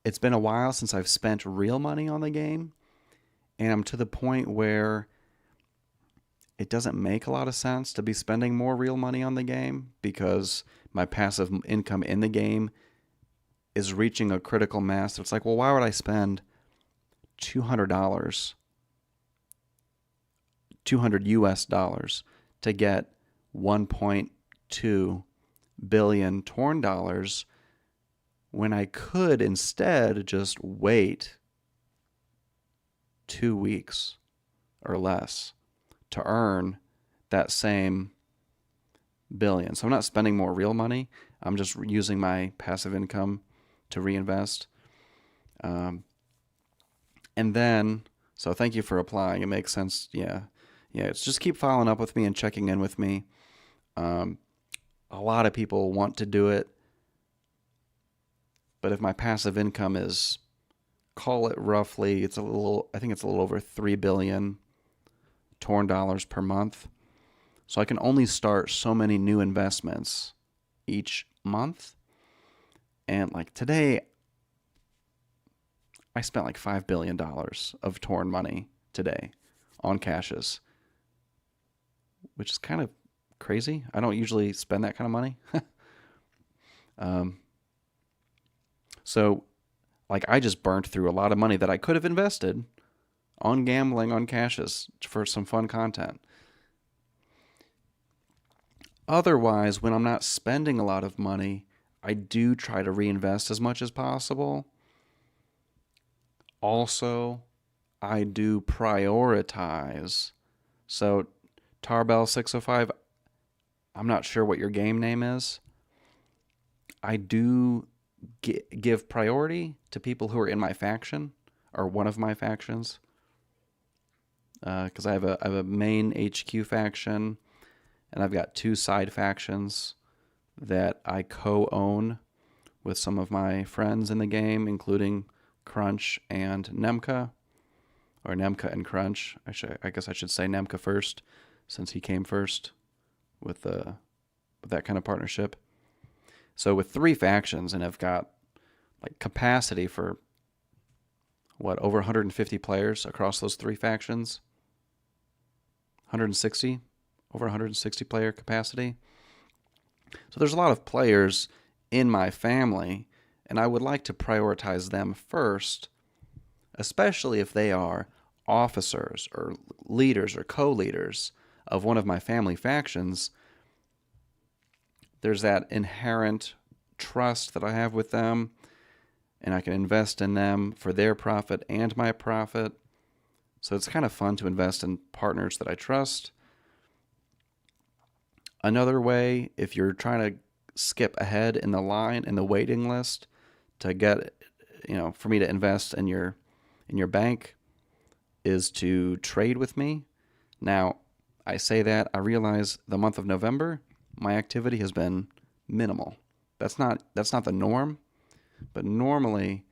It's been a while since I've spent real money on the game, and I'm to the point where it doesn't make a lot of sense to be spending more real money on the game, because my passive income in the game is reaching a critical mass. It's like, well, why would I spend $200 US dollars to get 1.2 billion torn dollars when I could instead just wait 2 weeks or less to earn that same billion? So I'm not spending more real money. I'm just using my passive income to reinvest. And then, so thank you for applying. It makes sense. Yeah. It's just keep following up with me and checking in with me. A lot of people want to do it, but if my passive income is, call it roughly, I think it's a little over 3 billion torn dollars per month. So I can only start so many new investments each month. And like today, I spent like $5 billion of torn money today on caches, which is kind of crazy. I don't usually spend that kind of money. So like I just burnt through a lot of money that I could have invested on gambling on caches for some fun content. Otherwise, when I'm not spending a lot of money, I do try to reinvest as much as possible. Also, I do prioritize. So, Tarbell 605, I'm not sure what your game name is. I do give priority to people who are in my faction or one of my factions. Because I have a main HQ faction, and I've got 2 side factions that I co-own with some of my friends in the game, including Crunch and Nemka, or Nemka and Crunch. I guess I should say Nemka first, since he came first with that kind of partnership. So with 3 factions, and I've got like capacity for over 150 players across those 3 factions. 160, over 160 player capacity. So there's a lot of players in my family, and I would like to prioritize them first, especially if they are officers or leaders or co-leaders of one of my family factions. There's that inherent trust that I have with them, and I can invest in them for their profit and my profit. So it's kind of fun to invest in partners that I trust. Another way, if you're trying to skip ahead in the line in the waiting list to get, for me to invest in your bank, is to trade with me. Now, I say that I realize the month of November, my activity has been minimal. That's not the norm, but normally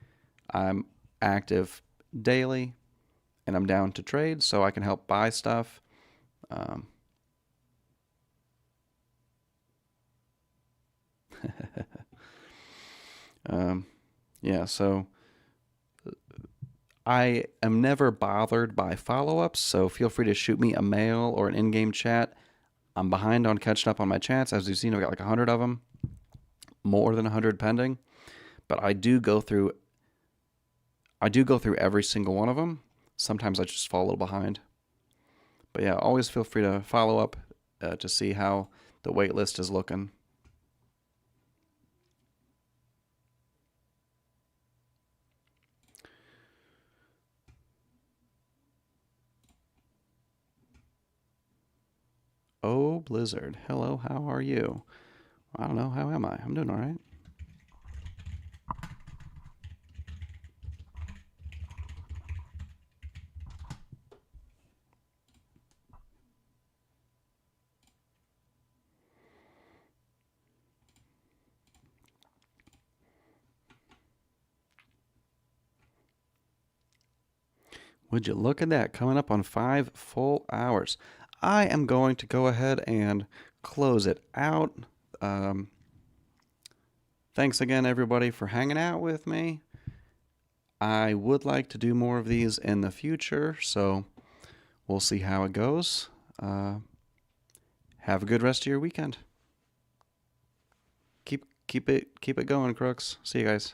I'm active daily and I'm down to trade so I can help buy stuff. Um, yeah, so I am never bothered by follow ups, so feel free to shoot me a mail or an in game chat. I'm behind on catching up on my chats. As you've seen, I've got like 100 of them, more than 100 pending. But I do go through every single one of them. Sometimes I just fall a little behind. But yeah, always feel free to follow up to see how the wait list is looking. Oh, Blizzard. Hello, how are you? I don't know, how am I? I'm doing all right. Would you look at that? Coming up on 5 full hours. I am going to go ahead and close it out. Um, Thanks again, everybody, for hanging out with me. I would like to do more of these in the future, so we'll see how it goes. Have a good rest of your weekend. Keep it going, crooks. See you guys.